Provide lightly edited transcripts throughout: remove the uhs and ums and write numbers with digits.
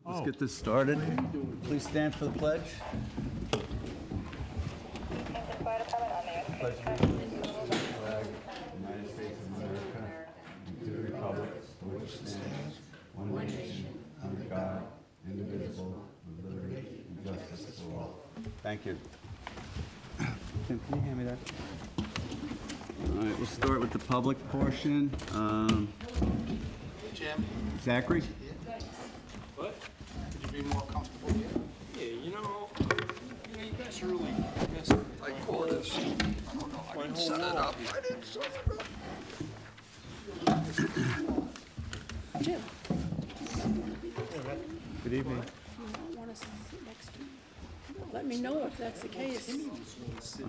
Let's get this started. Please stand for the pledge. Pledge allegiance to the flag of the United States of America and to the republic for which it stands, one nation, under God, indivisible, with liberty and justice for all. Thank you. Tim, can you hand me that? All right, we'll start with the public portion. Jim, Zachary? what? Could you be more comfortable here? Yeah, you guys are really messing with my whole, I didn't set it up. Jim, Good evening. you don't want to sit next to me. Let me know if that's the case.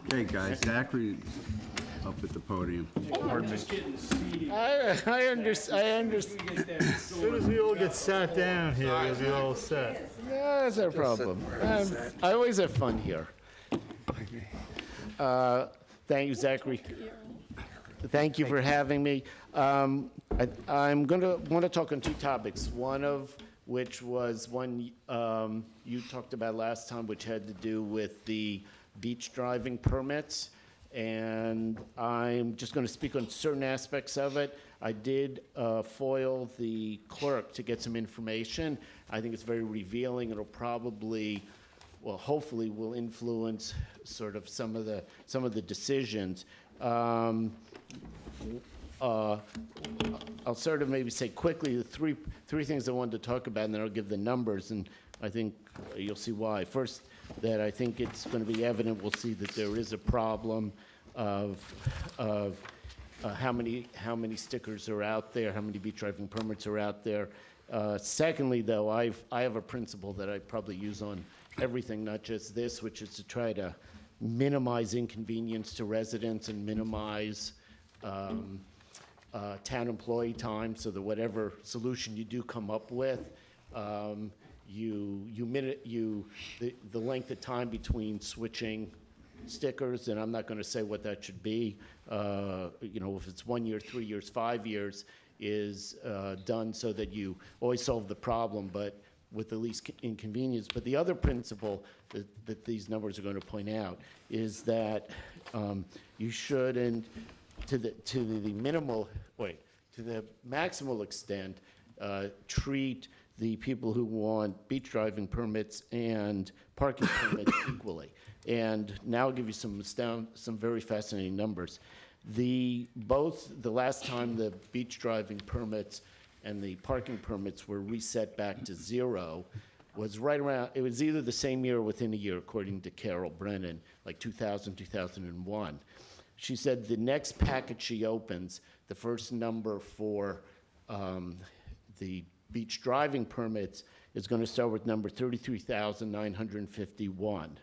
Okay, guys, Zachary's up at the podium. Pardon me. I understand. As soon as we all get sat down here, we'll be all set. Yeah, that's no problem. I always have fun here. Thank you, Zachary. Thank you for having me. I'm going to want to talk on two topics, one of which was one you talked about last time, which had to do with the beach driving permits. And I'm just going to speak on certain aspects of it. I did foil the clerk to get some information. I think it's very revealing. It'll probably, well, hopefully will influence sort of some of the decisions. I'll sort of maybe say quickly the three things I wanted to talk about, and then I'll give the numbers, and I think you'll see why. First, that I think it's going to be evident, we'll see that there is a problem of how many stickers are out there, how many beach driving permits are out there. Secondly, though, I have a principle that I probably use on everything, not just this, which is to try to minimize inconvenience to residents and minimize town employee time, so that whatever solution you do come up with, the length of time between switching stickers, and I'm not going to say what that should be, if it's 1 year, 3 years, 5 years, is done so that you always solve the problem, but with the least inconvenience. But the other principle that these numbers are going to point out is that you shouldn't, to the maximal extent, treat the people who want beach driving permits and parking permits equally. And now I'll give you some very fascinating numbers. The last time the beach driving permits and the parking permits were reset back to zero was right around, it was either the same year or within a year, according to Carol Brennan, like 2000, 2001. She said the next packet she opens, the first number for the beach driving permits is going to start with number 33,951.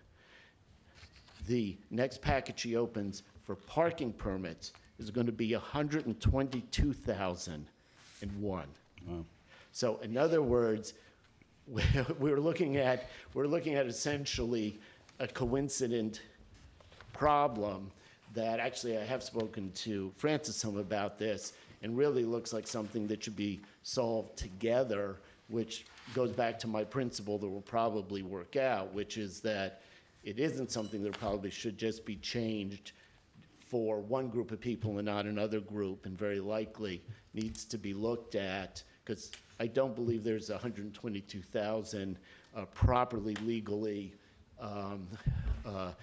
The next packet she opens for parking permits is going to be 122,001. Wow. So in other words, we're looking at essentially a coincident problem that actually I have spoken to Francis some about this, and really looks like something that should be solved together, which goes back to my principle that will probably work out, which is that it isn't something that probably should just be changed for one group of people and not another group, and very likely needs to be looked at, because I don't believe there's 122,000 properly, legally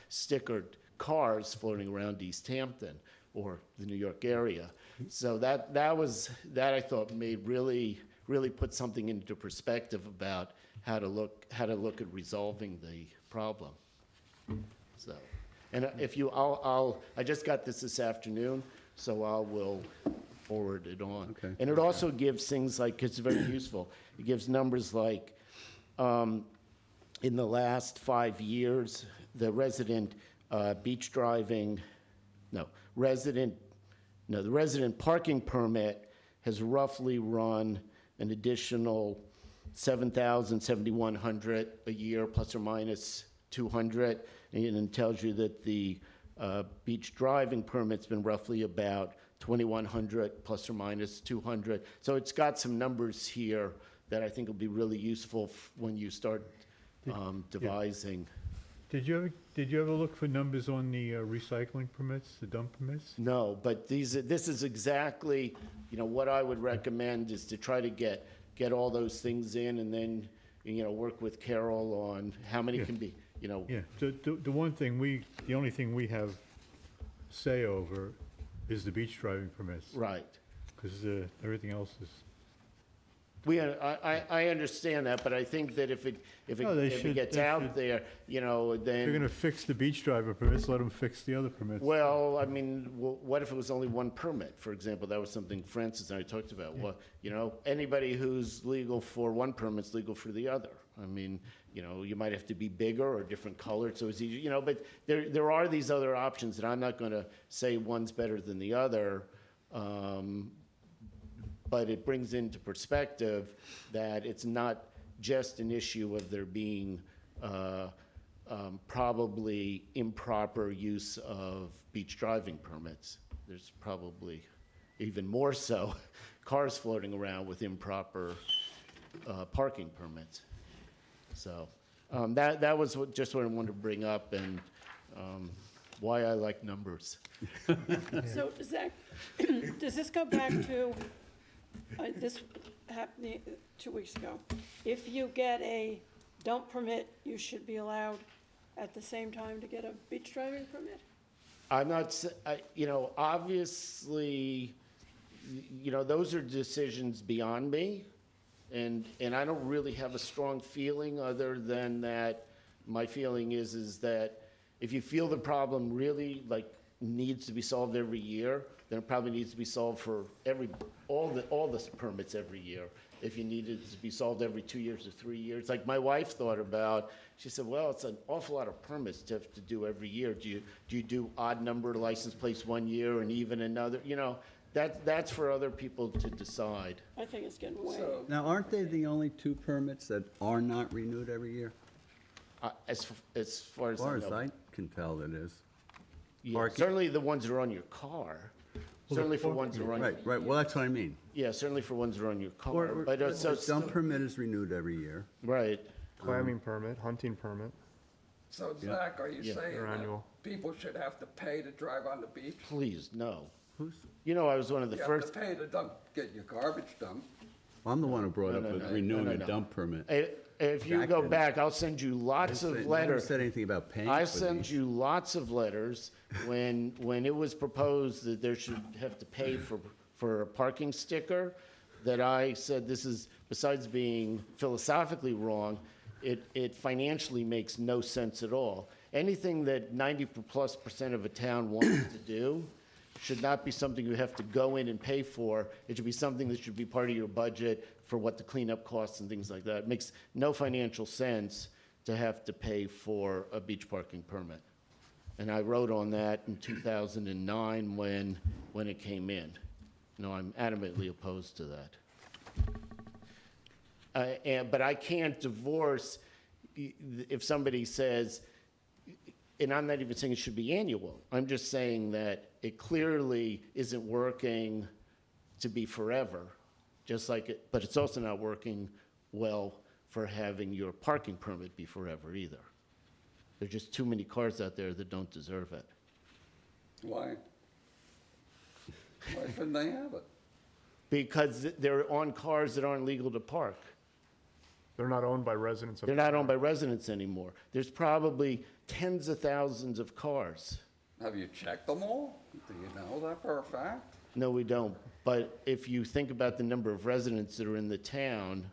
stickered cars floating around East Hampton or the New York area. So that I thought made really put something into perspective about how to look at resolving the problem. So, and I just got this afternoon, so I will forward it on. Okay. And it also gives things like, it's very useful. It gives numbers like, in the last 5 years, the resident the resident parking permit has roughly run an additional 7,000, 7,100 a year, plus or minus 200, and it tells you that the beach driving permit's been roughly about 2,100 plus or minus 200. So it's got some numbers here that I think will be really useful when you start devising. Did you ever look for numbers on the recycling permits, the dump permits? No, but this is exactly, what I would recommend is to try to get all those things in and then, work with Carol on how many Yeah. can be, Yeah, the only thing we have say over is the beach driving permits. right. Because everything else is, I understand that, but I think that if it No, they gets should- out there, if they're then, gonna fix the beach driver permits, let them fix the other permits. well, I mean, what if it was only one permit, for example? That was something Francis and I talked about. Well, anybody who's legal for one permit's legal for the other. I mean, you might have to be bigger or different colored, so it's easy, but there are these other options, and I'm not gonna say one's better than the other. But it brings into perspective that it's not just an issue of there being probably improper use of beach driving permits. There's probably even more so cars floating around with improper parking permits. So that was just what I wanted to bring up and why I like numbers. So Zach, does this go back to, this happened 2 weeks ago? If you get a dump permit, you should be allowed at the same time to get a beach driving permit? I'm not, obviously, those are decisions beyond me. And I don't really have a strong feeling other than that my feeling is that if you feel the problem really needs to be solved every year, then it probably needs to be solved for all the permits every year. If you need it to be solved every 2 years or 3 years, like my wife thought about, she said, well, it's an awful lot of permits to have to do every year. Do you do odd number license plates 1 year and even another? That's for other people to decide. I think it's getting way. Now, aren't they the only two permits that are not renewed every year? As far as As far I as know. I can tell, it is. Yeah, certainly the ones that are on your car. Certainly for ones that are on. Right, well, that's what I mean. Yeah, certainly for ones that are on your car. Or, But so the dump permit is renewed every year. right. Clamming permit, hunting permit, So Zach, are you Yeah. saying They're that annual. people should have to pay to drive on the beach? Please, no. Who's, I was one of the You have first. to pay to get your garbage dumped. I'm the one who brought up No, with no, renewing no, a no. dump permit. If you Jack go didn't. back, I'll send you lots of Nobody letters. said anything about paying I for sent these. you lots of letters when it was proposed that there should have to pay for a parking sticker, that I said this is, besides being philosophically wrong, it financially makes no sense at all. Anything that 90+% of a town wants to do should not be something you have to go in and pay for. It should be something that should be part of your budget for what the cleanup costs and things like that. It makes no financial sense to have to pay for a beach parking permit. And I wrote on that in 2009 when it came in. I'm adamantly opposed to that. But I can't divorce if somebody says, and I'm not even saying it should be annual. I'm just saying that it clearly isn't working to be forever, but it's also not working well for having your parking permit be forever either. There are just too many cars out there that don't deserve it. Why? Why shouldn't they have it? Because they're on cars that aren't legal to park. they're not owned by residents of. They're not owned by residents anymore. There's probably tens of thousands of cars. Have you checked them all? Do you know that for a fact? No, we don't. But if you think about the number of residents that are in the town,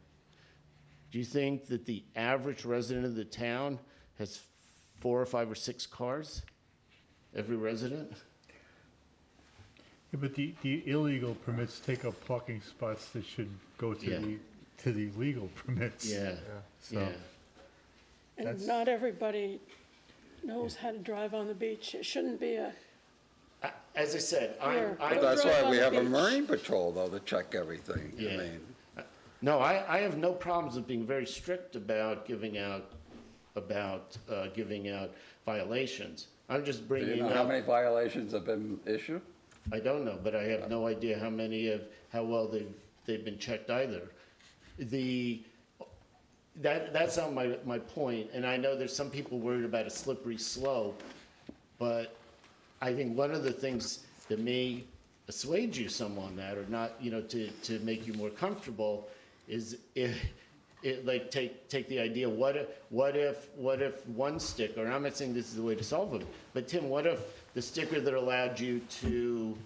do you think that the average resident of the town has 4 or 5 or 6 cars? Every resident? Yeah, but the illegal permits take up parking spots that should go Yeah. to the legal permits. Yeah, So- yeah. And That's- not everybody knows how to drive on the beach. It shouldn't be a, As I said, Here. But Don't that's drive why on we the have a beach. marine patrol, though, to check everything. Yeah. I mean, No, I have no problems with being very strict about giving out violations. I'm just do you bringing know how up, many violations have been issued? I don't know, but I have no idea how well they've been checked either. That's not my point, and I know there's some people worried about a slippery slope, but I think one of the things that may assuage you some on that, or not, to make you more comfortable, is like take the idea, what if one sticker, and I'm not saying this is the way to solve it, but Tim, what if the sticker that allowed you to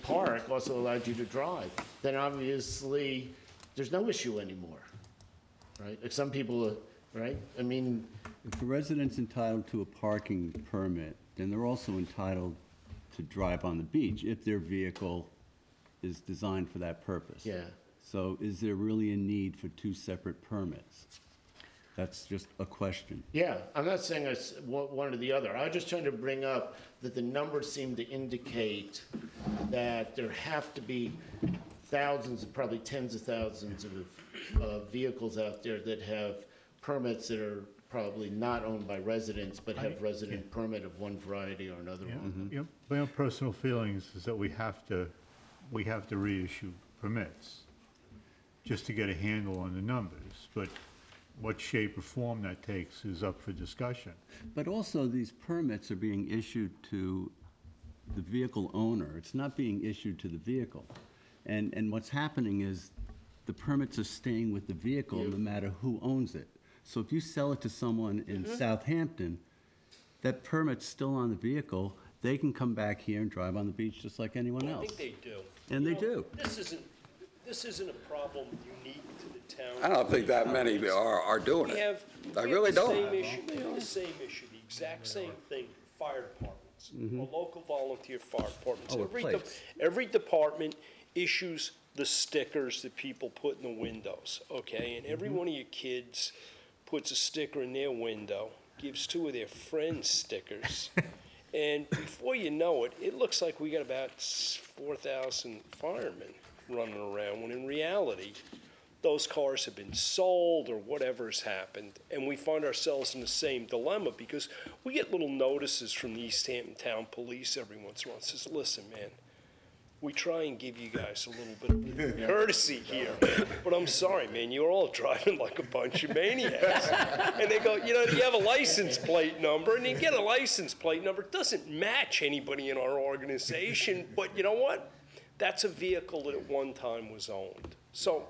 park also allowed you to drive? Then obviously, there's no issue anymore, right? Like some people, right? I mean, If a resident's entitled to a parking permit, then they're also entitled to drive on the beach if their vehicle is designed for that purpose. yeah. So is there really a need for two separate permits? That's just a question. Yeah, I'm not saying one or the other. I was just trying to bring up that the numbers seem to indicate that there have to be thousands, probably tens of thousands of vehicles out there that have permits that are probably not owned by residents, but have resident permit of one variety or another one. Yep. My own personal feelings is that we have to reissue permits just to get a handle on the numbers, but what shape or form that takes is up for discussion. But also, these permits are being issued to the vehicle owner. It's not being issued to the vehicle. And what's happening is the permits are staying with the vehicle no matter who owns it. So if you sell it to someone in Southampton, that permit's still on the vehicle. They can come back here and drive on the beach just like anyone I else. think they do. And they do. This isn't a problem unique to the town. I don't think that many are doing We it. have. I we really have the don't. same issue. We have the same issue, the exact same thing, fire departments, or local volunteer fire departments. Oh, with plates. Every department issues the stickers that people put in the windows, okay? And every one of your kids puts a sticker in their window, gives two of their friends stickers, and before you know it, it looks like we got about 4,000 firemen running around, when in reality, those cars have been sold or whatever's happened, and we find ourselves in the same dilemma because we get little notices from the East Hampton Town Police every once in a while. It says, listen, man, we try and give you guys a little bit of courtesy here, but I'm sorry, man, you're all driving like a bunch of maniacs. And they go, you have a license plate number, and you get a license plate number. It doesn't match anybody in our organization, but you know what? That's a vehicle that at one time was owned. So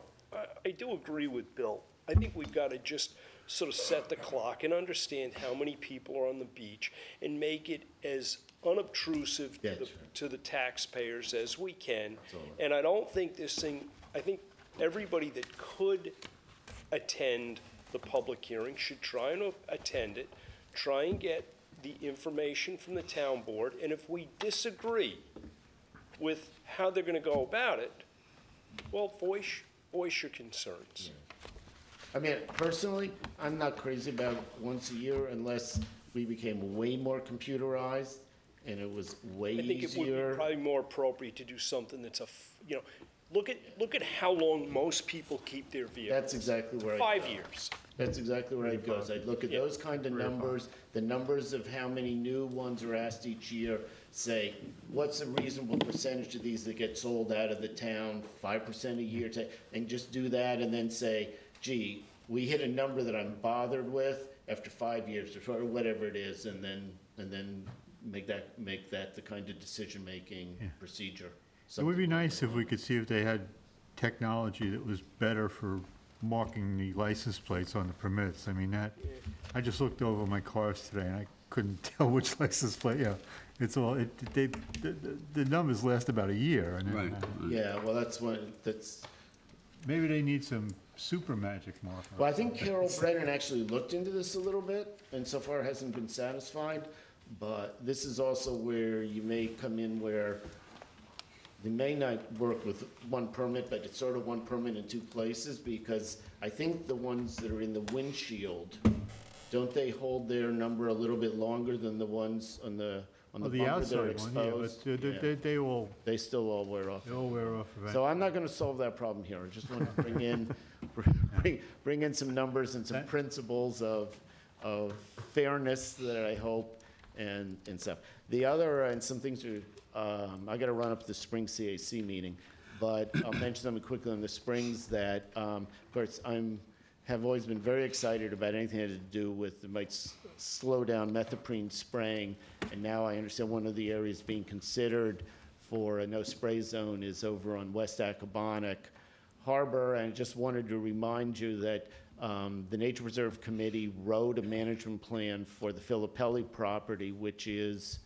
I do agree with Bill. I think we've got to just sort of set the clock and understand how many people are on the beach and make it as unobtrusive to the taxpayers as we can. And I don't think I think everybody that could attend the public hearing should try and attend it, try and get the information from the town board, and if we disagree with how they're going to go about it, well, voice your concerns. I mean, personally, I'm not crazy about once a year unless we became way more computerized and it was way I think it would be easier. probably more appropriate to do something that's look at how long most people keep their vehicles. That's exactly where 5 years. That's exactly where I'd go. is I'd look at those kind of numbers, the numbers of how many new ones are asked each year, say, what's a reasonable percentage of these that get sold out of the town, 5% a year, and just do that and then say, gee, we hit a number that I'm bothered with after 5 years or whatever it is, and then make that the kind of decision-making procedure. It would be nice if we could see if they had technology that was better for marking the license plates on the permits. I mean, I just looked over my cars today and I couldn't tell which license plate, it's all, the numbers last about a year. And then, Right. Yeah, well, that's. Maybe they need some super magic marker. Well, I think Carol Brennan actually looked into this a little bit, and so far hasn't been satisfied. But this is also where you may come in where they may not work with one permit, but it's sort of one permit in two places, because I think the ones that are in the windshield, don't they hold their number a little bit longer than the ones on the bumper that are outside one, exposed? yeah, but they all still all wear off. off eventually. So I'm not gonna solve that problem here. I just want to bring in some numbers and some principles of fairness that I hope and stuff. The other, and some things are, I gotta run up to the spring CAC meeting. but I'll mention something quickly on the springs that, of course, have always been very excited about anything that had to do with, it might slow down methoprene spraying, and now I understand one of the areas being considered for a no-spray zone is over on West Accabonac Harbor, and I just wanted to remind you that the Nature Preserve Committee wrote a management plan for the Filippelli property, which is,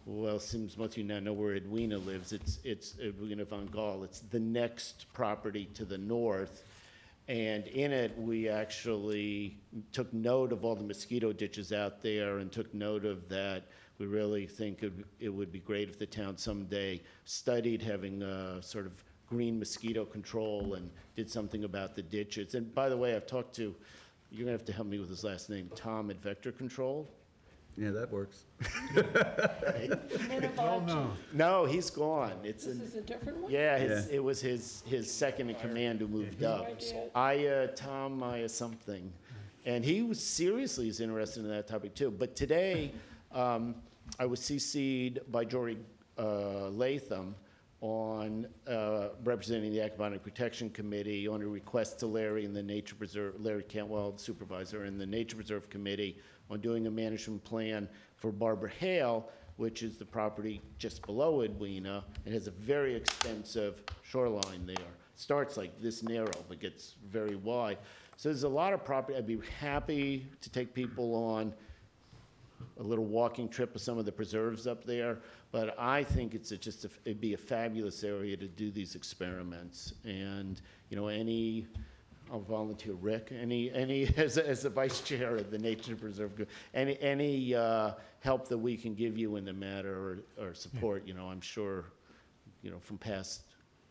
well, seems most of you now know where Edwina lives. It's Edwina Von Gall. It's the next property to the north. And in it, we actually took note of all the mosquito ditches out there and took note of that. We really think it would be great if the town someday studied having a sort of green mosquito control and did something about the ditches. And by the way, I've talked to, you're gonna have to help me with his last name, Tom at Vector Control. Yeah, that works. No, he's gone. This is a different one? Yeah, it was his second in command who moved up. Tom something. And he was seriously is interested in that topic too. But today, I was CC'd by Jory Latham on representing the Accabonac Protection Committee on a request to Larry and the Nature Preserve, Larry Cantwell, the supervisor, and the Nature Preserve Committee on doing a management plan for Barbara Hale, which is the property just below Edwina. It has a very extensive shoreline there. Starts like this narrow, but gets very wide. So there's a lot of property. I'd be happy to take people on a little walking trip of some of the preserves up there, but I think it'd be a fabulous area to do these experiments. And, you know, I'll volunteer Rick, as a vice chair of the Nature Preserve Group, any help that we can give you in the matter or support, you know, I'm sure, you know, from past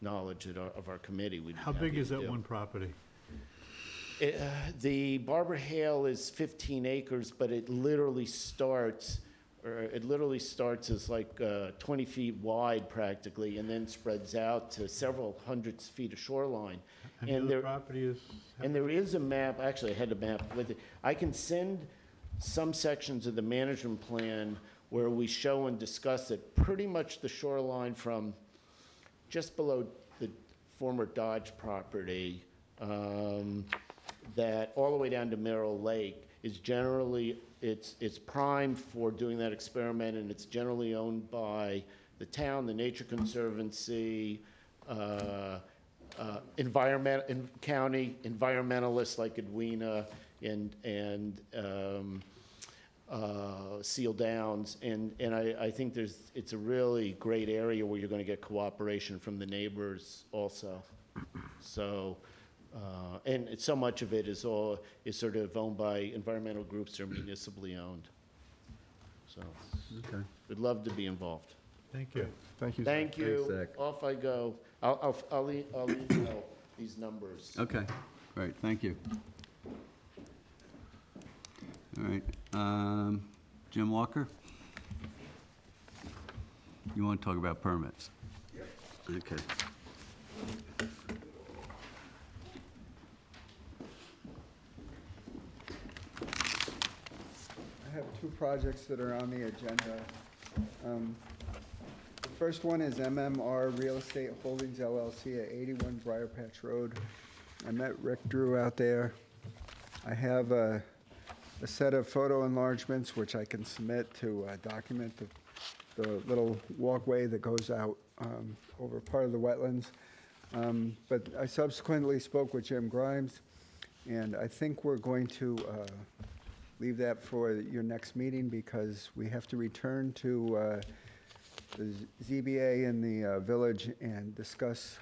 knowledge of our committee, we'd be How happy big is to that do. one property? The Barbara Hale is 15 acres, but it literally starts as like 20 feet wide practically, and then spreads out to several hundreds feet of shoreline. And the property is? And there is a map, actually I had a map with it. I can send some sections of the management plan where we show and discuss it, pretty much the shoreline from just below the former Dodge property, that all the way down to Merrill Lake is generally, it's primed for doing that experiment, and it's generally owned by the town, the Nature Conservancy, county environmentalists like Edwina and Seal Downs, and I think it's a really great area where you're going to get cooperation from the neighbors also. So, and so much of it is sort of owned by environmental groups or municipally owned. So, Okay. we'd love to be involved. Thank you. Thank you. Thank you. Thanks, Zach. Off I go. I'll email these numbers. Okay, great, thank you. All right, Jim Walker? You want to talk about permits? Yeah. Okay. I have two projects that are on the agenda. The first one is MMR Real Estate Holdings LLC at 81 Briar Patch Road. I met Rick Drew out there. I have a set of photo enlargements which I can submit to document the little walkway that goes out over part of the wetlands. But I subsequently spoke with Jim Grimes, and I think we're going to leave that for your next meeting because we have to return to the ZBA in the village and discuss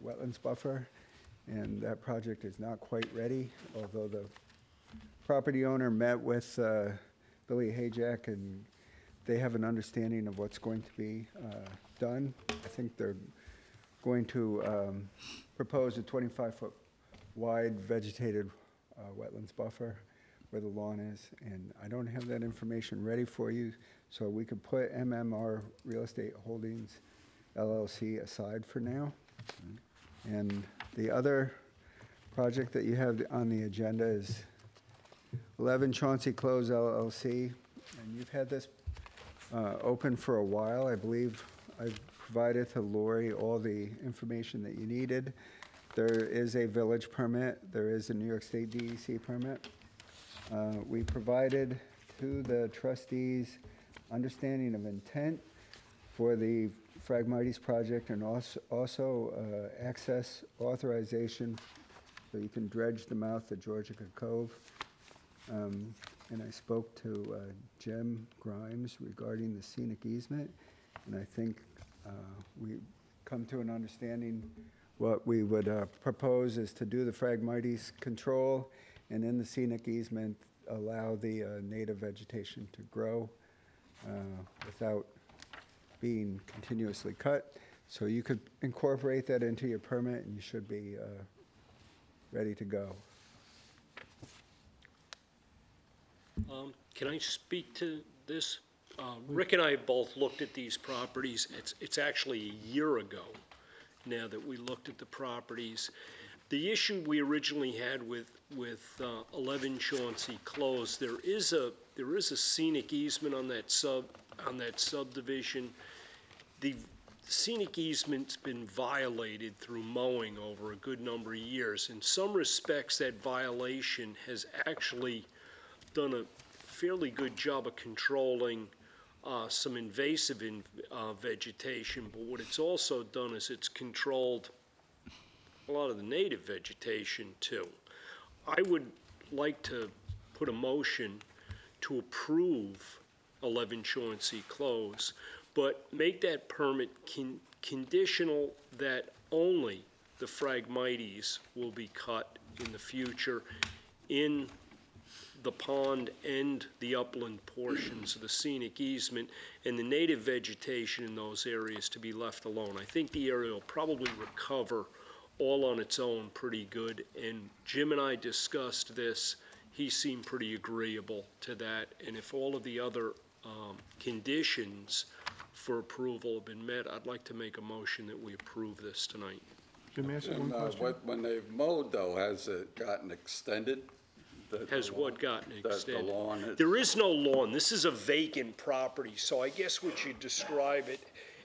wetlands buffer. And that project is not quite ready, although the property owner met with Billy Hayjack and they have an understanding of what's going to be done. I think they're going to propose a 25-foot wide vegetated wetlands buffer where the lawn is, and I don't have that information ready for you, so we could put MMR Real Estate Holdings LLC aside for now. And the other project that you have on the agenda is 11 Chauncey Close Llc, and you've had this open for a while. I believe I've provided to Lori all the information that you needed. There is a village permit, there is a New York State DEC permit. We provided to the trustees understanding of intent for the Phragmites project and also access authorization so you can dredge the mouth of Georgia Cove. And I spoke to Jim Grimes regarding the scenic easement, and I think we come to an understanding. What we would propose is to do the Phragmites control, and in the scenic easement, allow the native vegetation to grow without being continuously cut. So you could incorporate that into your permit, and you should be ready to go. Can I speak to this? Rick and I both looked at these properties. It's actually a year ago now that we looked at the properties. The issue we originally had with 11 Chauncey Close, there is a scenic easement on that subdivision. The scenic easement's been violated through mowing over a good number of years. In some respects, that violation has actually done a fairly good job of controlling some invasive vegetation, but what it's also done is it's controlled a lot of the native vegetation too. I would like to put a motion to approve 11 Chauncey Close, but make that permit conditional that only the Phragmites will be cut in the future in the pond and the upland portions of the scenic easement, and the native vegetation in those areas to be left alone. I think the area will probably recover all on its own pretty good, and Jim and I discussed this. He seemed pretty agreeable to that, and if all of the other conditions for approval have been met, I'd like to make a motion that we approve this tonight. Jim, may I ask you one And question? when they've mowed though, has it gotten extended? Has what gotten extended? The lawn? There is no lawn. This is a vacant property, so I guess what you describe it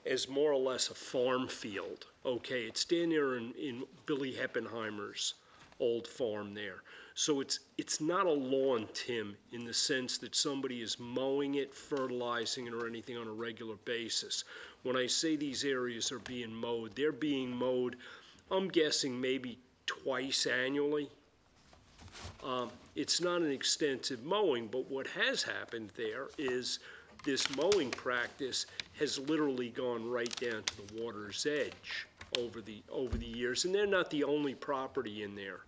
as more or less a farm field. Okay, it's down there in Billy Heppenheimer's old farm there. So it's not a lawn, Tim, in the sense that somebody is mowing it, fertilizing it, or anything on a regular basis. When I say these areas are being mowed, they're being mowed, I'm guessing maybe twice annually. It's not an extensive mowing, but what has happened there is this mowing practice has literally gone right down to the water's edge over the years, and they're not the only property in there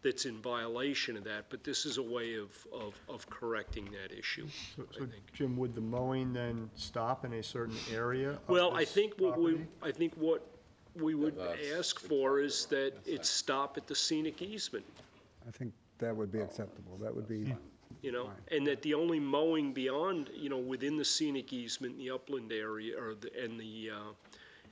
that's in violation of that, but this is a way of correcting that issue, So, I think. Jim, would the mowing then stop in a certain area of Well, I this think what property? we would that's ask for is that it stop at the scenic easement, I think that would be acceptable. That would be, you know, and that the only mowing beyond, you know, within the scenic easement, the upland area, or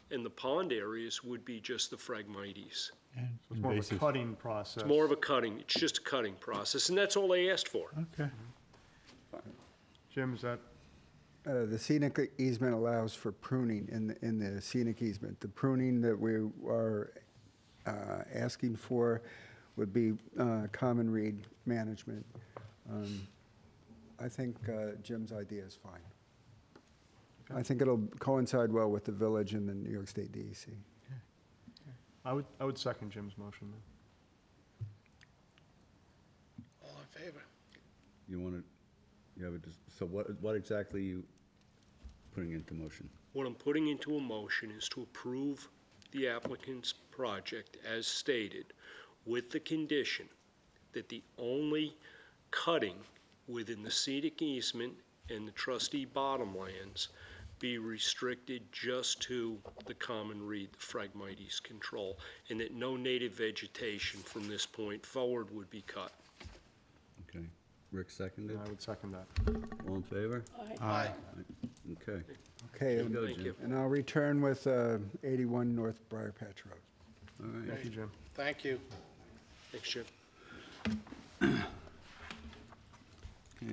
and the pond areas would be just the Phragmites. So it's more of a Invasive. cutting process. More of a cutting, it's just a cutting process, and that's all they asked for. Okay. Jim, is that, the scenic easement allows for pruning in the scenic easement. The pruning that we are asking for would be common reed management. I think Jim's idea is fine. I think it'll coincide well with the village and the New York State DEC. I would second Jim's motion then. All in favor? You want to, you have a, so what exactly are you putting into motion? What I'm putting into a motion is to approve the applicant's project as stated, with the condition that the only cutting within the scenic easement and the trustee bottomlands be restricted just to the common reed, the Phragmites control, and that no native vegetation from this point forward would be cut. Okay. Rick seconded? And I would second that. All in favor? Aye. Okay. Okay, Here we go, Thank Jim. you. and I'll return with 81 North Briar Patch Road. All right. Thank you, Jim. Thank you. Thanks, Jim. Okay,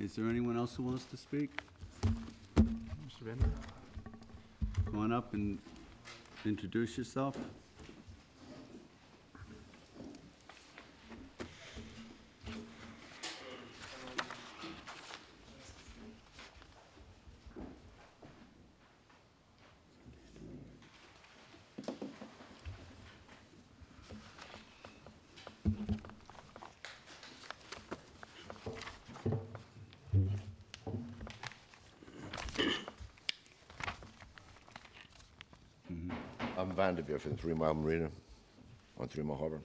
is there anyone else who wants to speak? Mr. Vander? Come on up and introduce yourself. I'm Vanderveer from 3 Mile Marina on 3 Mile Harbor.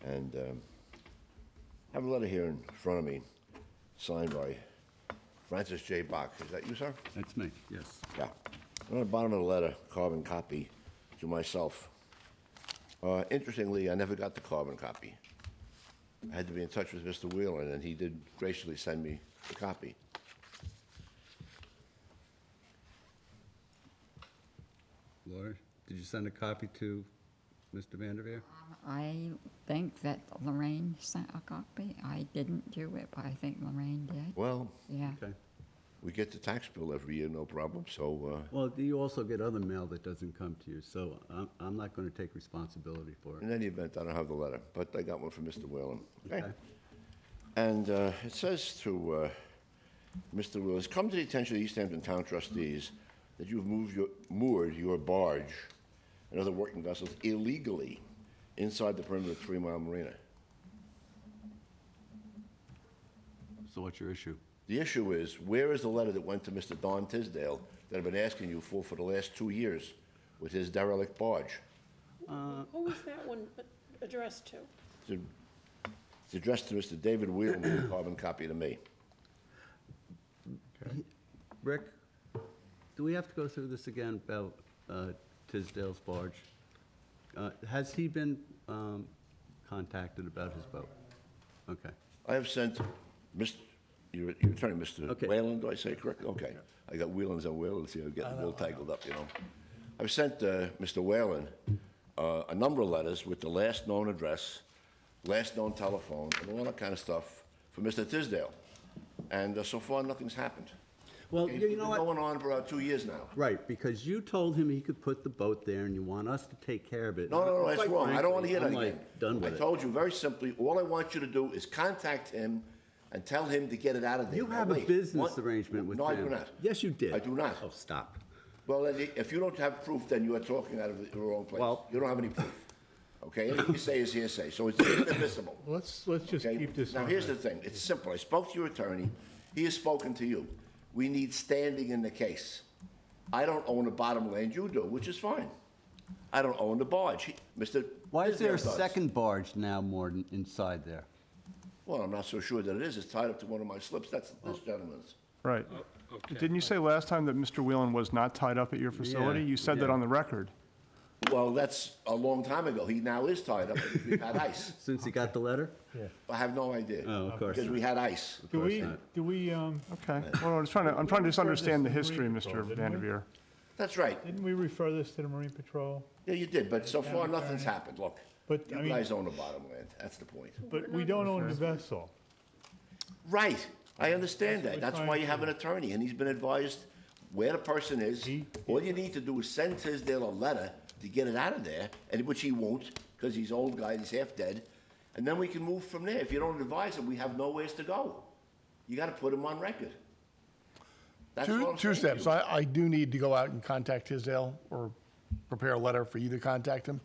And I have a letter here in front of me, signed by Francis J. Bach. Is that you, sir? That's me, yes. Yeah. On the bottom of the letter, carbon copy to myself. Interestingly, I never got the carbon copy. I had to be in touch with Mr. Whelan, and he did graciously send me the copy. Laura, did you send a copy to Mr. Vanderveer? I think that Lorraine sent a copy. I didn't do it, but I think Lorraine did. Well, Yeah. Okay. we get the tax bill every year, no problem, so Well, you also get other mail that doesn't come to you, so I'm not going to take responsibility for it. in any event, I don't have the letter, but I got one from Mr. Whelan. Okay. And it says to Mr. Whelan, "It's come to the attention of the East Hampton Town Trustees that you've moored your barge and other working vessels illegally inside the perimeter of 3 Mile Marina." So what's your issue? The issue is, where is the letter that went to Mr. Don Tisdale that I've been asking you for the last 2 years with his derelict barge? Who was that one addressed to? It's addressed to Mr. David Whelan with a carbon copy to me. Rick, do we have to go through this again about Tisdale's barge? Has he been contacted about his boat? Okay. I have sent your attorney, Mr. Okay. Whalen, do I say it correctly? Okay. I got Whelans and Whalens here, getting a little tangled up, you know. I've sent Mr. Whalen a number of letters with the last known address, last known telephone, and all that kind of stuff for Mr. Tisdale. And so far, nothing's happened. Well, Okay, you it's know been what? going on for about 2 years now. Right, because you told him he could put the boat there and you want us to take care of it. No, that's Quite wrong. I don't want to hear that frankly, again. I'm like done with I it. told you very simply, all I want you to do is contact him and tell him to get it out of there. You Now, have a wait, business what? arrangement with No, I him. do not. Yes, you did. I do not. Oh, stop. Well, then, if you don't have proof, then you are talking out of the wrong place. Well- You don't have any proof. Okay, anything you say is hearsay, so it's inadmissible. Let's just Okay? keep this Now, on. here's the thing, it's simple, I spoke to your attorney, he has spoken to you. We need standing in the case. I don't own the bottom land, you do, which is fine. I don't own the barge, Mr. Why is there a Tisdale does. second barge now more inside there? Well, I'm not so sure that it is, it's tied up to one of my slips, that's this Oh. gentleman's. Right. Okay. Didn't you say last time that Mr. Whelan was not tied up at your facility? Yeah, You said that yeah. on the record. Well, that's a long time ago, he now is tied up, because we've had ice. Since he got the letter? I have no idea. Oh, of course Because we had ice. Do we, not. Okay, well, I'm trying to just understand the history, Mr. Vanderveer. That's right, didn't we refer this to the Marine Patrol? yeah, you did, but so far, nothing's happened, look. But, I You mean, guys own the bottom land, that's the point. but we don't own the vessel. Right, I understand That's that, what that's we're why trying you have an attorney, and he's been advised where the person is. All you need to do is send Tisdale a letter to get it out of there, and which he won't, because he's an old guy, he's half dead, and then we can move from there. If you don't advise him, we have nowhere to go. You gotta put him on record. That's what I'm Two saying to steps. you. I do need to go out and contact Tisdale or prepare a letter for you to contact him.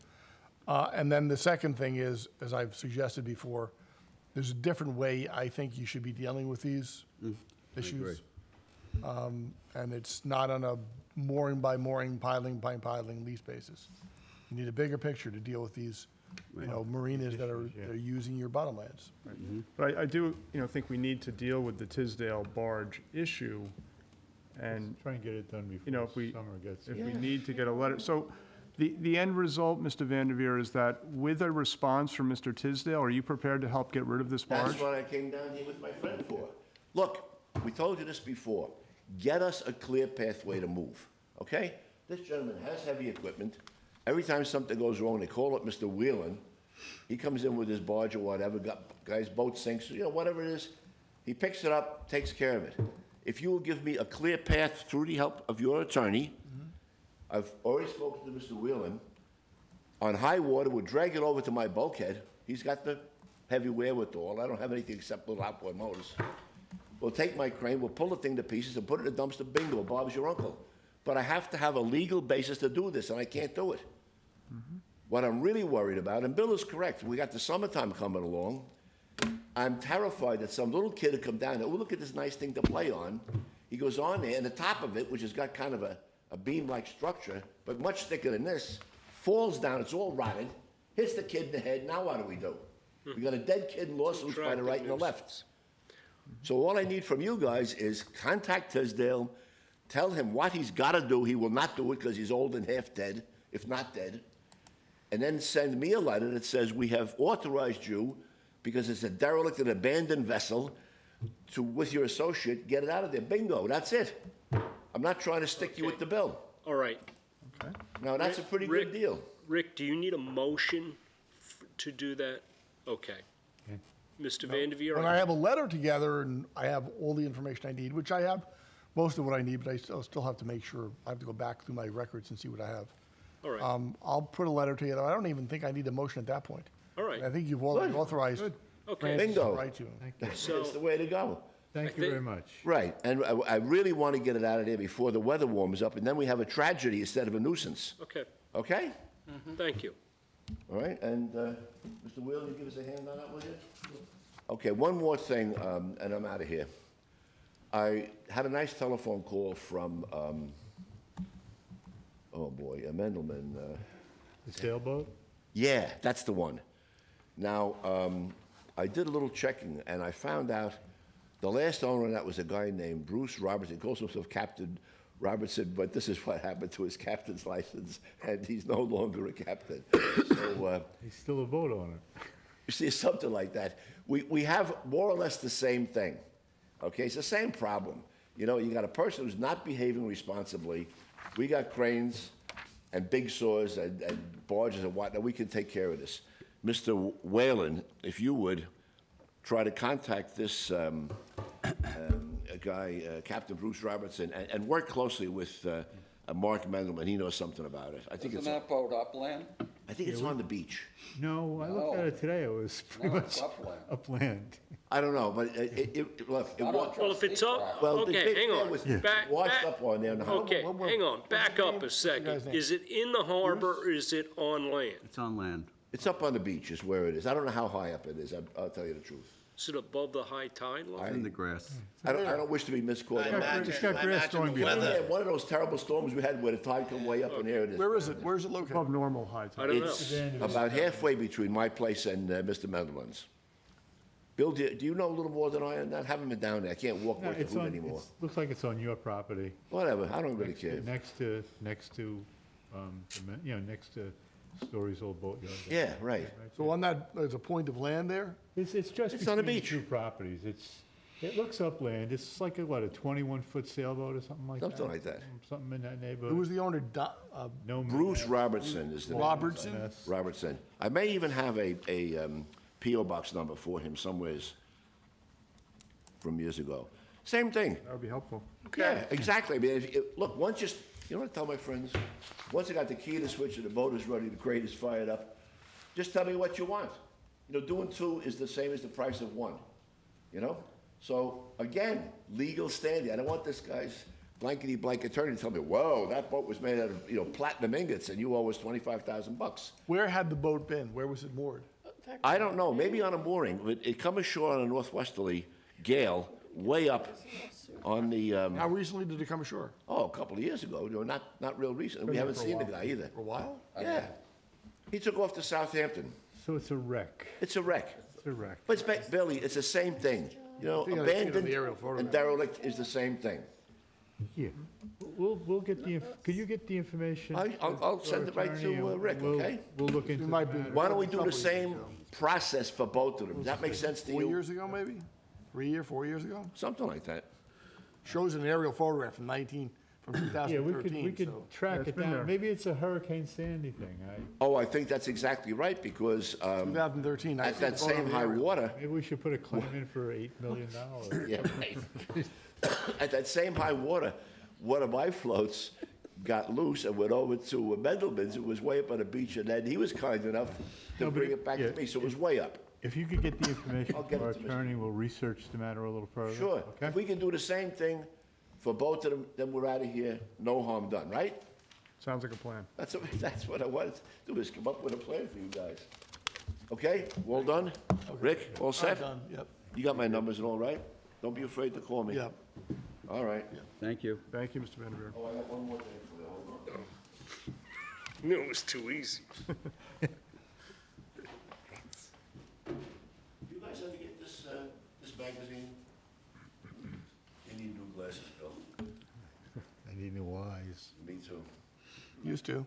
And then the second thing is, as I've suggested before, there's a different way I think you should be dealing with these issues. And it's not on a mooring by mooring, piling by piling lease basis. You need a bigger picture to deal with these, marinas that are using your bottomlands. But I do, think we need to deal with the Tisdale barge issue, and, Try and get it done if before we, summer gets. if we need to get a letter. So the end result, Mr. Vanderveer, is that with a response from Mr. Tisdale, are you prepared to help get rid of this barge? That's what I came down here with my friend for. Look, we told you this before. Get us a clear pathway to move, okay? This gentleman has heavy equipment. Every time something goes wrong, they call up Mr. Whelan. He comes in with his barge or whatever, guy's boat sinks, whatever it is. He picks it up, takes care of it. If you will give me a clear path through the help of your attorney, I've already spoken to Mr. Whelan. On high water, we'll drag it over to my bulkhead. He's got the heavy wherewithal. I don't have anything except little outboard motors. We'll take my crane, we'll pull the thing to pieces and put it in the dumpster. Bingo, Bob's your uncle. But I have to have a legal basis to do this, and I can't do it. What I'm really worried about, and Bill is correct, we got the summertime coming along. I'm terrified that some little kid will come down there, oh, look at this nice thing to play on. He goes on there, and the top of it, which has got kind of a beam-like structure, but much thicker than this, falls down, it's all rotted, hits the kid in the head. Now what do? We got a dead kid in lawsuits by the right and the left. So all I need from you guys is contact Tisdale, tell him what he's got to do. He will not do it because he's old and half dead, if not dead. And then send me a letter that says we have authorized you, because it's a derelict and abandoned vessel, to, with your associate, get it out of there. Bingo, that's it. I'm not trying to stick you with the bill. All right. Now, that's a pretty good deal. Rick, do you need a motion to do that? Okay. Mr. Vanderveer? When I have a letter together and I have all the information I need, which I have most of what I need, but I still have to make sure, I have to go back through my records and see what I have. All right. I'll put a letter together. I don't even think I need a motion at that point. All right. I think you've already authorized Okay. Francis to Bingo. write to him. So, It's the way to go. Thank you very much. Right, and I really want to get it out of there before the weather warms up, and then we have a tragedy instead of a nuisance. okay. Okay? Thank you. All right, and Mr. Wheeler, you give us a hand on that, will you? Okay, one more thing, and I'm out of here. I had a nice telephone call from, oh boy, a Mendelman. The sailboat? Yeah, that's the one. Now, I did a little checking, and I found out the last owner of that was a guy named Bruce Robertson. He calls himself Captain Robertson, but this is what happened to his captain's license, and he's no longer a captain. So, He's still a boat owner. you see, something like that. We have more or less the same thing, okay? It's the same problem. You know, you got a person who's not behaving responsibly. We got cranes and big saws and barges and whatnot. We can take care of this. Mr. Whalen, if you would, try to contact this guy, Captain Bruce Robertson, and work closely with Mark Mendelman. He knows something about it. I think Isn't that boat upland? I think it's on the beach. No, I looked at it today, it was pretty No, much it's upland. upland. I don't know, but look, it Not was. on Well, if it's up, Well, the okay, big hang thing on. was Back, washed up on there. okay, hang on, back up a guy's second. name? Is it in the harbor or is it on land? It's on land. It's up on the beach is where it is. I don't know how high up it is. I'll tell you the truth. Is it above the high tide It's line? in the grass. I don't wish to be misquoted. It's got grass going behind it. Yeah, one of those terrible storms we had where the tide come way up and there it is. Where is it? Where's it located? Above normal high I tide. don't know. It's about halfway between my place and Mr. Mendelman's. Bill, do you know a little more than I am? I haven't been down there. I can't walk No, with the it's hood on, anymore. looks like it's on your property. Whatever, I don't really care. Next to, next to Story's old boatyard. Yeah, right. So on that, there's a point of land there? It's just It's on the between beach. two properties. It looks upland. It's like a 21-foot sailboat or something like that? Something like that. Something in that neighborhood. Who was the owner? No. Bruce Robertson is the name. Robertson? Robertson. I may even have a P.O. box number for him somewheres from years ago. Same thing. That would be helpful. Yeah, exactly. I mean, look, once you know what I tell my friends? Once I got the key to the switch and the boat is ready, the crate is fired up, just tell me what you want. You know, doing two is the same as the price of one, you know? So, again, legal standing. I don't want this guy's blankety-blank attorney to tell me, whoa, that boat was made out of, platinum ingots and you owe us $25,000. Where had the boat been? Where was it moored? I don't know, maybe on a mooring, but it come ashore on a northwesterly gale, way up on the, How recently did it come ashore? a couple of years ago, not real recent. We haven't seen the guy either. For a while? Yeah. He took off to Southampton. So it's a wreck. It's a wreck. It's a wreck. But Billy, it's the same thing. You know, think I've seen it on abandoned the aerial photograph. and derelict is the same thing. Yeah. We'll get could you get the information? I'll send it right to, Attorney, and Rick, okay? We'll look into It might the be- matter. Why don't we do Couple the years same ago. process for both of them? Does that make sense to 4 you? years ago, maybe? 4 years ago? Something like that. Shows an aerial photograph from 2013. Yeah, we could so- track it's it been down. there. Maybe it's a Hurricane Sandy thing. Oh, I think that's exactly right, because 2013. I at see that the photo same of the high aerial. water, Maybe we should put a claim in for $8 million. yeah, right. At that same high water, one of my floats got loose and went over to Mendelman's. It was way up on the beach, and then he was kind enough to bring it back to me, so it was way up. If you could get the information I'll from get our it to Mr. attorney, we'll research the matter a little further. Sure. Okay? If we can do the same thing for both of them, then we're out of here, no harm done, right? Sounds like a plan. That's what I wanted to do, is come up with a plan for you guys. Okay, all done? Rick, all set? I'm done, yep, You got my numbers and all right? Don't be afraid to call me. yep. All right. Thank you. Thank you, Mr. Vanderveer. Oh, I got one more thing for you, hold on. Knew it was too easy. You guys ever get this, this magazine? You need new glasses, Bill. I need new eyes. Me too. Used to,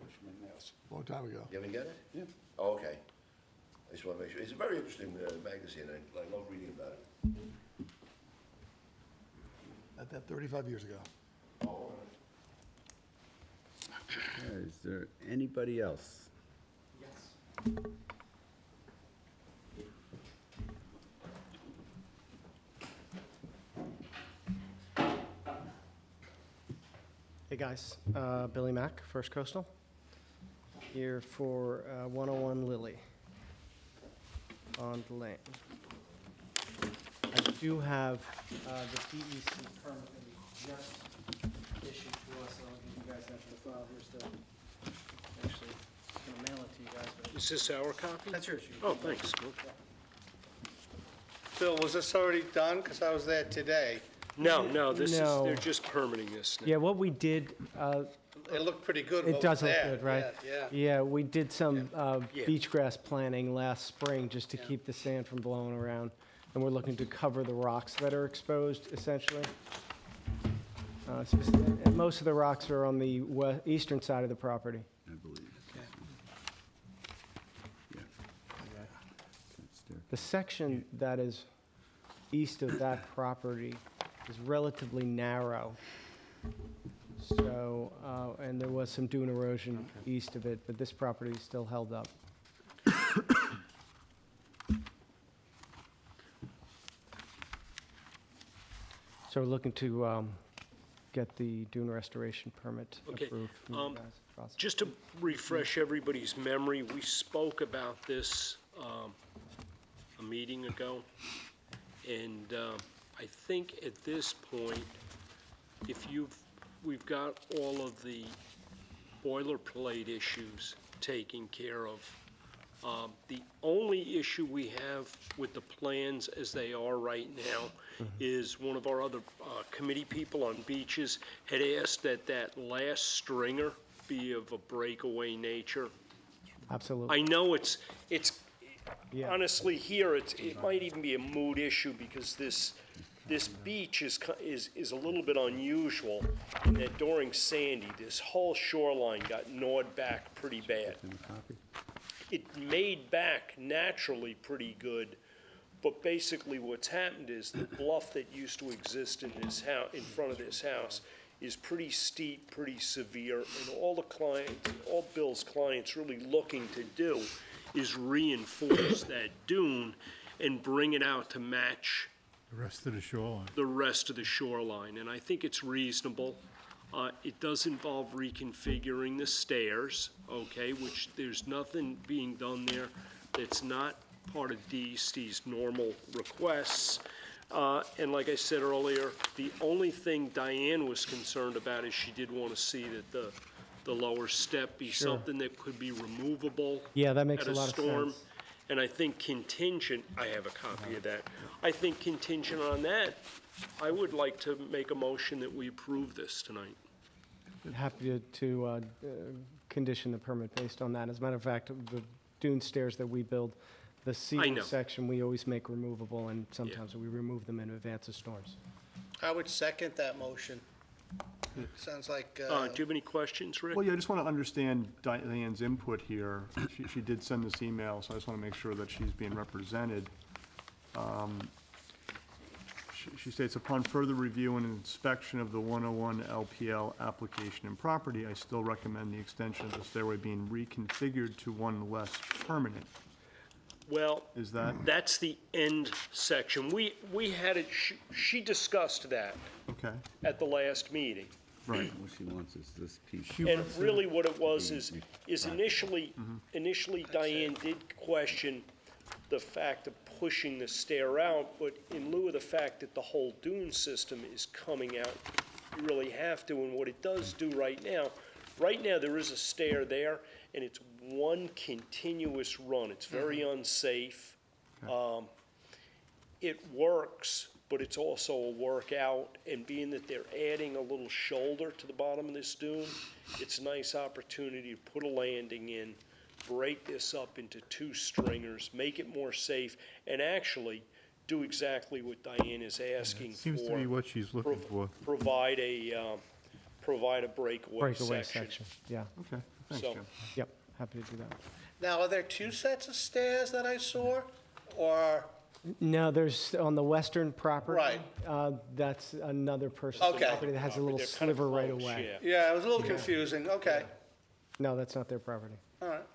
long time ago. You haven't got it? Yeah. Oh, okay. I just want to make sure. It's a very interesting magazine. I love reading about it. At that 35 years ago. Oh, all right. Okay, is there anybody else? Hey guys, Billy Mack, First Coastal, here for 101 Lily on the lane. I do have the DEC permit that we just issued to us, and I'll give you guys that for the file. Here's the, actually, I'm gonna mail it to you guys, but Is this our copy? that's yours. Oh, thanks. Bill, was this already done? Because I was there today. No, this is, No. they're just permitting this now. Yeah, what we did, It looked pretty good. it what does was look there. good, right? Yeah. Yeah, we did some Yeah. beach grass planting last spring just to keep the sand from blowing around. And we're looking to cover the rocks that are exposed, essentially. And most of the rocks are on the eastern side of the property. I believe. Yeah. That's there. The section that is east of that property is relatively narrow. So, and there was some dune erosion east of it, but this property is still held up. So we're looking to get the dune restoration permit Okay, approved from you guys. Process. Just to refresh everybody's memory, we spoke about this a meeting ago. And I think at this point, we've got all of the boilerplate issues taken care of. The only issue we have with the plans as they are right now is one of our other committee people on beaches had asked that that last stringer be of a breakaway nature. Absolutely. I know it's Yeah. honestly here, it might even be a mood issue because this beach is a little bit unusual in that during Sandy, this whole shoreline got gnawed back pretty bad. It made back naturally pretty good, but basically what's happened is the bluff that used to exist in this house, in front of this house, is pretty steep, pretty severe, and all Bill's clients really looking to do is reinforce that dune and bring it out to match The rest of the shoreline. the rest of the shoreline, and I think it's reasonable. It does involve reconfiguring the stairs, okay, which there's nothing being done there that's not part of DEC's normal requests. And like I said earlier, the only thing Diane was concerned about is she did want to see that the lower step be Sure. something that could be removable. Yeah, that makes at a lot of storm. sense. And I think contingent, I have a copy of that. I think contingent on that, I would like to make a motion that we approve this tonight. Happy to condition the permit based on that. As a matter of fact, the dune stairs that we build, the know. cedar section, we always make removable, and sometimes we remove them in advance of storms. I would second that motion. Sounds like, Do you have any questions, Rick? Well, yeah, I just want to understand Diane's input here. She did send this email, so I just want to make sure that she's being represented. She states, upon further review and inspection of the 101 LPL application and property, I still recommend the extension of the stairway being reconfigured to one less permanent. Well, Is that, that's the end section. We had it, she discussed that okay, at the last meeting. Right. What she wants is this piece. And really what it was is initially Diane did question the fact of pushing the stair out, but in lieu of the fact that the whole dune system is coming out, you really have to, and what it does do right now there is a stair there, and it's one continuous run. It's very unsafe. It works, but it's also a workout, and being that they're adding a little shoulder to the bottom of this dune, it's a nice opportunity to put a landing in, break this up into 2 stringers, make it more safe, and actually do exactly what Diane is asking for. Seems to be what she's looking for. Provide a breakaway section. Yeah, Okay, thanks, So- Jim. yep, happy to do that. Now, are there 2 sets of stairs that I saw? Or, No, there's, on the western property. Right. That's another person's Okay. property that has a little They're kind of sliver right close, away. yeah. yeah, it was a little confusing, okay, No, that's not their property. all right.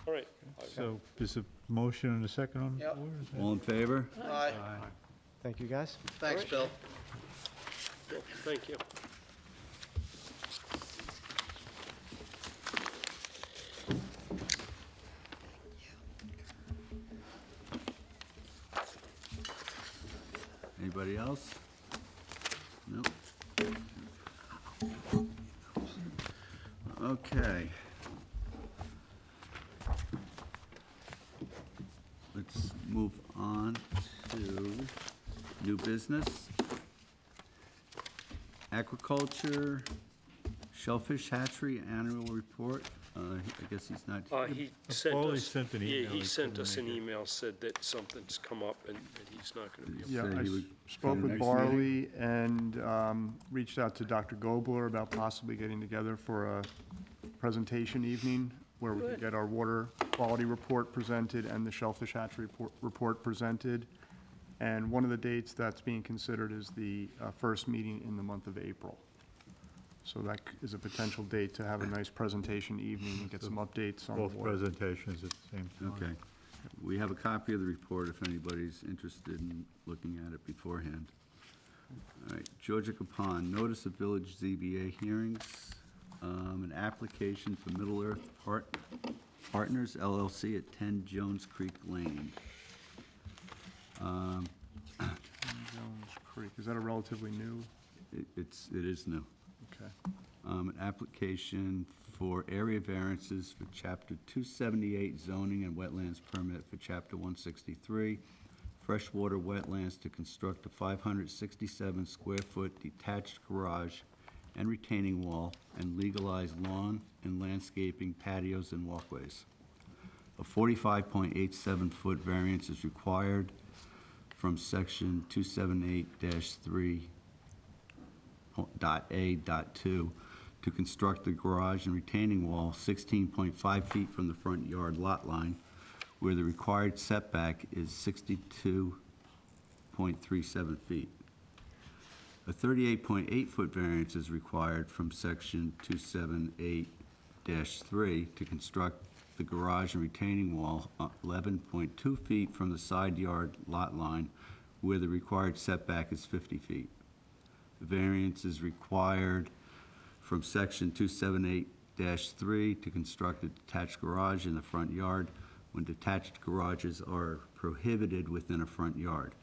All right. So there's a motion and a second on the Yep. floor? Is that- All in favor? Aye. Thank you, guys. Thanks, Bill. Well, thank you. Anybody else? Nope. Okay. Let's move on to new business. Aquaculture, Shellfish Hatchery Annual Report. I guess he's not. He sent Paulie us, sent an yeah, email, he he sent couldn't us an make it. email, said that something's come up and that he's not gonna be able. Yeah, Said I he would spoke come with next Barley and reached out to Dr. Gobler about possibly getting together for a presentation evening where we could get our water quality report presented and the shellfish hatchery report presented. And one of the dates that's being considered is the first meeting in the month of April. So that is a potential date to have a nice presentation evening and get some updates on the Both water. presentations at the same time. Okay. We have a copy of the report if anybody's interested in looking at it beforehand. All right, Georgia Capon, notice of village ZBA hearings, an application for Middle Earth Partners LLC at 10 Jones Creek Lane. Jones Creek, is that a relatively new? It is new. Okay. An application for area variances for Chapter 278 zoning and wetlands permit for Chapter 163, freshwater wetlands to construct a 567 square foot detached garage and retaining wall and legalize lawn and landscaping patios and walkways. A 45.87 foot variance is required from section 278-3.A.2 to construct the garage and retaining wall 16.5 feet from the front yard lot line, where the required setback is 62.37 feet. A 38.8-foot variance is required from section 278-3 to construct the garage and retaining wall 11.2 feet from the side yard lot line, where the required setback is 50 feet. The variance is required from section 278-3 to construct a detached garage in the front yard when detached garages are prohibited within a front yard.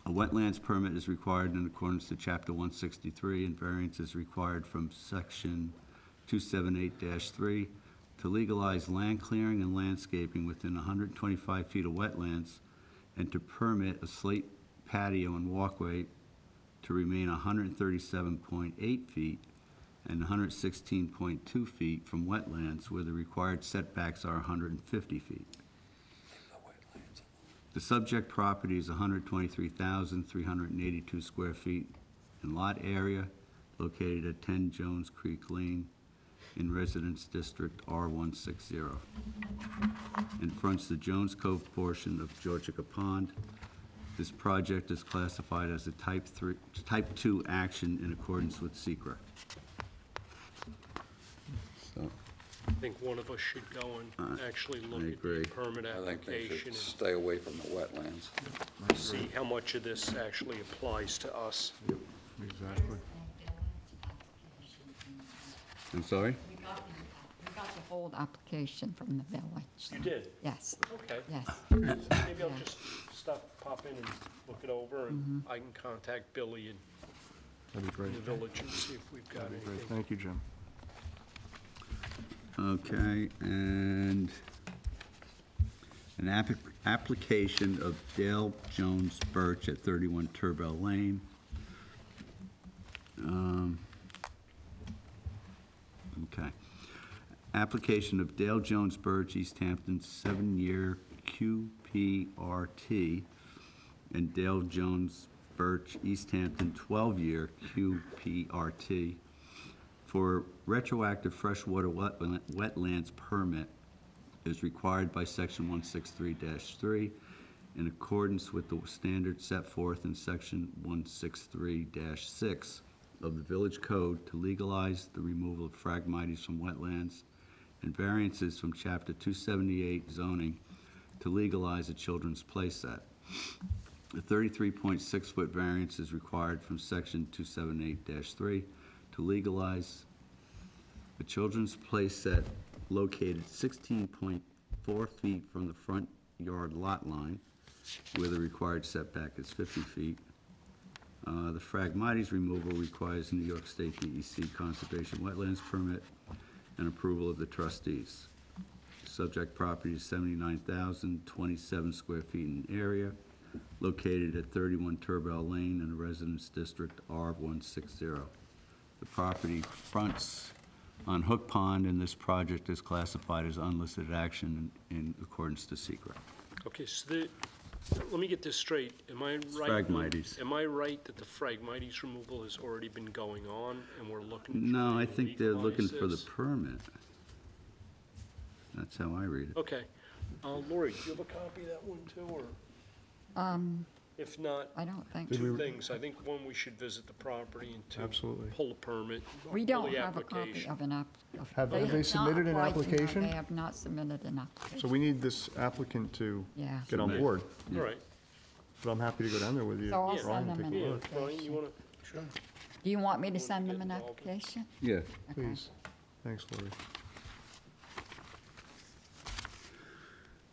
A wetlands permit is required in accordance to Chapter 163, and variance is required from section 278-3 to legalize land clearing and landscaping within 125 feet of wetlands and to permit a slate patio and walkway to remain 137.8 feet and 116.2 feet from wetlands where the required setbacks are 150 feet. The subject property is 123,382 square feet in lot area located at 10 Jones Creek Lane in Residence District R160. And fronts the Jones Cove portion of Georgica Pond. This project is classified as a Type 2 action in accordance with SECRA. So, I think one of us should go and actually look I at the agree. permit I think they application should stay away from the wetlands. and see how much of this actually applies to us. Exactly. I'm sorry? We got the whole application from the village. You did? Yes, Okay. yes. Maybe I'll just pop in and look it over, and I can contact Billy That'd be great. in the village and see if we've got Great, anything. thank you, Jim. Okay, and an application of Dale Jones Birch at 31 Turbell Lane. Okay. Application of Dale Jones Birch, East Hampton, 7-year QPRT, and Dale Jones Birch, East Hampton, 12-year QPRT for retroactive freshwater wetlands permit is required by section 163-3 in accordance with the standards set forth in section 163-6 of the Village Code to legalize the removal of phragmites from wetlands and variances from chapter 278 zoning to legalize a children's play set. A 33.6-foot variance is required from section 278-3 to legalize a children's play set located 16.4 feet from the front yard lot line, where the required setback is 50 feet. The phragmites removal requires New York State DEC Conservation Wetlands permit and approval of the trustees. Subject property is 79,027 square feet in area, located at 31 Turbell Lane in the Residence District R160. The property fronts on Hook Pond, and this project is classified as unlisted action in accordance to secret. Okay, so let me get this straight. Am I right? Phragmites. Am I right that the phragmites removal has already been going on, and we're looking to No, try I to think they're looking for the legalize this? permit. That's how I read it. Okay. Lori, do you have a copy of that one too, or if not, I don't think, two things. I think, one, we should visit the property, and two, Absolutely. pull a permit. we pull don't the have a copy application. of an app. Have they not submitted an applied, no, application? They have not submitted an application. So we need this applicant to Yeah. get on Submit. board, All right. but I'm happy to go down there with you. So I'll Yeah. send Brian, them take an a Yeah, look. Brian, you application. wanna? Sure. Do you want me to Want to send them get an involved in- application? Yeah. Please. Thanks, Lori.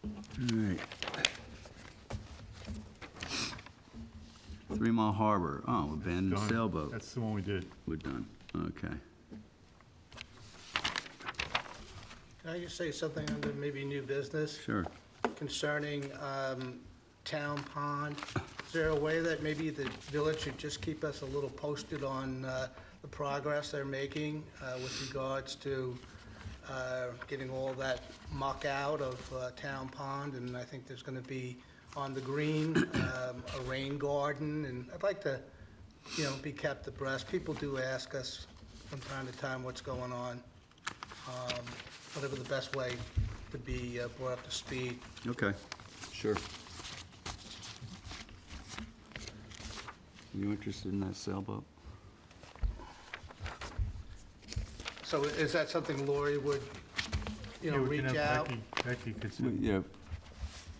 All right. 3 Mile Harbor, oh, abandoned Done. sailboat. That's the one we did. We're done, okay. Can I just say something under maybe new business Sure. concerning Town Pond? Is there a way that maybe the village should just keep us a little posted on the progress they're making with regards to getting all that muck out of Town Pond? And I think there's gonna be on the green a rain garden, and I'd like to, be kept abreast. People do ask us from time to time what's going on. Whatever the best way to be brought up to speed. Okay, sure. You interested in that sailboat? So is that something Lori would, Yeah, we reach can have out? Becky could send. Yeah,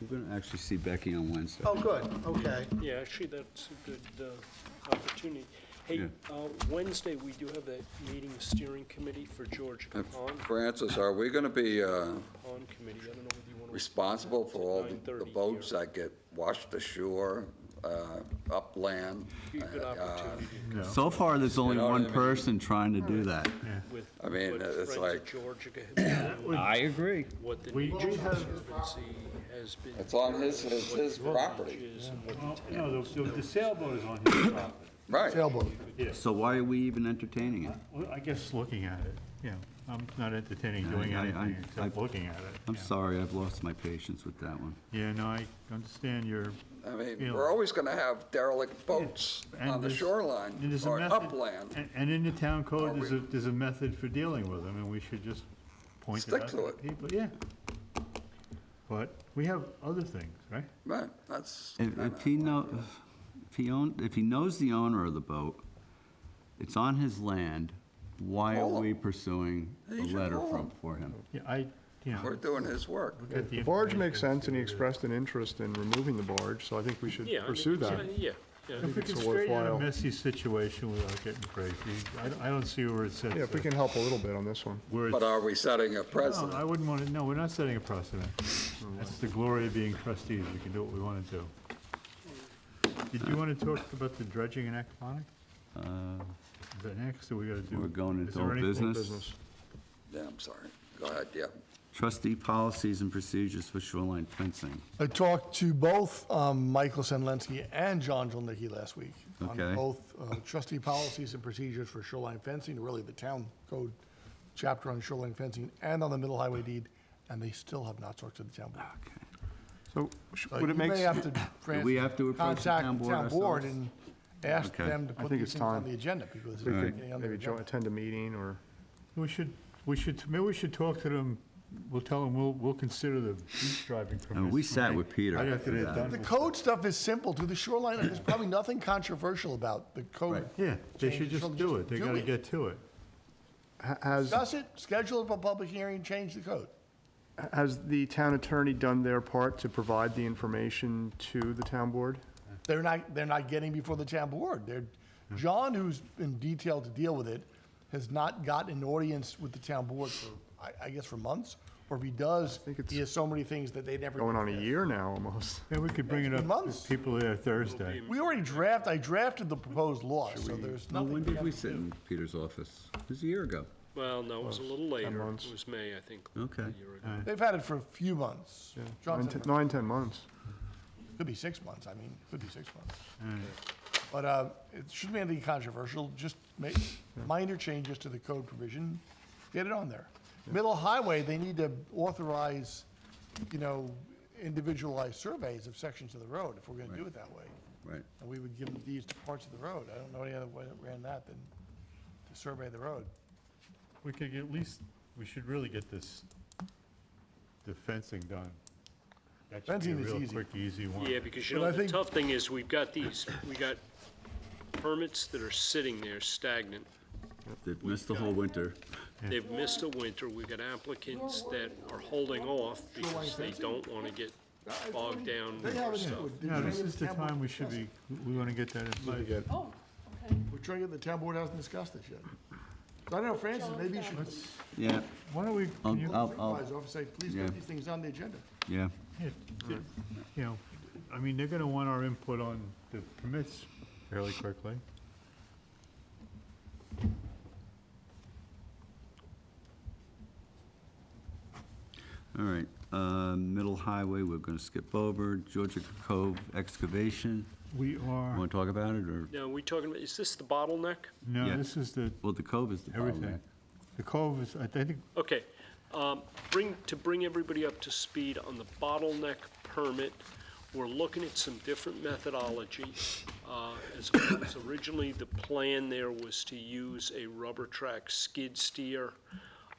we're gonna actually see Becky on Wednesday. Oh, good, okay. Yeah, actually, that's a good opportunity. Hey, Yeah. Wednesday, we do have that meeting, steering committee for Georgia Pond, Francis, are we going to be Pond Committee. I don't know whether you want to. responsible for all the 9:30 boats here. that get washed ashore, upland? Be a good opportunity to So far, there's only know what one I mean? person trying to do that. with I mean, what it's Friends of like- Georgia have done, I agree. what the We- Nature we have- Conservancy has been. It's on his what property. the is and what the Well, town no, is the sailboat is on his property. Right. Sailboat. Yeah. So why are we even entertaining it? Well, I guess looking at it, yeah. I'm not entertaining doing anything except looking at it. I'm yeah. sorry, I've lost my patience with that one. Yeah, no, I understand your, I mean, Yeah. we're always going to have derelict boats and on the there's- shoreline and there's a or method- upland. and in the town code, there's a method for dealing with them, and we should just point it Stick out to to it. people, yeah. But we have other things, right? Right, that's. If he knows the owner of the boat, it's on his land, why are Hold on. we pursuing a He should letter hold for him? Yeah, We're doing his work. get The barge makes sense, and he expressed an interest in removing the barge, so I think we should Yeah, I mean, pursue that. Yeah, If we it's can a straighten out a worthwhile- messy situation without getting crazy, I don't see where it says. Yeah, if we can help a little bit on this one. Where it's, But are we setting a no, precedent? I wouldn't want to, no, we're not setting a precedent. That's the glory of being trustees, we can do what we want to do. Did you want to talk about the dredging and aquaponics? Is that next, or we gotta do? We're going is into there old anything- business. Yeah, I'm sorry. Go ahead, yeah. Trustee policies and procedures for shoreline fencing. I talked to both Michael Senlensky and John Jolnicki last week Okay. on both trustee policies and procedures for shoreline fencing, really the town code chapter on shoreline fencing, and on the middle highway deed, and they still have not talked to the town board. So So would it make, You may have to, Do we have to approach the contact town the board town board ourselves? and ask Okay. them to I put think these it's things on time. the agenda, because we they're could getting on the maybe agenda. attend a meeting or, Maybe we should talk to them, we'll tell them, we'll consider the beach driving permits. And we sat with Peter I'd have to for get that. done The with- code stuff is simple. To the shoreline, there's probably nothing controversial about the code. Right. Yeah, they should changes. just do it, they Do gotta it. get to it. has, Discuss it, schedule it for public hearing, change the code. has the town attorney done their part to provide the information to the town board? They're not getting before the town board. John, who's been detailed to deal with it, has not gotten an audience with the town board for, I guess, for months. Or if he does, think it's he has so many things that they never. Going on a year now, almost. Yeah, we could bring it It's up been to months. people there Thursday. We already I drafted the proposed law, so there's Well, nothing. when did have we to sit do. in Peter's office? It was a year ago. Well, no, it was a little later. months. It was May, I think. Okay. A year ago. They've had it for a few months. John said 9, 10 months. could be 6 months, could be 6 months. But it shouldn't be anything controversial, just make minor changes to the code provision, get it on there. Middle highway, they need to authorize, individualized surveys of sections of the road, if we're gonna do it that way. Right. And we would give them these to parts of the road. I don't know any other way around that than to survey the road. We could get at least, we should really get the fencing done. That should be a Fencing is real easy. quick, easy one. Yeah, because But I the think- tough thing is, we got permits that are sitting there stagnant. They've missed the whole winter. They've missed a winter. We've got applicants that are holding off because they don't want to get bogged down with more stuff. No, this is the time we wanna get that in place. Oh, okay. We're trying to get, the town board hasn't discussed this yet. So I don't know, Francis, maybe you should, Yeah, Why don't we, I'll, can you, I'll, supervise office, say, please yeah. get these things on the agenda. yeah. I mean, they're gonna want our input on the permits fairly quickly. All right, Middle Highway, we're gonna skip over. Georgia Cove excavation. We are, Want to talk about it, or? Now, are we talking about, is this the bottleneck? no, Yeah. this is the, Well, the Cove is the everything. bottleneck. The Cove is, I think, Okay, to bring everybody up to speed on the bottleneck permit, we're looking at some different methodology. As originally, the plan there was to use a rubber track skid steer.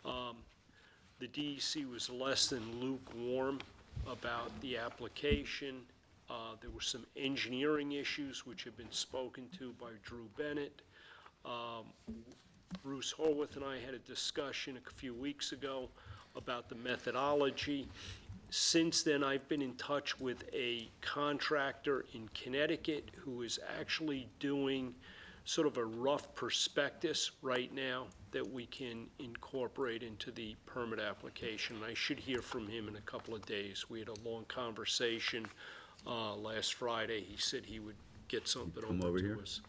The DEC was less than lukewarm about the application. There were some engineering issues which have been spoken to by Drew Bennett. Bruce Horwath and I had a discussion a few weeks ago about the methodology. Since then, I've been in touch with a contractor in Connecticut who is actually doing sort of a rough prospectus right now that we can incorporate into the permit application. I should hear from him in a couple of days. We had a long conversation last Friday. He said he would get something Come over over here? to us.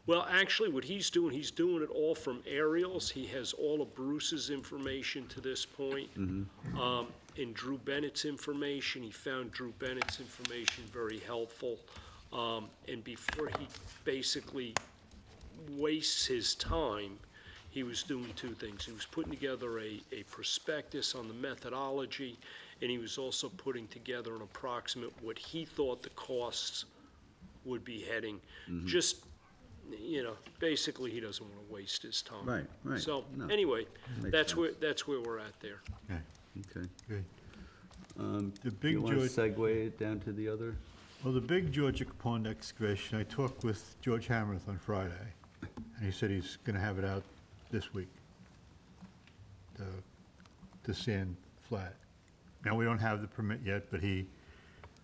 Well, actually, what he's doing it all from aerials. He has all of Bruce's information to this point, and Drew Bennett's information. He found Drew Bennett's information very helpful. And before he basically wastes his time, he was doing two things. He was putting together a prospectus on the methodology, and he was also putting together an approximate what he thought the costs would be heading. Just, basically, he doesn't want to waste his time. Right. So, No, anyway, makes that's sense. that's where we're at there. okay, Okay. good. Do The you big want to George, segue it down to the other? well, the big Georgia Pond excavation, I talked with George Hammerth on Friday, and he said he's gonna have it out this week. The sand flat. Now, we don't have the permit yet, but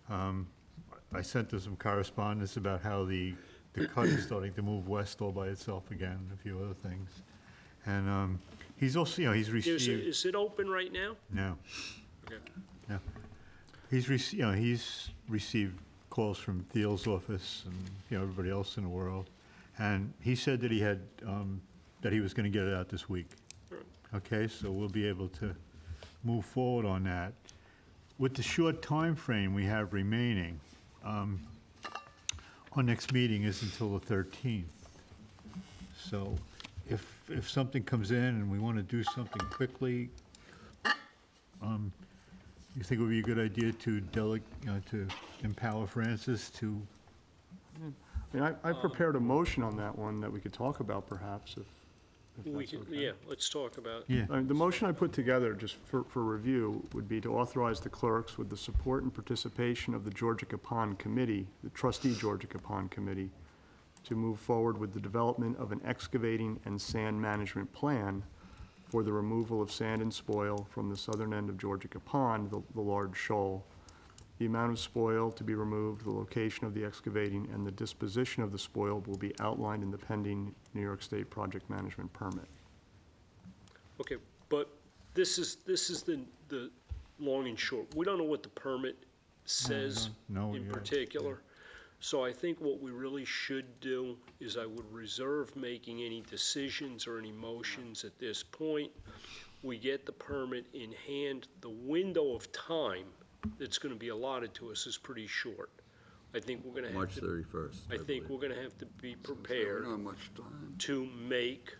I sent him some correspondence about how the the cut is starting to move west all by itself again, and a few other things. And he's also, he's received... Is it open right now? No, Okay. no. He's received calls from Thiel's office and, everybody else in the world. And he said that he had, that he was gonna get it out this week. All right. Okay, so we'll be able to move forward on that. With the short time frame we have remaining, our next meeting is until the 13th. So if something comes in and we want to do something quickly, you think it would be a good idea to to empower Francis to? I mean, I prepared a motion on that one that we could talk about perhaps, if We that's can, okay. yeah, let's talk about. Yeah. The motion I put together, just for review, would be to authorize the clerks with the support and participation of the Georgia Pond Committee, the trustee Georgia Pond Committee, to move forward with the development of an excavating and sand management plan for the removal of sand and spoil from the southern end of Georgia Pond, the large shoal. The amount of spoil to be removed, the location of the excavating, and the disposition of the spoil will be outlined in the pending New York State Project Management Permit. Okay, but this is the long and short. We don't know what the permit says No, in yeah, particular. So I think what we really should do is I would reserve making any decisions or any motions at this point. We get the permit in hand. The window of time that's gonna be allotted to us is pretty short. I think we're gonna have March to, 31st. I think we're gonna have to be We prepared don't have much time. to make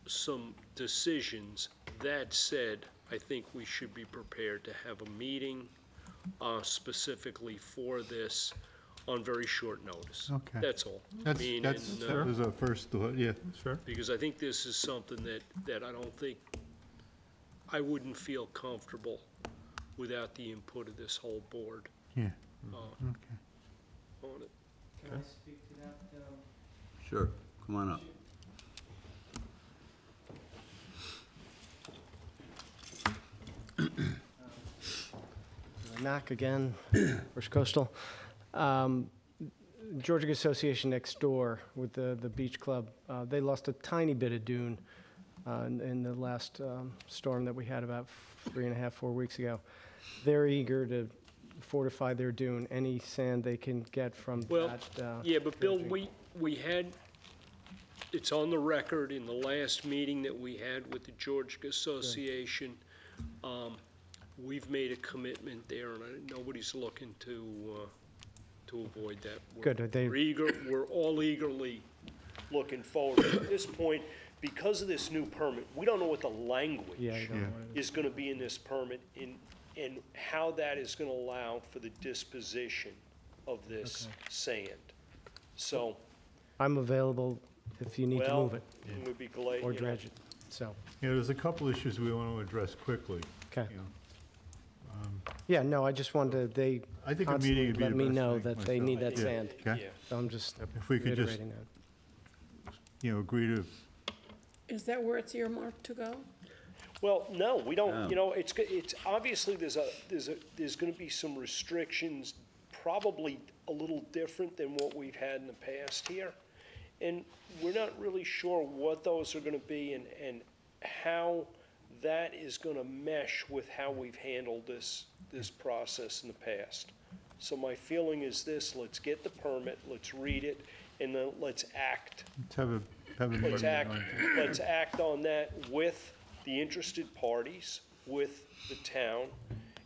some decisions. That said, I think we should be prepared to have a meeting specifically for this on very short notice. Okay. That's all. That was our first thought, yeah. Sure. Because I think this is something that I don't think, I wouldn't feel comfortable without the input of this whole board Yeah, on okay. it. Can I speak to that? Sure, come on up. Knock again, First Coastal. Georgia Association next door with the beach club, they lost a tiny bit of dune in the last storm that we had about 3.5, 4 weeks ago. They're eager to fortify their dune, any sand they can get from Well, that. yeah, but Bill, dredging. we had, it's on the record in the last meeting that we had with the Georgia Association. We've made a commitment there, and nobody's looking to avoid that. Good, We're all eagerly looking forward. At this point, because of this new permit, we don't know what the language Yeah, you don't know what it is gonna be in this permit and how that is gonna allow for the disposition of this sand. So, I'm available if you need to well, move it we'd be glad. or you know, dredge it, so, Yeah, there's a couple issues we want to address quickly. okay. you know. Yeah, no, I just wanted to, they I think a constantly meeting would be let the me best know thing that they myself. need that Yeah. sand. Okay. Yeah. So I'm just If we could just, reiterating that. agree to, Is that where it's earmarked to go? Well, no, we don't, No. you know, it's obviously there's gonna be some restrictions, probably a little different than what we've had in the past here. And we're not really sure what those are gonna be and how that is gonna mesh with how we've handled this process in the past. So my feeling is this: let's get the permit, let's read it, and then let's act. let's have a meeting. Let's act on that with the interested parties, with the town,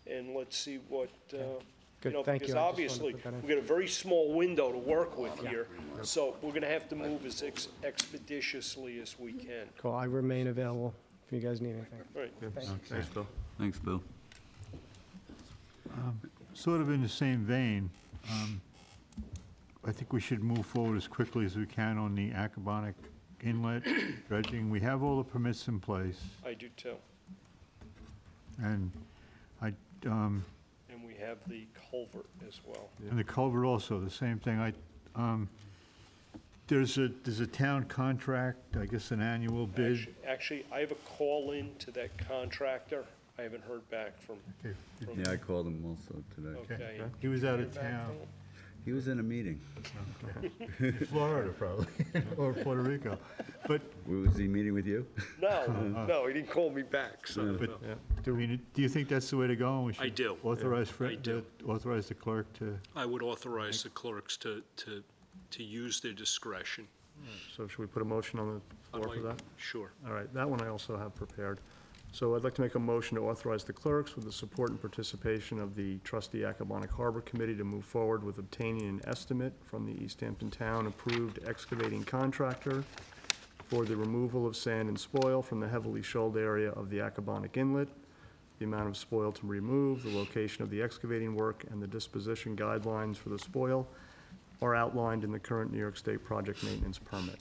and let's see what, Good, you know, thank you. because I just wanted to obviously, put that in. we've got a very small window to work with here. So we're gonna have to move as expeditiously as we can. Cool, I remain available if you guys need anything. All right. Thanks, Bill. Thanks, Bill. Sort of in the same vein, I think we should move forward as quickly as we can on the Accabonac Inlet dredging. We have all the permits in place, I do too. and And we have the culvert as well. and the culvert also, the same thing. There's a town contract, I guess an annual bid. Actually, I have a call in to that contractor. I haven't heard back from, Okay. Yeah, I called him also today. okay. He was out of Hear back town. from him? He was in a meeting. Florida, probably, or Puerto Rico. But, Was he meeting with you? No, he didn't call me back, so. but, no. do you think that's the way to go? We I should do. Authorize, I do. authorize the clerk to, I would authorize the clerks to use their discretion. So should we put a motion on the floor for that? Sure. All right, that one I also have prepared. So I'd like to make a motion to authorize the clerks with the support and participation of the trustee Accabonac Harbor Committee to move forward with obtaining an estimate from the East Hampton Town approved excavating contractor for the removal of sand and spoil from the heavily shoaled area of the Accabonac Inlet, the amount of spoil to remove, the location of the excavating work, and the disposition guidelines for the spoil are outlined in the current New York State project maintenance permit.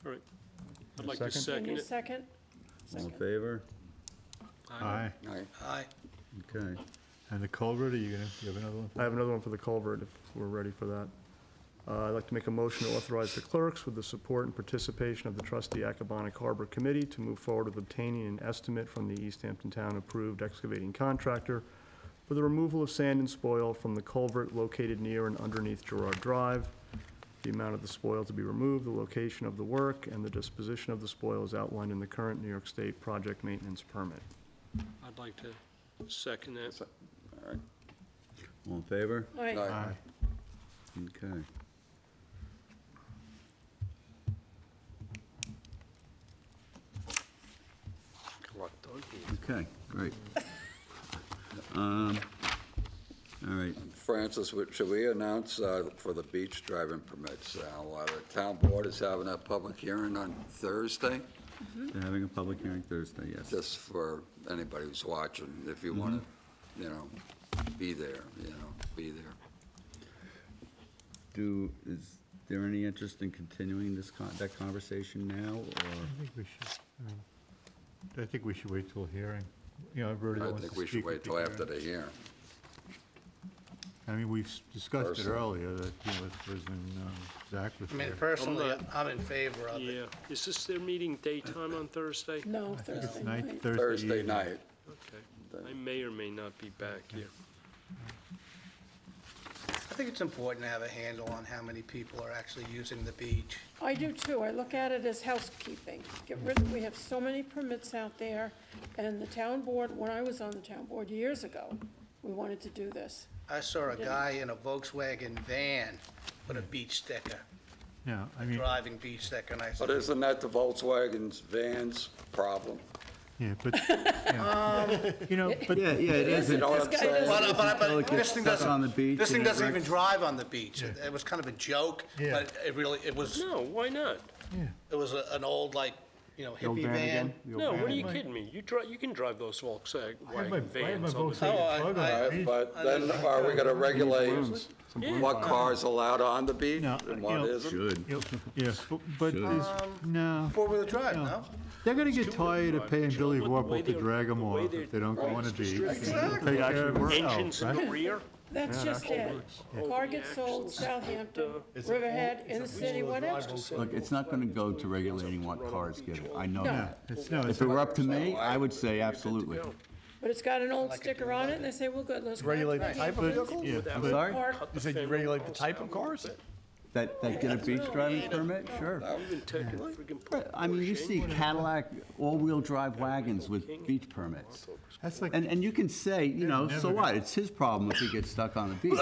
All right. I'd like to Second? second Need a it. second? All in favor? aye. Aye. Okay. And the culvert, you have another one? I have another one for the culvert, if we're ready for that. I'd like to make a motion to authorize the clerks with the support and participation of the trustee Accabonac Harbor Committee to move forward with obtaining an estimate from the East Hampton Town approved excavating contractor for the removal of sand and spoil from the culvert located near and underneath Gerard Drive. The amount of the spoil to be removed, the location of the work, and the disposition of the spoil is outlined in the current New York State project maintenance permit. I'd like to second that. All right. All in favor? Aye. Aye. Okay. Collect on here. Okay, great. All right, Francis, should we announce for the beach driving permits, the town board is having a public hearing on Thursday? they're having a public hearing Thursday, yes. Just for anybody who's watching, if you want to, be there, be there. Is there any interest in continuing that conversation now, or? I think we should wait till hearing. Everybody that I wants to think we speak should wait at the till after hearing. the hearing. I mean, we've discussed it Personally. earlier, that, it was in, Zach was I mean, there. personally, I'm in favor of it. Yeah. Is this their meeting daytime on Thursday? No, Thursday night. Thursday evening. night. Okay. I may or may not be back here. I think it's important to have a handle on how many people are actually using the beach. I do too. I look at it as housekeeping. We have so many permits out there, and the town board, when I was on the town board years ago, we wanted to do this. I saw a guy in a Volkswagen van with a beach sticker, Yeah, I mean, driving beach sticker, and I But said, isn't that the Volkswagen's vans problem? yeah, but, but. Yeah, it is. You know what I'm This guy saying? doesn't- but this thing stuck on the doesn't, beach this thing and it doesn't even wrecks. drive on the beach. It was kind of a joke, Yeah. but it was, No, why not? it was an old, like, hippie van van. again? The old No, van what are you again? kidding me? You can drive those Volkswagen I have my vans. on the- Volkswagen Oh, Bug on I- the beach. But then are we gonna regulate Yeah. what cars allowed on the beach No, and what isn't? Should. Yeah, but Should. no, Four-wheel drive, no? they're gonna get tired of paying Billy The way Warble to they're- drag them the way off they're if they don't go on a beach. Exactly. Take care of Engines themselves, in the right? rear? That's just it. Car gets sold, Southampton, Riverhead, in the city, whatever. Look, it's not gonna go to regulating what cars get it. I know No. that. It's, no, If it's, it were up to me, I would say absolutely. But it's got an old sticker on it, and they say, well, good, let's. Regulate the type of vehicle? yeah, I'm but, sorry? Park. You said you regulate the type of cars? That get a beach driving permit? Sure. Even taking friggin' I mean, you see Cadillac all-wheel drive wagons with beach permits. that's like, And you can say, so never what? It's his problem if he gets stuck on the beach.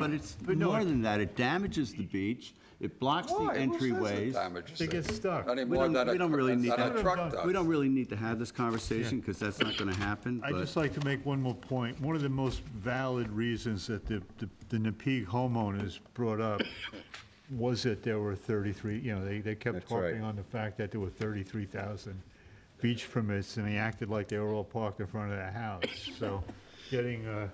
But it's more than that. It damages the beach. It blocks the entryways. Damages they get stuck. Any We more don't- than we don't really need than a that. truck does. We don't really need to have this conversation because that's not going to happen. I'd just like to make one more point. One of the most valid reasons that the Napeag homeowners brought up was that there were 33, they kept That's right. harping on the fact that there were 33,000 beach permits, and they acted like they were all parked in front of their house. So getting a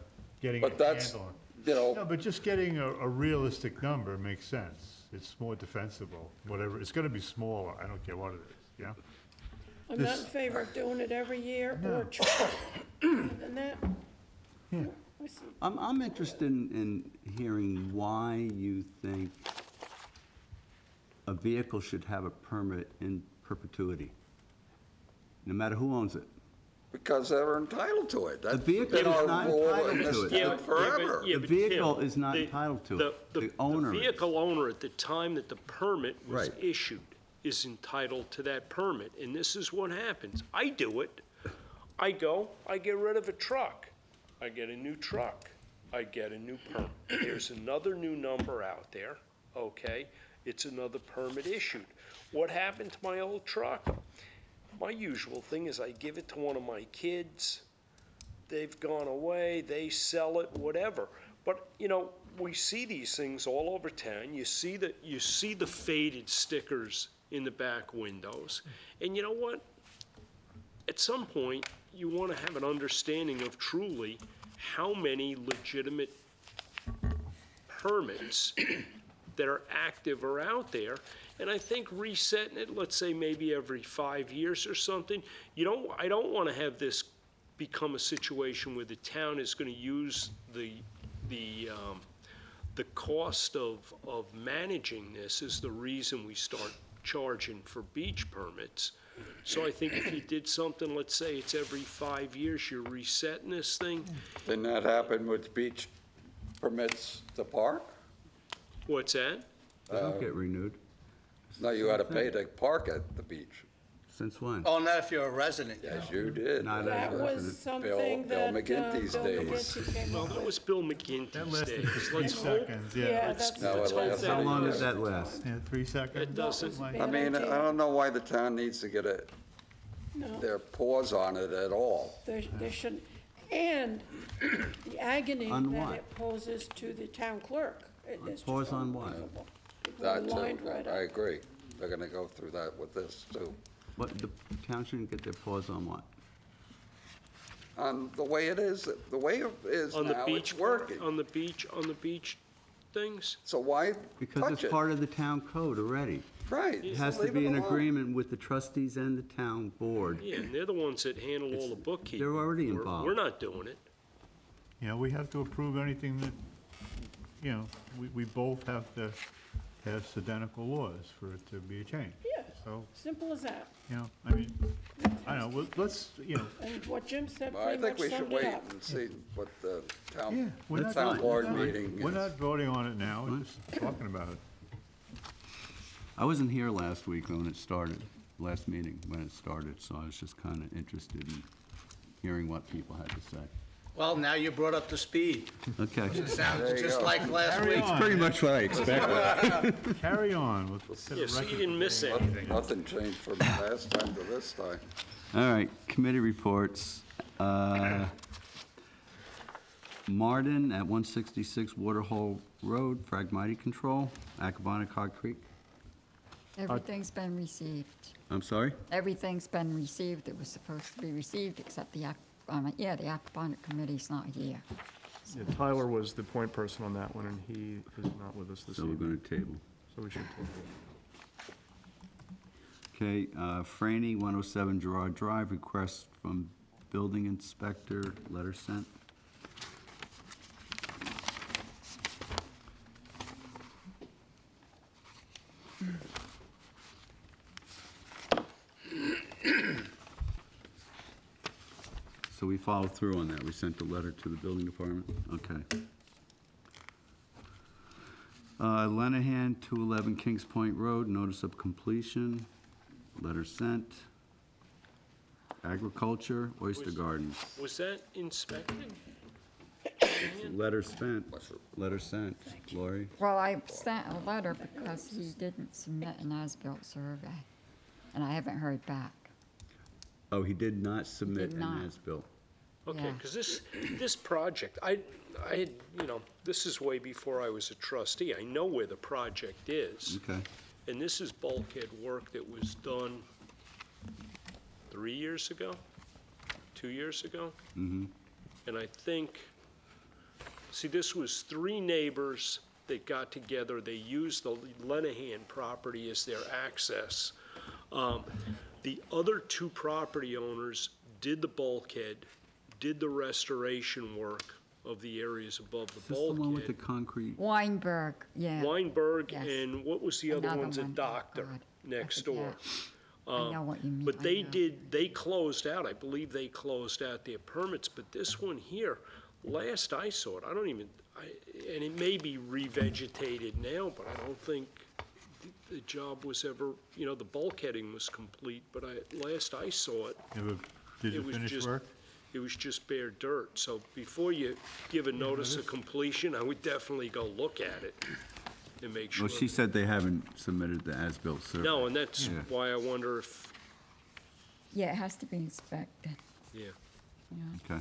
But that's, handle. you No, know, but just getting a realistic number makes sense. It's more defensible, whatever. It's gonna be smaller. I don't care what it is, yeah? I'm not in This- favor of doing it every year or than that. Yeah. I see. I'm interested in hearing why you think a vehicle should have a permit in perpetuity, no matter who owns it. because they're entitled to it. That's vehicle been is our not rule entitled in this to it. town forever. The vehicle is not entitled to it. The owner The is. vehicle owner at the time that the permit was Right. issued is entitled to that permit, and this is what happens. I do it. I get rid of a truck. I get a new truck. I get a new permit. There's another new number out there, okay? It's another permit issued. What happened to my old truck? My usual thing is I give it to one of my kids. They've gone away, they sell it, whatever. But, you know, we see these things all over town. You see the faded stickers in the back windows. And you know what? At some point, you want to have an understanding of truly how many legitimate permits that are active are out there. And I think resetting it, let's say maybe every 5 years or something, I don't want to have this become a situation where the town is going to use the cost of managing this is the reason we start charging for beach permits. So I think if you did something, let's say it's every 5 years, you're resetting this thing. Didn't that happen with beach permits to park? What's that? They don't get renewed. No, you had to pay to park at the beach. Since when? Oh, not if you're a resident. Yes, you did. Not That as was resident. something Bill that McGinty's Bill days. McGinty came Well, up that with. was Bill McGinty's That lasted days. for 3 Let's hope seconds, Yeah, yeah. that's. No, it that's lasted. How long Yeah. did that last? Yeah, 3 seconds. it doesn't. Bad I mean, idea. I don't know why the town needs to get No. their paws on it at all. They shouldn't, and the agony On that what? it poses to the town clerk. It is just Pause on what? unbelievable. People are That too, lined right I up. agree. They're gonna go through that with this too. What, the town shouldn't get their paws on what? The way it is On the now, beach, it's working. on the beach things? So why Because touch it's it? part of the town code already. Right. It so has to leave be it an alone. agreement with the trustees and the town board. Yeah, and they're the ones that handle all the bookkeeping. They're already We're- involved. We're not doing it. Yeah, we have to approve anything that, we both have to pass identical laws for it to be a change. Yeah, So, simple as that. I mean, I don't know, let's, And what Jim said Well, I pretty think much we should summed wait it up. and see what the yeah, town, we're the not, town board fine. meeting we're is. not voting on it now, we're just talking about it. I wasn't here last week when it started, last meeting when it started, so I was just kind of interested in hearing what people had to say. Well, now you brought up to speed. Okay. There Sounds you just go. like last Carry week. on. Pretty much what I expected. Carry on, let's set a Yeah, so you record. didn't miss anything. Nothing changed from last time to this time. All right, committee reports. Martin at 166 Waterhole Road, Phragmite Control, Acabonic Creek. Everything's been received. I'm sorry? Everything's been received that was supposed to be received, except the aquaponic committee's not here. Yeah, Tyler was the point person on that one, and he is not with us this So we're evening, going to table. so we should table it. Okay, Franny, 107 Gerard Drive, request from building inspector, letter sent. So we followed through on that. We sent the letter to the building department? Okay. Lenahan, 211 Kings Point Road, notice of completion, letter sent. Agriculture, Oyster Gardens, Was that inspected? letter spent, letter sent. Lori? Well, I sent a letter because he didn't submit an as-built survey, and I haven't heard back. Oh, he did not submit did an not. as-built. Okay, Yeah. because this project, I had, this is way before I was a trustee. I know where the project is. Okay. And this is bulkhead work that was done 3 years ago, 2 years ago. Mm-hmm. And I think, see, this was three neighbors that got together. They used the Lenahan property as their access. The other two property owners did the bulkhead, did the restoration work of the areas above the Is this the one with the bulkhead. concrete? Weinberg, yeah. Weinberg, Yes. and what was the other Another one's a one, oh doctor God, I next door. forget. I know what you mean. But I they know. they closed out, I believe they closed out their permits, but this one here, last I saw it, I don't even, and it may be revegetated now, but I don't think the job was ever, the bulkheading was complete, but last I saw it, Did it it was finish just, work? it was just bare dirt. So before you give a notice of completion, I would definitely go look at it and make sure. Well, she said they haven't submitted the as-built survey. No, and that's Yeah. why I wonder if, Yeah, it has to be inspected. yeah. Yeah. Okay.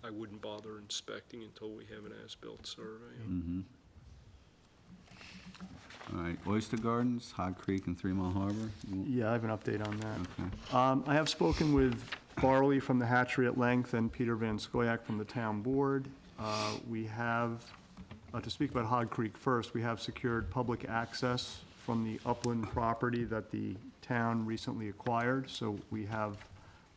I wouldn't bother inspecting until we have an as-built survey. Mm-hmm. All right, Oyster Gardens, Hog Creek and 3 Mile Harbor. Yeah, I have an update on that. Okay. I have spoken with Barley from the hatchery at length and Peter Van Scoyac from the town board. We have, to speak about Hog Creek first, we have secured public access from the upland property that the town recently acquired. So we have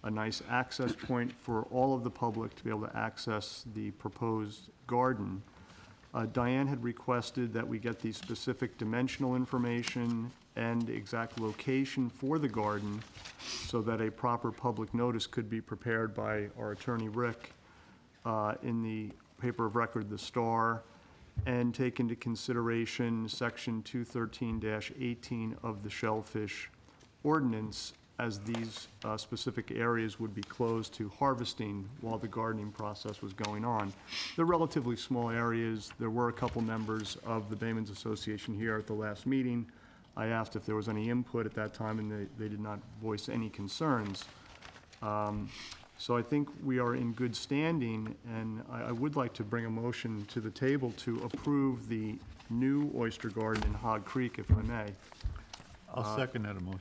a nice access point for all of the public to be able to access the proposed garden. Diane had requested that we get the specific dimensional information and exact location for the garden so that a proper public notice could be prepared by our attorney, Rick, in the paper of record, The Star, and take into consideration section 213-18 of the Shellfish Ordinance, as these specific areas would be closed to harvesting while the gardening process was going on. They're relatively small areas. There were a couple members of the Baymen's Association here at the last meeting. I asked if there was any input at that time, and they did not voice any concerns. So I think we are in good standing, and I would like to bring a motion to the table to approve the new oyster garden in Hog Creek, if I may. I'll second that motion.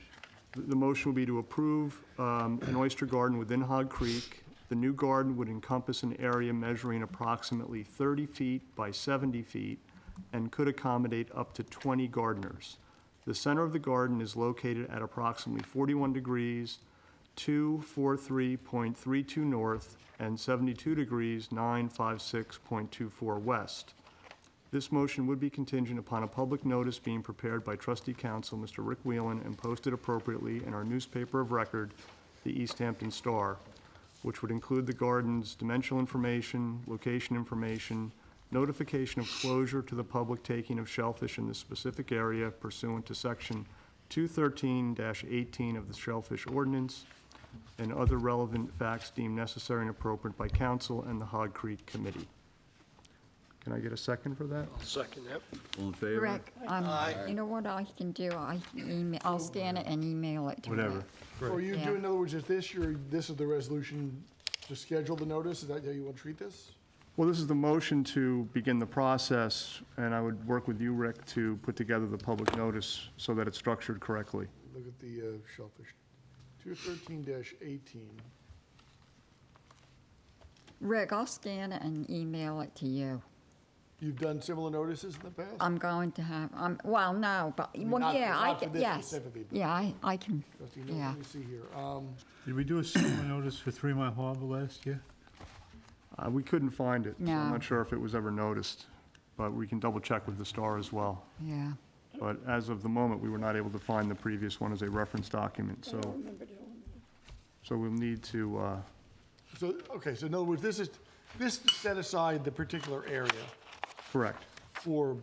The motion will be to approve an oyster garden within Hog Creek. The new garden would encompass an area measuring approximately 30 feet by 70 feet and could accommodate up to 20 gardeners. The center of the garden is located at approximately 41 degrees, 243.32 north, and 72 degrees, 956.24 west. This motion would be contingent upon a public notice being prepared by trustee counsel, Mr. Rick Whelan, and posted appropriately in our newspaper of record, the East Hampton Star, which would include the garden's dimensional information, location information, notification of closure to the public taking of shellfish in this specific area pursuant to section 213-18 of the Shellfish Ordinance, and other relevant facts deemed necessary and appropriate by council and the Hog Creek Committee. Can I get a second for that? I'll second that. All in favor? Rick, you know what I can do? I'll scan it and email it to Rick. Whatever. Or you Yeah. do, in other words, if this is the resolution to schedule the notice, is that how you want to treat this? Well, this is the motion to begin the process, and I would work with you, Rick, to put together the public notice so that it's structured correctly. Look at the shellfish. 213-18. Rick, I'll scan it and email it to you. You've done similar notices in the past? I'm going to have, well, no, but, mean, well, not for- yeah, not for this yes. specifically, but- Yeah, I can, Trustee, yeah. let me see here. Did we do a similar notice for 3 Mile Harbor last year? We couldn't find it, so I'm No. not sure if it was ever noticed, but we can double check with the Star as well. Yeah. But as of the moment, we were not able to find the previous one as a reference document, I so, don't remember doing so we'll need to, So, okay, so in other words, this set aside the particular area correct. for,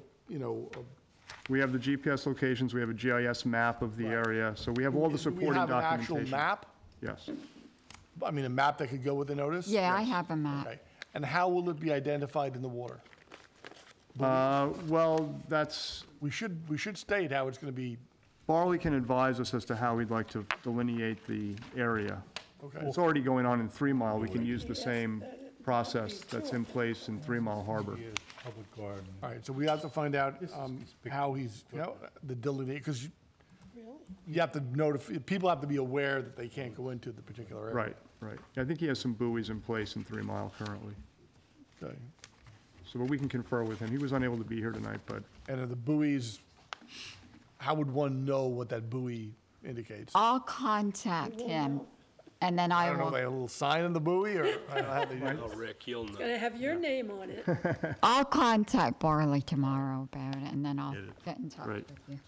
We have the GPS locations, we have a GIS map of the area, so we have all the do we supporting have an documentation. actual map? Yes. I mean, a map that could go with the notice? Yeah, I have a map. Okay. And how will it be identified in the water? Well, that's, We should state how it's going to be, Barley can advise us as to how we'd like to delineate the area. okay? It's already going on in 3 Mile, we can use the same process that's in place in 3 Mile Harbor. Public garden. All right, so we have to find out how he's, the delineate, because you have to notify, people have to be aware that they can't go into the particular area. Right, right. I think he has some buoys in place in 3 Mile currently. Okay. So, but we can confer with him. He was unable to be here tonight, but And are the buoys, how would one know what that buoy indicates? I'll contact him And then I I don't know, will, like a little sign in the buoy, or I don't know how they do Oh, this. Rick, you'll know. Gonna have your name on it. I'll contact Barley tomorrow about it, and then I'll get in touch Right. with you.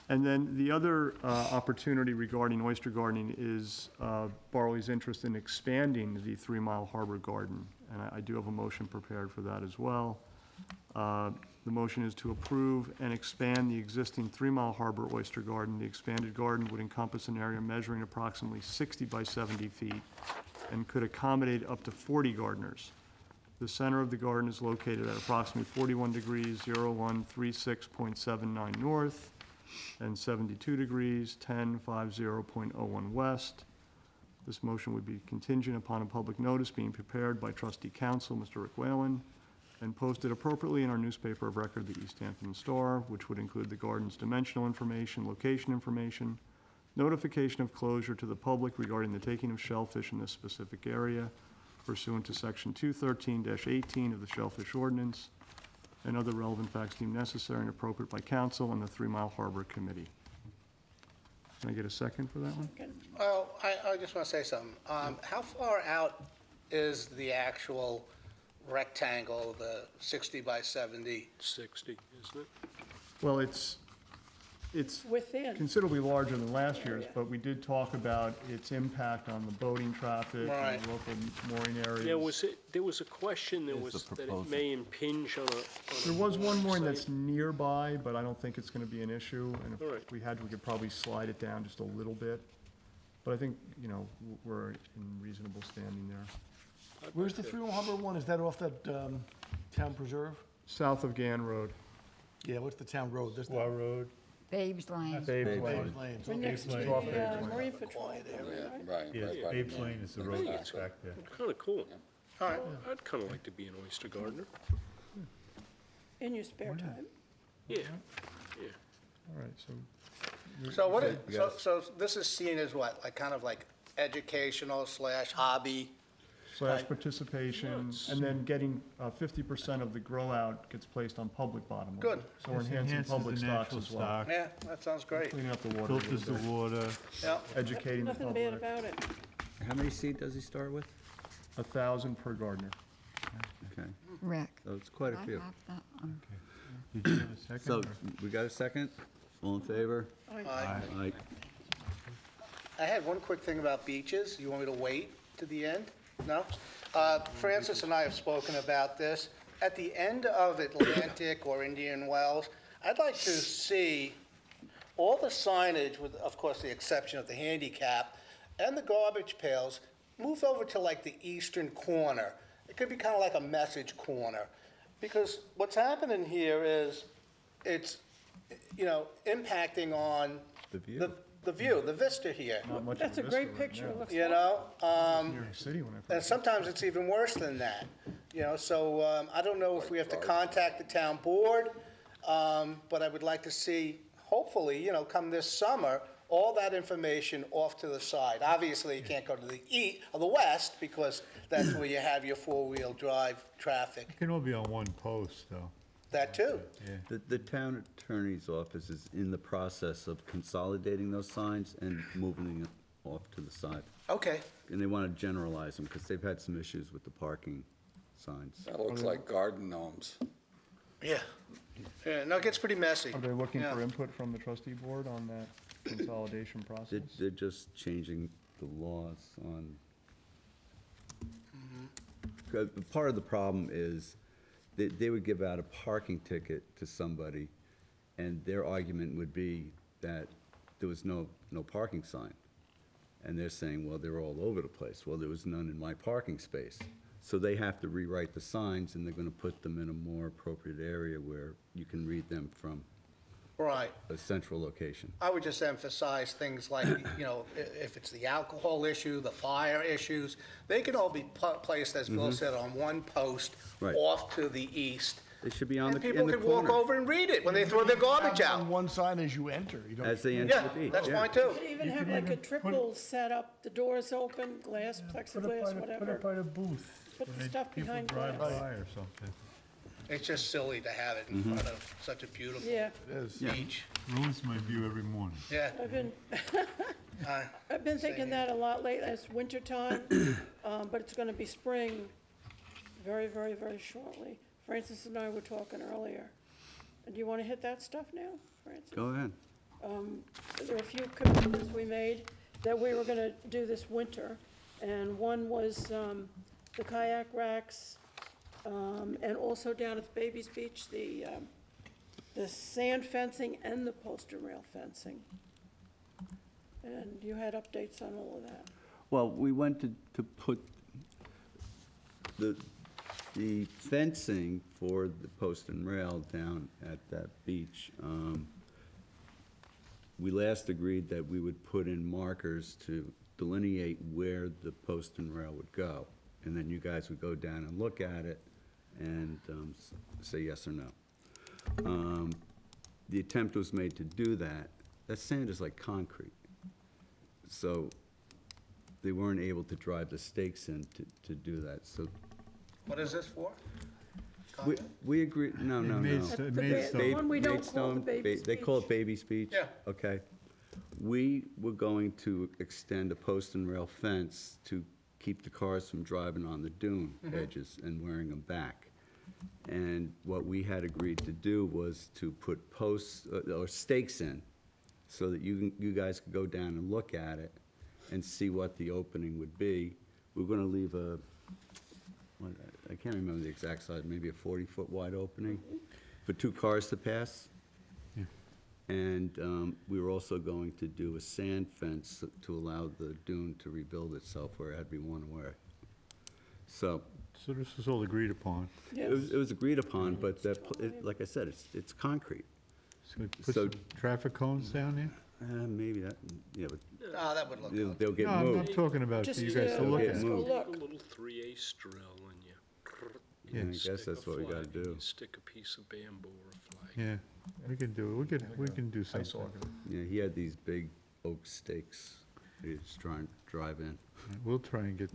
And then the other opportunity regarding oyster gardening is Barley's interest in expanding the 3 Mile Harbor Garden. And I do have a motion prepared for that as well. The motion is to approve and expand the existing 3 Mile Harbor Oyster Garden. The expanded garden would encompass an area measuring approximately 60 by 70 feet and could accommodate up to 40 gardeners. The center of the garden is located at approximately 41 degrees 0136.79 north and 72 degrees 1050.01 west. This motion would be contingent upon a public notice being prepared by trustee counsel, Mr. Rick Whalen, and posted appropriately in our newspaper of record, the East Hampton Star, which would include the garden's dimensional information, location information, notification of closure to the public regarding the taking of shellfish in this specific area pursuant to section 213-18 of the Shellfish Ordinance, and other relevant facts deemed necessary and appropriate by council and the 3 Mile Harbor Committee. Can I get a second for that one? Well, I just want to say something. How far out is the actual rectangle, the 60 by 70? 60, isn't it? Well, it's Within. considerably larger than last year's, but we did talk about its impact on the boating traffic Right. and the local mooring areas. There was a question, that it may impinge on a. There was one mooring that's nearby, but I don't think it's gonna be an issue, and All right. if we had, we could probably slide it down just a little bit. But I think, we're in reasonable standing there. Where's the 3 Mile Harbor one? Is that off that town preserve? South of Gann Road. Yeah, what's the town road? There's Squaw Road, Babes Lane. Babes Babes Lane. Lanes. We're next to Lane. Off the Babes Lane. Marine Patrol area, Yeah, right? right. yeah, right by the Babes marina. Lane is the road that's back there. Kind of cool. All right. I'd kind of like to be an oyster gardener. In your spare time. Yeah. All right, so. So what is, so this is seen as what, like kind of like educational / hobby? / participation, and then getting 50% of the grow out gets placed on public bottom. Good. So we're enhancing Enhances public the stocks natural as well. stock, Yeah, that sounds great. Cleaning up the water. a little filters the bit, water. Yeah. Educating the Nothing bad public. about it. How many seed does he start with? 1,000 per gardener. Okay, Rick. so it's quite a I few. have that one. Did you have a second? So, or- we got a second? All in favor? Aye. Aye. I had one quick thing about beaches. You want me to wait to the end? No? Francis and I have spoken about this. At the end of Atlantic or Indian Wells, I'd like to see all the signage, with, of course, the exception of the handicap, and the garbage pails, moved over to like the eastern corner. It could be kind of like a message corner. Because what's happening here is, it's, impacting on The view. the view, the vista here. Not much That's a of vista great right picture. now. It looks You wonderful. know, New York City when I and first. sometimes it's even worse than that. So I don't know if we have to contact the town board, but I would like to see, hopefully, come this summer, all that information off to the side. Obviously, you can't go to the east or the west because that's where you have your four-wheel drive traffic. It can all be on one post, though. That too. Yeah. The town attorney's office is in the process of consolidating those signs and moving it off to the side. Okay. And they want to generalize them, because they've had some issues with the parking signs. That looks like garden gnomes. Yeah. Yeah, no, it gets pretty messy. Are they looking Yeah. for input from the trustee board on that consolidation process? They're just changing the laws on. Part of the problem is they would give out a parking ticket to somebody, and their argument would be that there was no parking sign. And they're saying, well, they're all over the place. Well, there was none in my parking space. So they have to rewrite the signs, and they're gonna put them in a more appropriate area where you can read them from Right. a central location. I would just emphasize things like, if it's the alcohol issue, the fire issues, they can all be placed, as Bill said, on one post Right. off to the east. They should be on And the, people in the can walk corner over and read it when they throw their garbage Have out. one sign as you enter. You don't. as they enter Yeah, the beach. that's yeah. fine too. Could even have like a triple setup, the doors open, glass, plexiglass, Put it whatever. by the booth. Put the when they- stuff behind People drive glass. by or something. It's just silly to have it in front of such a beautiful Yeah, It is. beach. Ruins my view every morning. Yeah. I've been, Aye. I've been thinking that a lot lately. It's winter time, but it's gonna be spring very, very, very shortly. Francis and I were talking earlier. Do you wanna hit that stuff now, Francis? Go ahead. There were a few commitments we made that we were gonna do this winter, and one was, the Kayak Racks, and also down at Baby's Beach, the sand fencing and the post and rail fencing. And you had updates on all of that. Well, we went to put the fencing for the post and rail down at that beach. We last agreed that we would put in markers to delineate where the post and rail would go. And then you guys would go down and look at it and say yes or no. The attempt was made to do that. That sand is like concrete. So they weren't able to drive the stakes in to do that. So What is this for? we agreed, no. The one we don't call the Baby's They call it Beach. Baby's Beach? Yeah. Okay. We were going to extend a post and rail fence to keep the cars from driving on the dune edges and wearing them back. And what we had agreed to do was to put posts or stakes in so that you guys could go down and look at it and see what the opening would be. We're gonna leave I can't remember the exact size, maybe a 40-foot wide opening for 2 cars to pass. And we were also going to do a sand fence to allow the dune to rebuild itself where it had to be one way. So So this was all agreed upon. Yes. it was agreed upon, but like I said, it's concrete. So we put So- some traffic cones down there? Maybe that, yeah, but Oh, that would look good. they'll get No, I'm moved. talking about for Just you guys to to look get at. go moved. look. A little 3/8 drill and you. Yeah, I guess that's what we gotta stick a flag and do. you Stick a piece of bamboo or a flag. Yeah, we can do it. We can do something. Yeah, he had these big oak stakes that he was trying to drive in. We'll try and get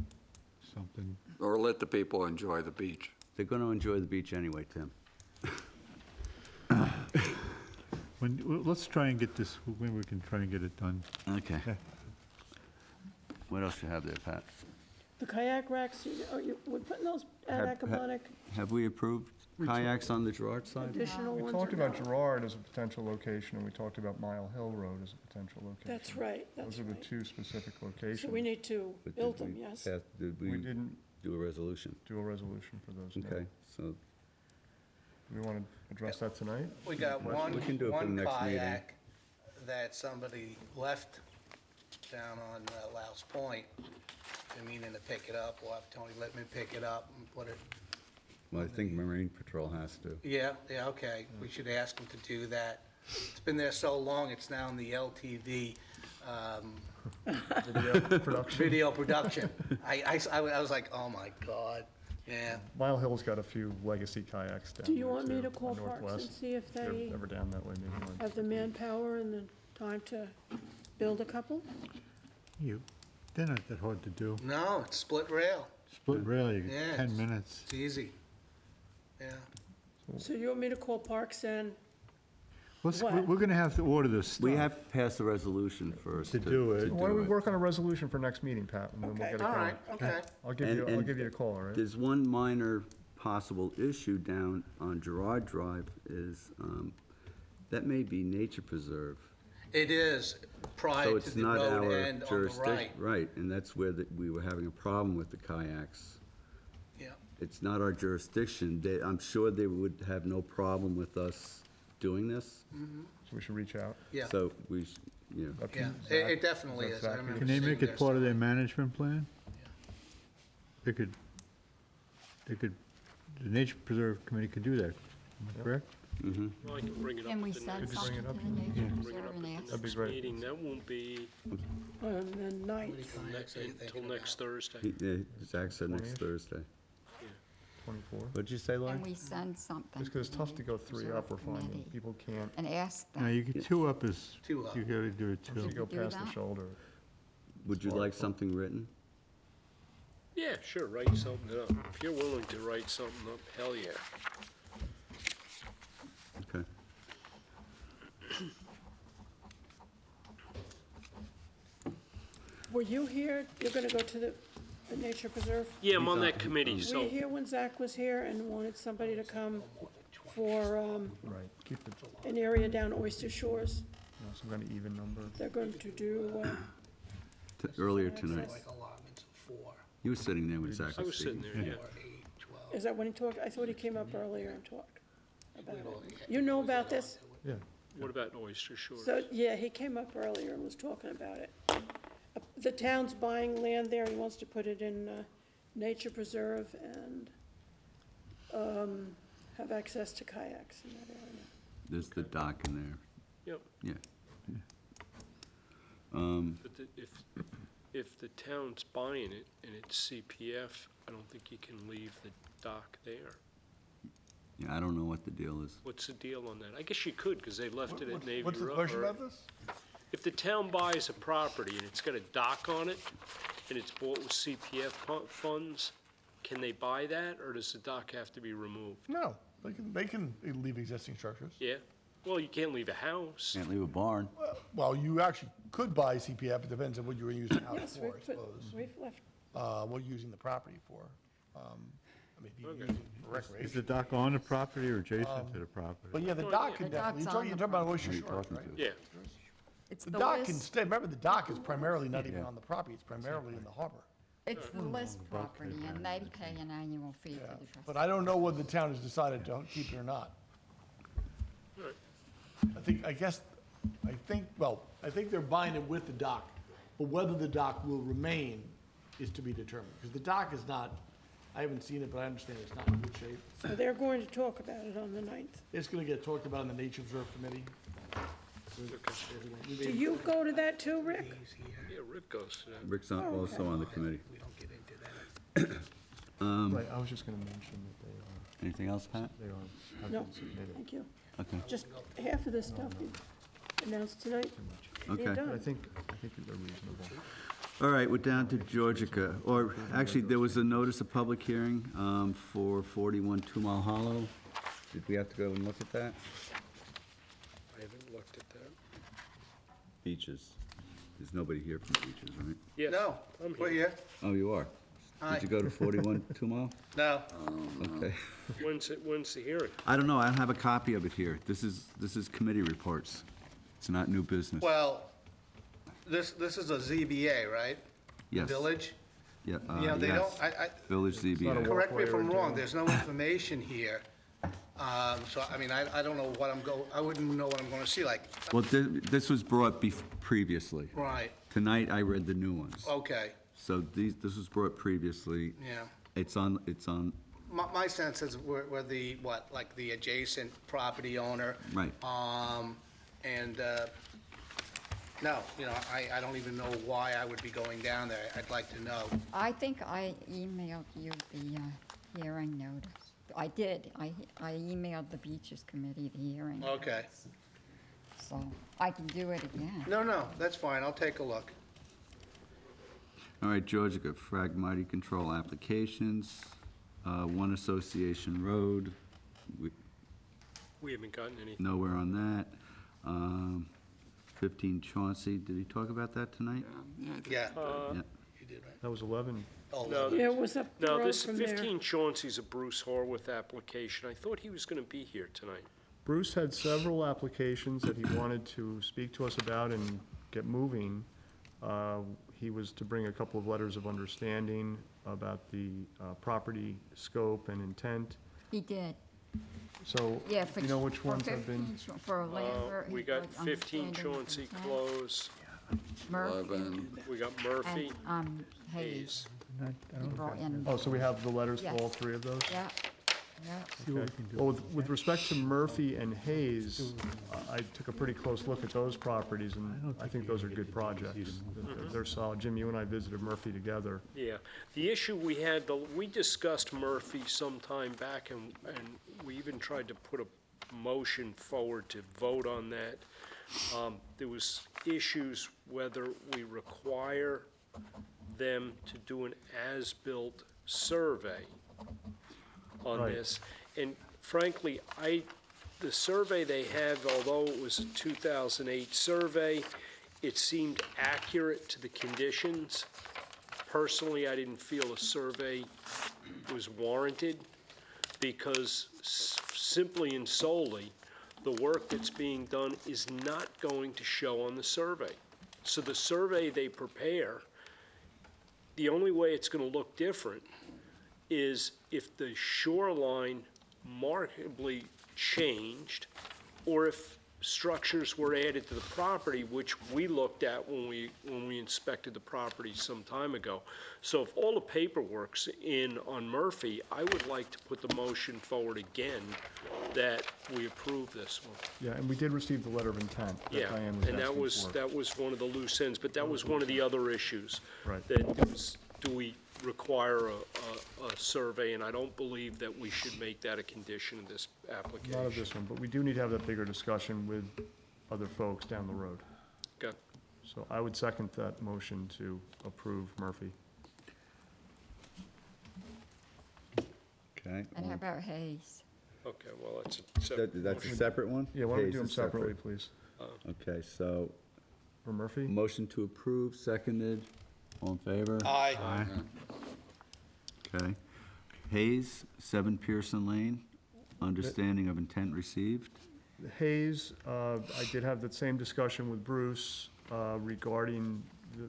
something. Or let the people enjoy the beach. They're gonna enjoy the beach anyway, Tim. Let's try and get this, maybe we can try and get it done. Okay. Yeah. What else you have there, Pat? The Kayak Racks, we're putting those at Accomatic, Have we approved kayaks on the Gerard side? additional We ones talked or about not? Gerard as a potential location, and we talked about Mile Hill Road as a potential location. That's right, that's Those are the right. 2 specific So locations. we need to But build did them, we yes? Did We we didn't do a resolution? do a resolution for those. no. Okay, so Do we want to address that tonight? We got We can do it for the one next meeting. kayak that somebody left down on Louse Point. They're meaning to pick it up. We'll have Tony let me pick it up and put it. well, I think Marine Patrol has to. Yeah, okay. We should ask them to do that. It's been there so long, it's now in the LTV video production. I was like, oh my God, yeah. Mile Hill's got a few legacy kayaks down Do you there, want me too, to call on Parks and Northwest. see if If you're they ever down that way, maybe like. have the manpower and the time to build a couple? They're not that hard to do. No, it's split rail. Split rail, you Yeah, get 10 minutes. It's easy. Yeah. So you want me to call Parks and, Let's, What? we're gonna have to order this stuff. We have to pass a resolution first. To do it. Why don't we work on a resolution for next meeting, Pat, and then we'll Okay. get it All going. right, okay. I'll give you a call, all right? There's one minor possible issue down on Gerard Drive is, that may be nature preserve. It is So prior to it's the not road our end on the jurisdiction. right. Right, and that's where we were having a problem with the kayaks. Yeah. It's not our jurisdiction. I'm sure they would have no problem with us doing this. So we should reach out. Yeah, So we, you know, Up to yeah, Zach. it definitely Is is. that I Zach? remember Can they seeing make their it part of their sign. management plan? They could, the Nature Preserve Committee could do that, am I correct? Well, I can bring it up Can we at the send next, something to up? the Nature bring it Preserve up and at ask? the That'd be next great. meeting. That won't be and then ninth? until next Thursday. Zach said next 20th? Thursday. 24. What'd you say, Lauren? Can we send something? Just because it's to tough to go 3 Nature up, we're Preserve finding Committee people can't, And ask No, them. you get 2 up is, 2 up. you gotta do it once you 2. go do past the that? shoulder. Would you like something written? Yeah, sure, write something up. If you're willing to write something up, hell yeah. Were you here? You're gonna go to the nature preserve? Yeah, I'm on that committee, Were you so, here when Zach was here and wanted somebody to come for, Right, keep it, an area down Oyster Shores? some kind of even number. They're going to do, Earlier tonight. Like allotments of 4, You were sitting there when Zach I was was sitting speaking. there, yeah. 8, 12. is that when he talked? I thought he came up earlier and talked about it. You know about this? Yeah. What about Oyster Shores? So, yeah, he came up earlier and was talking about it. The town's buying land there, he wants to put it in nature preserve and have access to kayaks in that area. There's the dock in there. Yep, Yeah. but if the town's buying it and it's CPF, I don't think you can leave the dock there. Yeah, I don't know what the deal is. What's the deal on that? I guess you could, because they left it at Navy Road. What's the question about this? If the town buys a property and it's got a dock on it, and it's bought with CPF funds, can they buy that, or does the dock have to be removed? No, they can leave existing structures. Yeah? Well, you can't leave a house. Can't leave a barn. Well, you actually could buy CPF, it depends on what you're gonna use the house Yes, for, I suppose. we've left, What you're using the property for. I mean, if you're using it for Is the recreation. dock on the property or adjacent to the property? But yeah, the Oh, dock yeah. can The definitely, dock's you're on talking the about Oyster Who are you Shores, talking right? to? Yeah. It's The the dock can list, stay, remember, the dock is primarily not even on the property, it's primarily in the harbor. it's the list property, and they pay an annual fee to Yeah, the trustee. but I don't know whether the town has decided to keep it or not. Right. I think they're buying it with the dock, but whether the dock will remain is to be determined, because the dock is not, I haven't seen it, but I understand it's not in good shape. so they're going to talk about it on the 9th. It's gonna get talked about in the Nature Reserve Committee. Do you go to that too, Rick? Yeah, Rick goes to that. Rick's also on the committee. We don't get into that. Right, I was just gonna mention that Anything else, Pat? have No, been submitted. thank you. Okay. Just half of this stuff you announced tonight. Okay. You're But I done. think they're reasonable. All right, we're down to Georgica, or actually, there was a notice of public hearing for 41 Two Mile Hollow. Did we have to go and look at that? I haven't looked at that. Beaches. There's nobody here from Beaches, right? Yes, No, I'm we're here. here. Oh, you are? Hi. Did you go to 41 Two Mile? No, Okay. When's the hearing? I don't know, I don't have a copy of it here. This is committee reports. It's not new business. well, this is a ZBA, right? Yes. Village? Yeah, You know, they don't, yes. I, Village ZBA. correct me if I'm Walkway or wrong, down. there's no information here. So, I mean, I don't know what I wouldn't know what I'm gonna see, like, Well, this was brought previously. right, Tonight, I read the new ones. okay, So this was brought previously. yeah. It's on, My sense is we're the, like the adjacent property owner. right. And, no, you know, I don't even know why I would be going down there. I'd like to know. I think I emailed you the hearing notice. I did. I emailed the Beaches Committee the hearing. Okay. notice. So I can do it again. No, that's fine, I'll take a look. All right, Georgia, Fragmity Control applications, One Association Road, We haven't gotten anything. nowhere on that. 15 Chauncey, did he talk about that tonight? Yeah, Yeah. you did, right? That was 11. Oh, No, Yeah, it was up the No, road this from there. 15 Chauncey's a Bruce Horwath application. I thought he was gonna be here tonight. Bruce had several applications that he wanted to speak to us about and get moving. He was to bring a couple of letters of understanding about the property scope and intent. He did. So, Yeah, for. you know which for ones have been? 15 For Lambert. We he got was 15 understanding Chauncey consent. Close, Murphy 11. we got Murphy, and, Hayes. Hayes. He brought in. Oh, so we have the letters for Yes. all three of those? Yeah, yeah. Okay. Well, with respect to Murphy and Hayes, I took a pretty close look at those properties, and I think those are good projects. They're solid. Jim, you and I visited Murphy together. Yeah. The issue we had, we discussed Murphy some time back, and we even tried to put a motion forward to vote on that. There was issues whether we require them to do an as-built survey on Right. this. And frankly, the survey they have, although it was a 2008 survey, it seemed accurate to the conditions. Personally, I didn't feel a survey was warranted because simply and solely, the work that's being done is not going to show on the survey. So the survey they prepare, the only way it's going to look different is if the shoreline markedly changed, or if structures were added to the property, which we looked at when we inspected the property some time ago. So if all the paperwork's in on Murphy, I would like to put the motion forward again that we approve this one. Yeah, and we did receive the letter of intent that Yeah, Diane was and that asking was, for. that was one of the loose ends, but that was one of the other issues. Right. That was, do we require a survey, and I don't believe that we should make that a condition of this application. Not of this one, but we do need to have that bigger discussion with other folks down the road. Okay. So I would second that motion to approve Murphy. Okay. And how about Hayes? Okay, well, that's a separate That's a motion. separate one? Yeah, why don't we Hayes do them is separate. separately, please? Okay, so, For Murphy? motion to approve, seconded, all in favor? Aye. Aye. Okay. Hayes, 7 Pearson Lane, understanding of intent received. Hayes, I did have that same discussion with Bruce regarding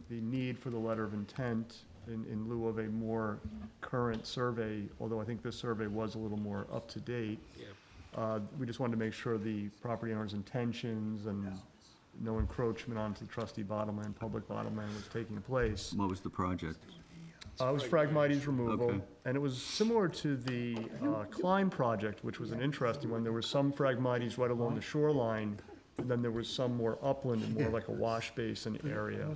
the need for the letter of intent in lieu of a more current survey, although I think this survey was a little more up-to-date. Yeah. We just wanted to make sure the property owner's intentions and no encroachment onto trustee bottomland, public bottomland was taking place. What was the project? It was Phragmites removal, Okay. and it was similar to the Klein project, which was an interesting one. There were some Phragmites right along the shoreline, and then there was some more upland and more like a wash basin area.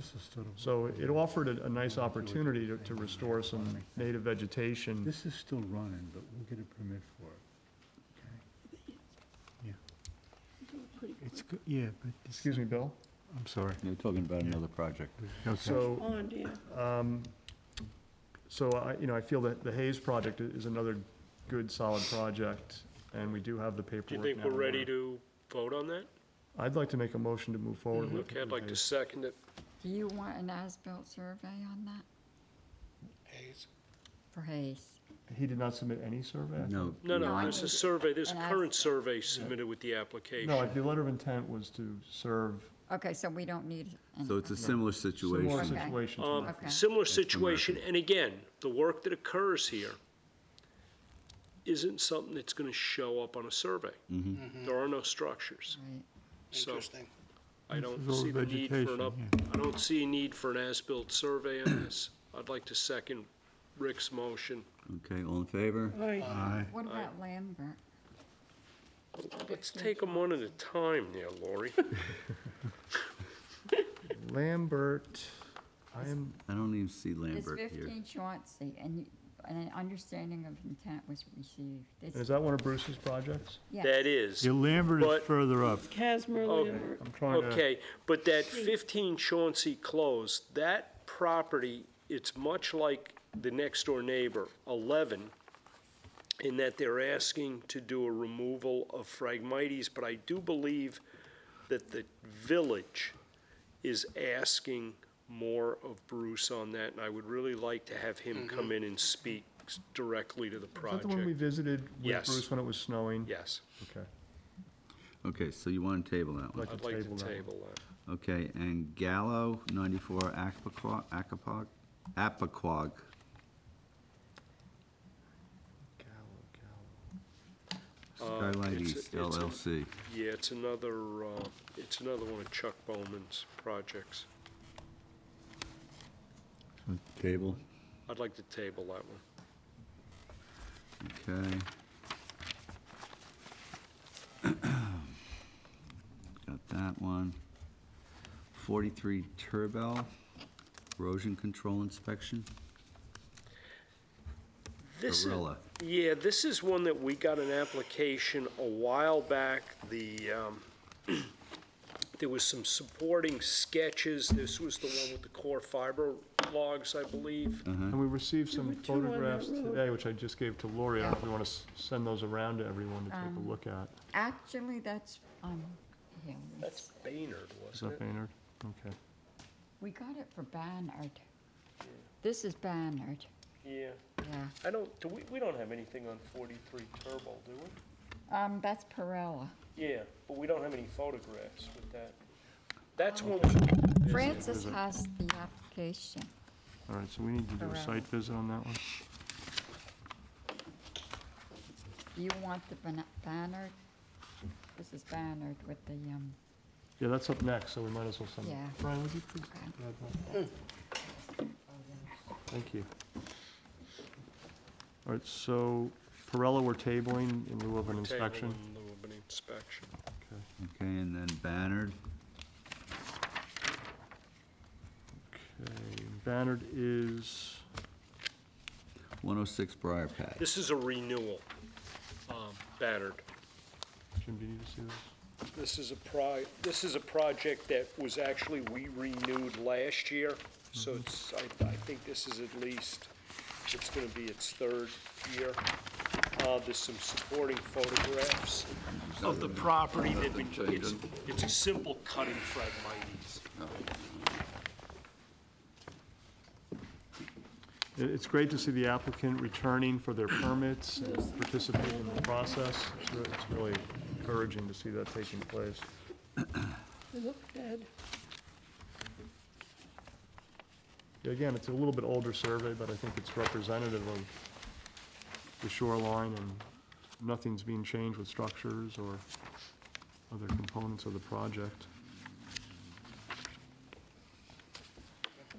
So it offered a nice opportunity to restore some native vegetation. This is still running, but we'll get a permit for it. Okay? Yeah. It's good, yeah, but. Excuse me, Bill? I'm sorry. You're talking about another project. Okay. So, On, yeah. so I feel that the Hayes project is another good, solid project, and we do have the Do you paperwork think now. we're ready to vote on that? I'd like to make a motion to move forward with. Okay, I'd like to Hayes. second it. Do you want an as-built survey on that? Hayes? For Hayes? He did not submit any survey? No. No, No, no, I there's a need survey, there's a an current as- survey submitted with the application. No, the letter of intent was to serve Okay, so we don't need an. So it's a similar similar situation. Okay. situation to that. Okay. Similar situation, and again, the work that occurs here isn't something that's gonna show up on a survey. There are no structures. Right. So Interesting. I don't This is all see the need for vegetation, I don't see a need for an as-built survey on this. I'd like to second Rick's motion. Okay, all in favor? Aye. What about Lambert? Let's take them one at a time there, Lori. Lambert, I am, I don't even see It's Lambert here. 15 Chauncey, and an understanding of intent was received. It's- is that one of Bruce's projects? Yes. That is. Yeah, Lambert is But- further up. Casmer Okay. Lambert. I'm trying to. Okay, but that 15 Chauncey Close, that property, it's much like the next door neighbor, 11, in that they're asking to do a removal of Phragmites, but I do believe that the village is asking more of Bruce on that, and I would really like to have him come in and speak directly to the Is that the one we project. visited with Yes. Bruce when it was snowing? Yes, Okay. Okay, so you want to table that one? Like I'd to like table to that one. table that. Okay, and Gallo, 94 Appaquag? Appaquag. Skylight It's a- East it's a- LLC. Yeah, it's another one of Chuck Bowman's projects. Table, I'd like to table that one. okay. Got that one. 43 Turbell, erosion control inspection. This is, Gorilla. yeah, this is one that we got an application a while back. There was some supporting sketches. This was the one with the core fiber logs, I believe. And we received some were two on that photographs road. today, which I just gave to Lori. I don't know if we want to send those around to everyone to take a look at. Actually, that's, here, That's Baynard, Is wasn't that it? Baynard? Okay. We got it for Bannard. This is Bannard, Yeah. yeah. We don't have anything on 43 Turbo, do we? That's Perella. Yeah, but we don't have any photographs with that. That's when Francis has the application. All right, so we need to do a Correct. site visit on that one. Do you want the Bannard? This is Bannard with the, Yeah, that's up next, so we might as well send it. Yeah. Brian, would you please grab that? Thank you. All right, so Perella we're tabling in lieu of an inspection. Table in lieu of an inspection. Okay. Okay, and then Bannard. Okay, Bannard is, 106 Briar Patch. This is a renewal, Bannard. Jim, do you need to see this? This is a project that was actually, we renewed last year, so it's, I think this is at least, it's gonna be its third year. There's some supporting photographs of the property that been, it's a simple cut and Fred Mighty's. It's great to see the applicant returning for their permits and participating in the process. It's really encouraging to see that taking place. They look dead. Yeah, again, it's a little bit older survey, but I think it's representative of the shoreline, and nothing's being changed with structures or other components of the project.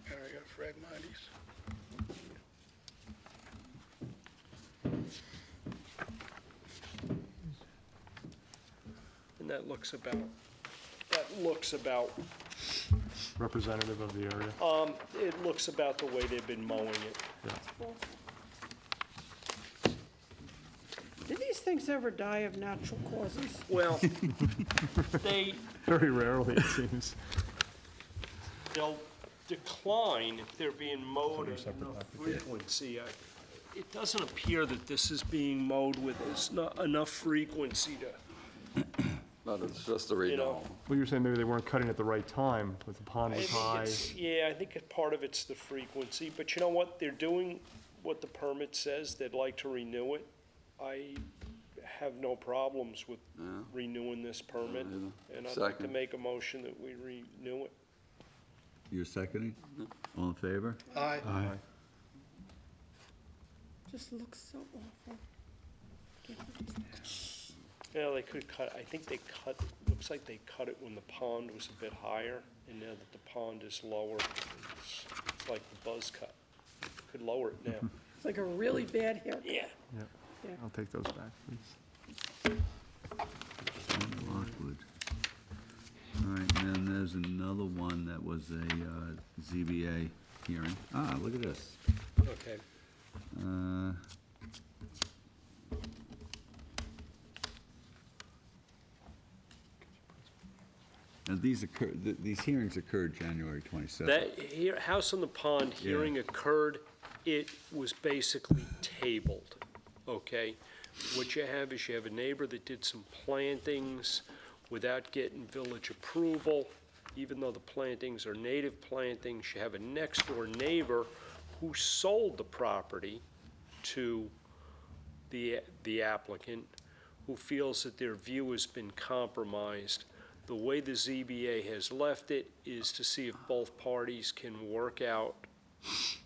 I got Fred Mighty's. And that looks about, Representative of the area. it looks about the way they've been mowing it. Yeah. Do these things ever die of natural causes? Well, they, Very rarely, it seems. they'll decline if they're being mowed at enough frequency. It doesn't appear that this is being mowed with not enough frequency to, But it's just a you know. renewal. Well, you're saying maybe they weren't cutting at the right time, with the pond I was think high. I think part of it's the frequency, but you know what? They're doing what the permit says. They'd like to renew it. I have no problems with Yeah. renewing this permit, either. and I'd like to Second. make a motion that we renew it. You're seconding? All in favor? Aye. Aye. Just looks so awful. Yeah, they could cut, I think they cut, looks like they cut it when the pond was a bit higher, and now that the pond is lower, it's like the buzz cut. Could lower it now. It's like a really bad haircut. Yeah. Yeah, Yeah. I'll take those back, please. Lockwood. All right, and then there's another one that was a ZBA hearing. Ah, look at this. Okay. Now, these hearings occurred January 27th. That, here, House on the Pond hearing occurred, it was basically tabled, okay? What you have is you have a neighbor that did some plantings without getting village approval, even though the plantings are native plantings. You have a next-door neighbor who sold the property to the applicant, who feels that their view has been compromised. The way the ZBA has left it is to see if both parties can work out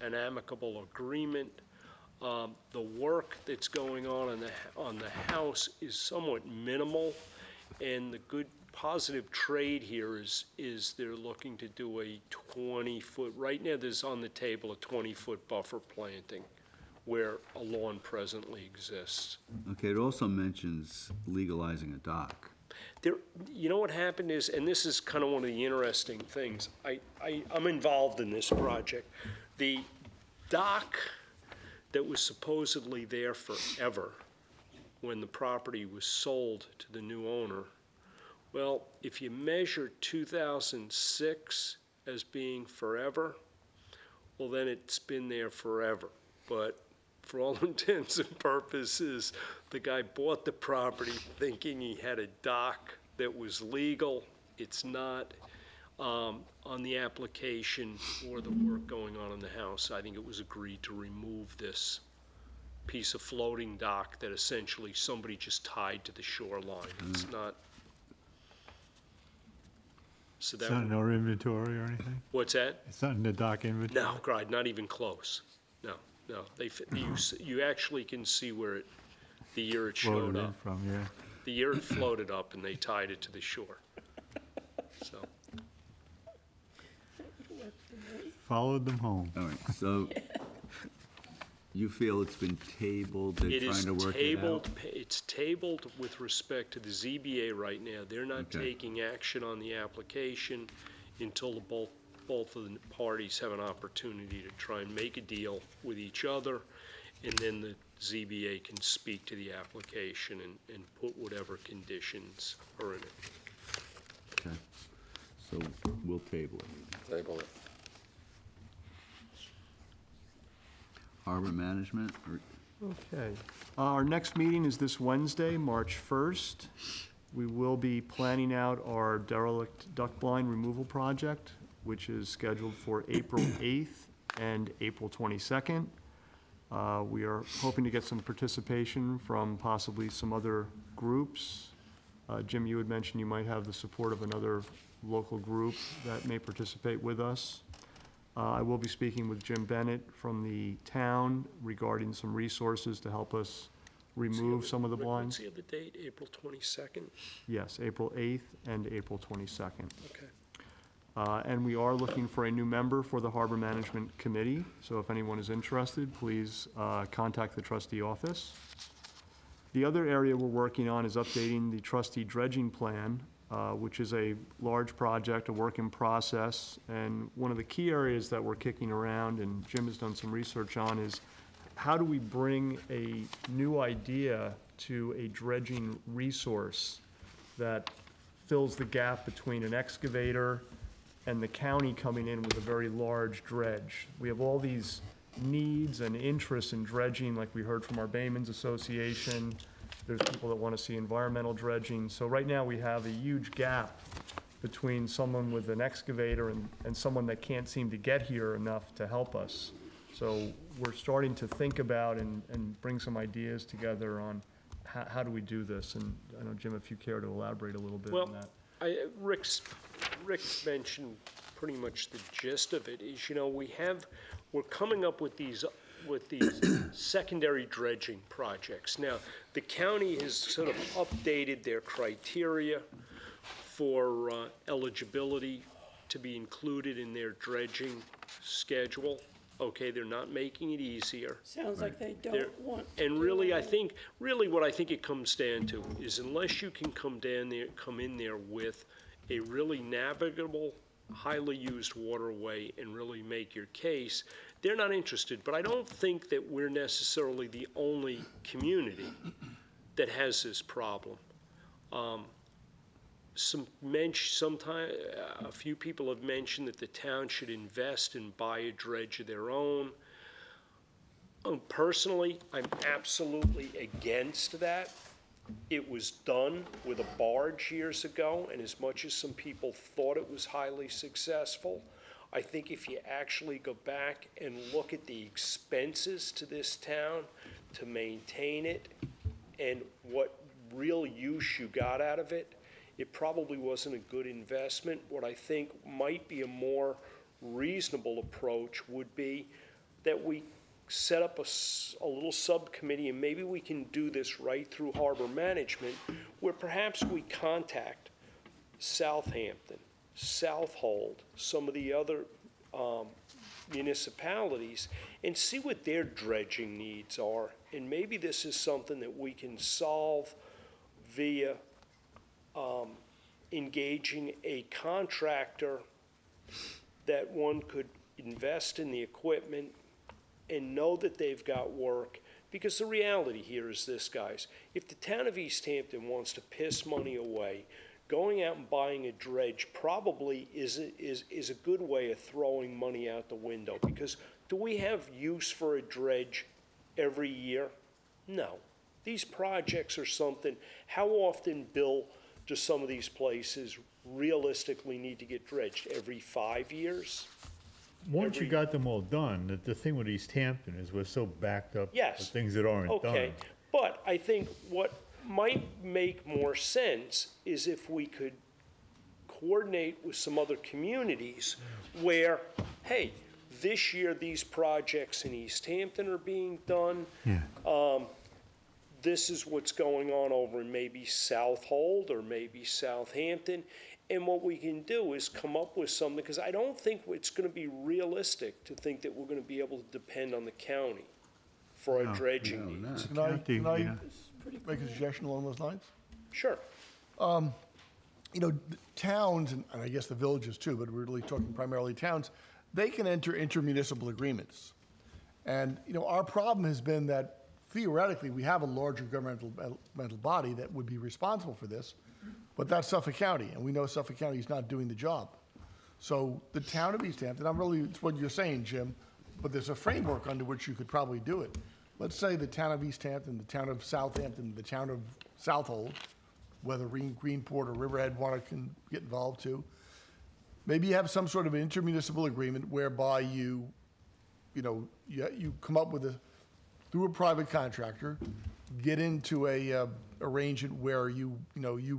an amicable agreement. The work that's going on the house is somewhat minimal, and the good positive trade here is they're looking to do a 20-foot, right now there's on the table a 20-foot buffer planting where a lawn presently exists. Okay, it also mentions legalizing a dock. There, you know what happened is, and this is kind of one of the interesting things, I'm involved in this project. The dock that was supposedly there forever when the property was sold to the new owner, well, if you measure 2006 as being forever, well, then it's been there forever. But for all intents and purposes, the guy bought the property thinking he had a dock that was legal. It's not. on the application for the work going on in the house, I think it was agreed to remove this piece of floating dock that essentially somebody just tied to the shoreline. It's not. So It's that, not in our inventory or anything? what's that? It's not in the dock inventory? No, God, not even close. No, no. You actually can see where it, the year it showed Floated in up. from, yeah. The year it floated up and they tied it to the shore. So, Followed them home. All right, so you feel it's been tabled, they're it is trying to work it tabled, out? it's tabled with respect to the ZBA right now. They're not Okay. taking action on the application until both of the parties have an opportunity to try and make a deal with each other, and then the ZBA can speak to the application and put whatever conditions are in it. Okay, so we'll table it. Table it. Harbor management, or Okay. Our next meeting is this Wednesday, March 1st. We will be planning out our derelict duck blind removal project, which is scheduled for April 8th and April 22nd. We are hoping to get some participation from possibly some other groups. Jim, you had mentioned you might have the support of another local group that may participate with us. I will be speaking with Jim Bennett from the town regarding some resources to help us remove some of the Rick, blinds. What's the other date, April 22nd? Yes, April 8th and April 22nd. Okay. And we are looking for a new member for the Harbor Management Committee, so if anyone is interested, please contact the trustee office. The other area we're working on is updating the trustee dredging plan, which is a large project, a work in process. And one of the key areas that we're kicking around, and Jim has done some research on, is how do we bring a new idea to a dredging resource that fills the gap between an excavator and the county coming in with a very large dredge. We have all these needs and interests in dredging, like we heard from our Baymen's Association. There's people that want to see environmental dredging. So right now we have a huge gap between someone with an excavator and someone that can't seem to get here enough to help us. So we're starting to think about and bring some ideas together on how do we do this. And I know, Jim, if you care to elaborate a little bit on that. Rick's mentioned pretty much the gist of it, is, you know, we're coming up with these secondary dredging projects. Now, the county has sort of updated their criteria for eligibility to be included in their dredging schedule. Okay, they're not making it easier. Sounds like they don't want. And really, what I think it comes down to is, unless you can come in there with a really navigable, highly used waterway and really make your case, they're not interested. But I don't think that we're necessarily the only community that has this problem. A few people have mentioned that the town should invest and buy a dredge of their own. Personally, I'm absolutely against that. It was done with a barge years ago, and as much as some people thought it was highly successful, I think if you actually go back and look at the expenses to this town to maintain it and what real use you got out of it, it probably wasn't a good investment. What I think might be a more reasonable approach would be that we set up a little subcommittee, and maybe we can do this right through harbor management, where perhaps we contact Southampton, Southold, some of the other municipalities, and see what their dredging needs are. And maybe this is something that we can solve via engaging a contractor that one could invest in the equipment and know that they've got work. Because the reality here is this, guys. If the town of East Hampton wants to piss money away, going out and buying a dredge probably is a good way of throwing money out the window. Because do we have use for a dredge every year? No. These projects are something, how often, Bill, do some of these places realistically need to get dredged? Every 5 years? Once you got them all done, the thing with East Hampton is we're so backed up Yes. with things that aren't done. Okay, but I think what might make more sense is if we could coordinate with some other communities where, hey, this year these projects in East Hampton are being done. Yeah. This is what's going on over in maybe Southold or maybe Southampton. And what we can do is come up with something, because I don't think it's going to be realistic to think that we're going to be able to depend on the county for our dredging needs. Can I Yeah. make a suggestion along those lines? Sure. You know, towns, and I guess the villages too, but we're really talking primarily towns, they can enter intermunicipal agreements. And, you know, our problem has been that theoretically, we have a larger governmental body that would be responsible for this, but that's Suffolk County, and we know Suffolk County is not doing the job. So the town of East Hampton, it's what you're saying, Jim, but there's a framework under which you could probably do it. Let's say the town of East Hampton, the town of Southampton, the town of Southold, whether Greenport or Riverhead want to get involved too. Maybe you have some sort of intermunicipal agreement whereby you come up with through a private contractor, get into a arrangement where you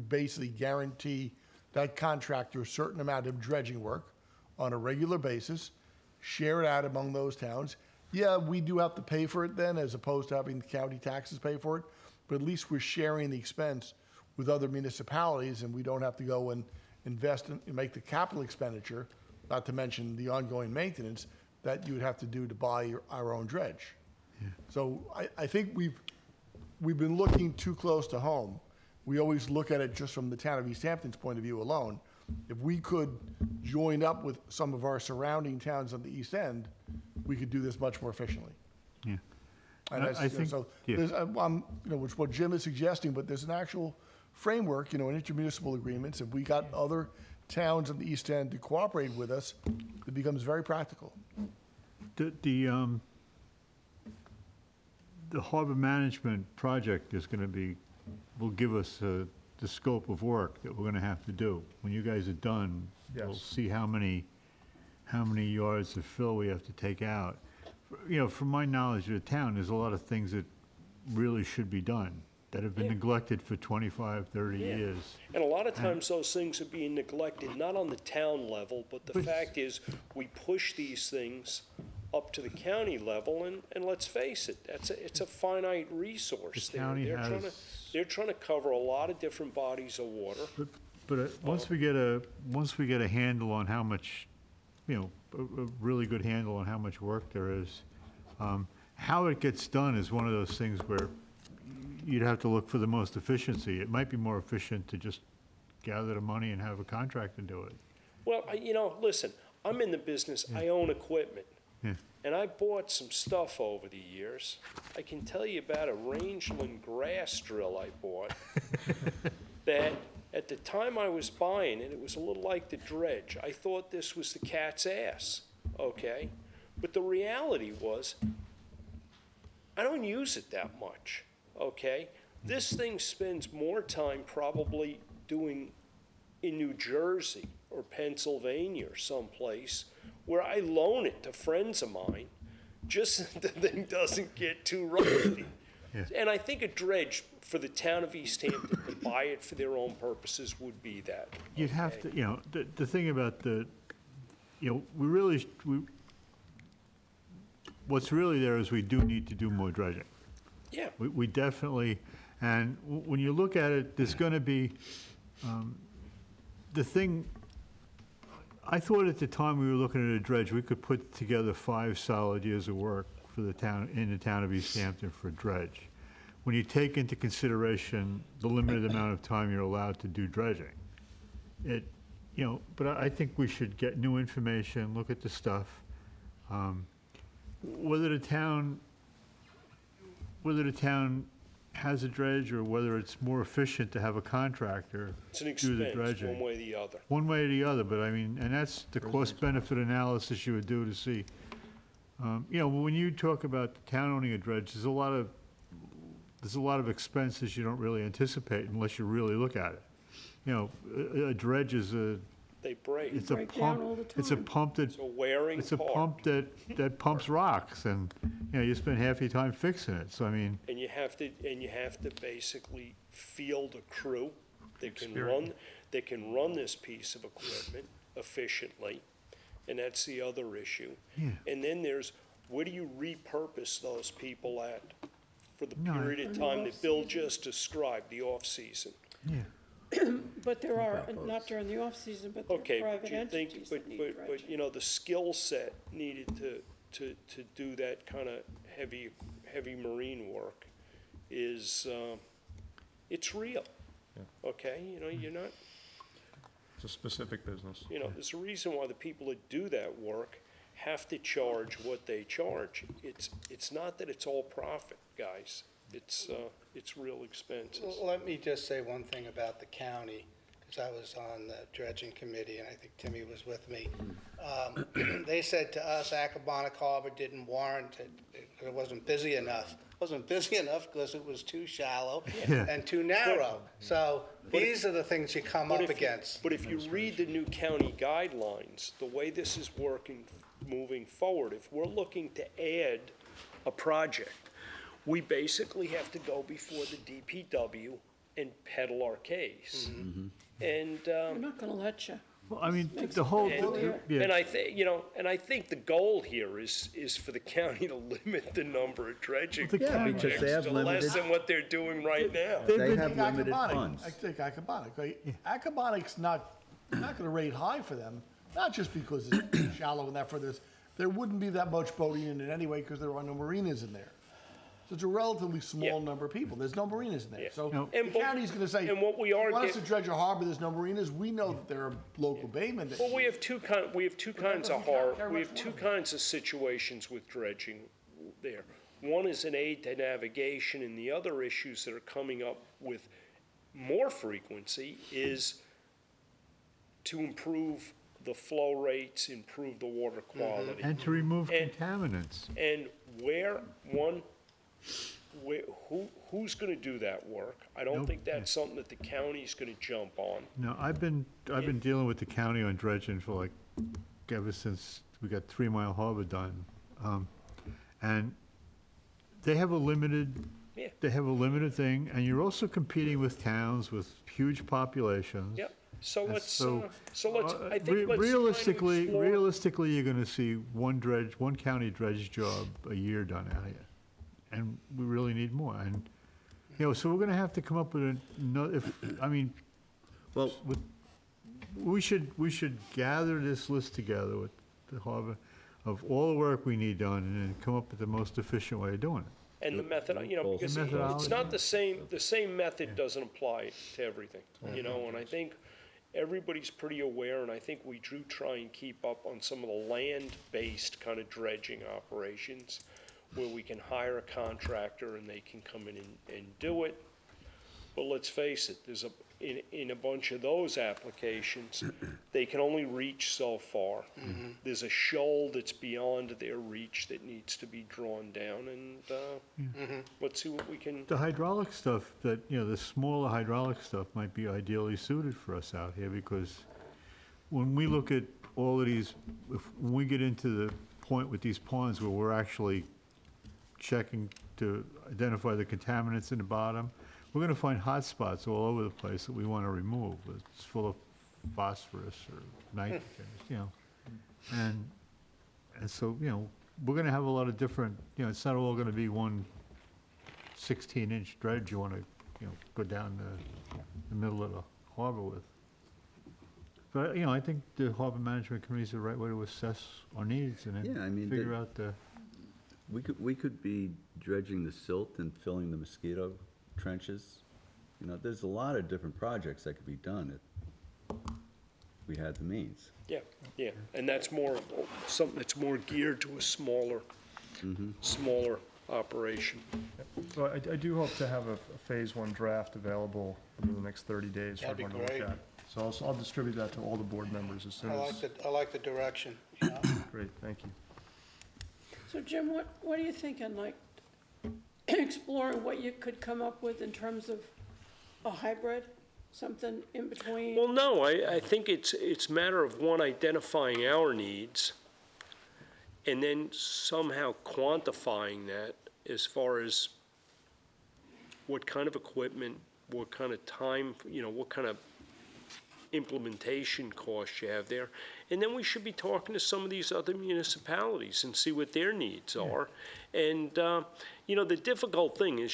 basically guarantee that contractor a certain amount of dredging work on a regular basis, share it out among those towns. Yeah, we do have to pay for it then, as opposed to having the county taxes pay for it, but at least we're sharing the expense with other municipalities, and we don't have to go and invest and make the capital expenditure, not to mention the ongoing maintenance that you would have to do to buy our own dredge. So I think we've been looking too close to home. We always look at it just from the town of East Hampton's point of view alone. If we could join up with some of our surrounding towns on the East End, we could do this much more efficiently. Yeah. And I think, yeah. Which what Jim is suggesting, but there's an actual framework, in intermunicipal agreements. If we got other towns on the East End to cooperate with us, it becomes very practical. The harbor management project will give us the scope of work that we're gonna have to do. When you guys are done, we'll Yes. see how many yards of fill we have to take out. From my knowledge of the town, there's a lot of things that really should be done that have been neglected for 25, 30 Yeah. years. And a lot of times those things are being neglected, not on the town level, but the fact is, we push these things up to the county level, and let's face it, it's a finite resource there. county They're trying to cover a lot of different bodies of water. But once we get a handle on how much, a really good handle on how much work there is, how it gets done is one of those things where you'd have to look for the most efficiency. It might be more efficient to just gather the money and have a contractor do it. Well, listen, I'm in the business, I own equipment. Yeah. And I bought some stuff over the years. I can tell you about a rangeland grass drill I bought that at the time I was buying it, it was a little like the dredge. I thought this was the cat's ass, okay? But the reality was, I don't use it that much, okay? This thing spends more time probably doing in New Jersey or Pennsylvania or someplace where I loan it to friends of mine, just so the thing doesn't get too rusty. Yeah. And I think a dredge for the town of East Hampton to buy it for their own purposes would be that. You'd have okay? to, the thing about what's really there is we do need to do more dredging. Yeah. We definitely, and when you look at it, there's gonna be, the thing, I thought at the time we were looking at a dredge, we could put together 5 solid years of work for the town, in the town of East Hampton for a dredge. When you take into consideration the limited amount of time you're allowed to do dredging, but I think we should get new information, look at the stuff. Whether the town has a dredge or whether it's more efficient to have a contractor It's an do the expense, dredging. one way or the other. One way or the other, but I mean, and that's the cost-benefit analysis you would do to see. When you talk about the town owning a dredge, there's a lot of expenses you don't really anticipate unless you really look at it. you know, a dredge is They break. it's a Break down all pump, the it's a time. pump that, It's a wearing it's a part. pump that pumps rocks, and, you know, you spend half your time fixing it, so I mean, And you have to basically field a crew that can run this piece of equipment efficiently, and that's the other issue. Yeah. And then there's, where do you repurpose those people at for the No, I- period of time that Bill just described, the off-season? yeah. But there are, not during the off-season, but there Okay, are but private you think, entities but, that need but, dredging. but, you know, the skill set needed to do that kind of heavy marine work is, it's real. Okay, you know, you're not, It's a specific business. you know, there's a reason why the people that do that work have to charge what they charge. It's not that it's all profit, guys. It's real expenses. Well, let me just say one thing about the county, because I was on the dredging committee, and I think Timmy was with me. They said to us, Accabonac Harbor didn't warrant it, it wasn't busy enough. It wasn't busy enough because it was too shallow and too narrow. So these are the things you come up against. But if you read the new county guidelines, the way this is working, moving forward, if we're looking to add a project, we basically have to go before the DPW and peddle our case. And, We're not gonna let you. Well, I mean, the whole, and yeah, I think, you know, and I think the goal here is for the county to limit the number of dredging the county- because they have projects to less limited- than what they're doing right now. They've They been- have limited Accabonac. funds. I take Accabonac, right? Accabonic's not gonna rate high for them, not just because it's shallow and that for this. There wouldn't be that much boating in it anyway, because there are no marinas in there. So it's a relatively small Yeah. number of people. There's no marinas in there. Yeah. So No. the And what- county's gonna say, and what we are want us to get- dredge a harbor, there's no marinas. We know that there are local baymen that. Well, we have two kinds of doesn't carry we much have two water. kinds of situations with dredging there. One is an aid to navigation, and the other issues that are coming up with more frequency is to improve the flow rates, improve the water quality. and to remove And- contaminants. And who's gonna do that work? I don't Nope. think that's something that the county's gonna jump on. No, I've been dealing with the county on dredging for like, ever since we got 3 Mile Harbor done. And they have a limited, Yeah. they have a limited thing, and you're also competing with towns with huge populations. Yep, so And let's, I think let's try and Realistically, explore- you're gonna see one county dredge job a year done out here. And we really need more, and, you know, so we're gonna have to come up with Well, we should gather this list together with the harbor of all the work we need done, and then come up with the most efficient way of doing it. And the method, you know, because it's Methodology. not the same method doesn't apply to everything, you know, and I think everybody's pretty aware, and I think we do try and keep up on some of the land-based kind of dredging operations, where we can hire a contractor and they can come in and do it. But let's face it, in a bunch of those applications, they can only reach so far. There's a shoal that's beyond their reach that needs to be drawn down, and let's see what we can. The hydraulic stuff, the smaller hydraulic stuff might be ideally suited for us out here, because when we look at all of these, when we get into the point with these ponds where we're actually checking to identify the contaminants in the bottom, we're gonna find hot spots all over the place that we wanna remove. It's full of phosphorus or nitrogen, you know. And so, you know, we're gonna have a lot of different, you know, it's not all gonna be one 16-inch dredge you wanna, you know, go down the middle of the harbor with. But, you know, I think the harbor management committee is the right way to assess our needs and Yeah, I then mean, figure out the. we could be dredging the silt and filling the mosquito trenches. You know, there's a lot of different projects that could be done if we had the means. Yeah, and that's something that's more geared to a smaller operation. So I do hope to have a phase 1 draft available within the next 30 days for That'd be everyone to look great. at. So I'll distribute that to all the board members as soon as. I like the direction, you know? Great, thank you. So Jim, what are you thinking, like exploring what you could come up with in terms of a hybrid? something in between? Well, no, I think it's a matter of, one, identifying our needs, and then somehow quantifying that as far as what kind of equipment, what kind of time, what kind of implementation costs you have there. And then we should be talking to some of these other municipalities and see what their needs are. And, the difficult thing is,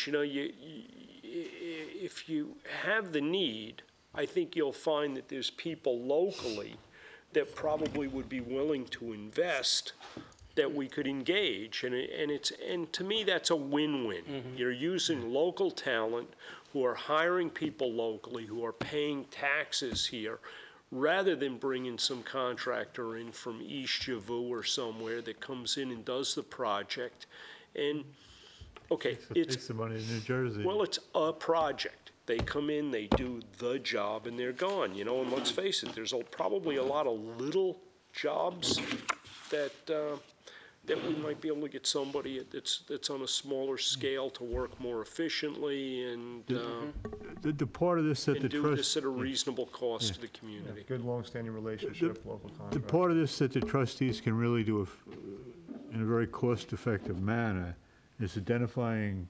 if you have the need, I think you'll find that there's people locally that probably would be willing to invest, that we could engage, and to me, that's a win-win. You're using local talent who are hiring people locally, who are paying taxes here, rather than bringing some contractor in from East Javoo or somewhere that comes in and does the project. And, okay, Takes the money to New Jersey. well, it's a project. They come in, they do the job, and they're gone, and let's face it, there's probably a lot of little jobs that we might be able to get somebody that's on a smaller scale to work more efficiently and The part of this that the do this trust, at a reasonable cost to the community. Good long-standing relationship, local the contract. part of this that the trustees can really do in a very cost-effective manner is identifying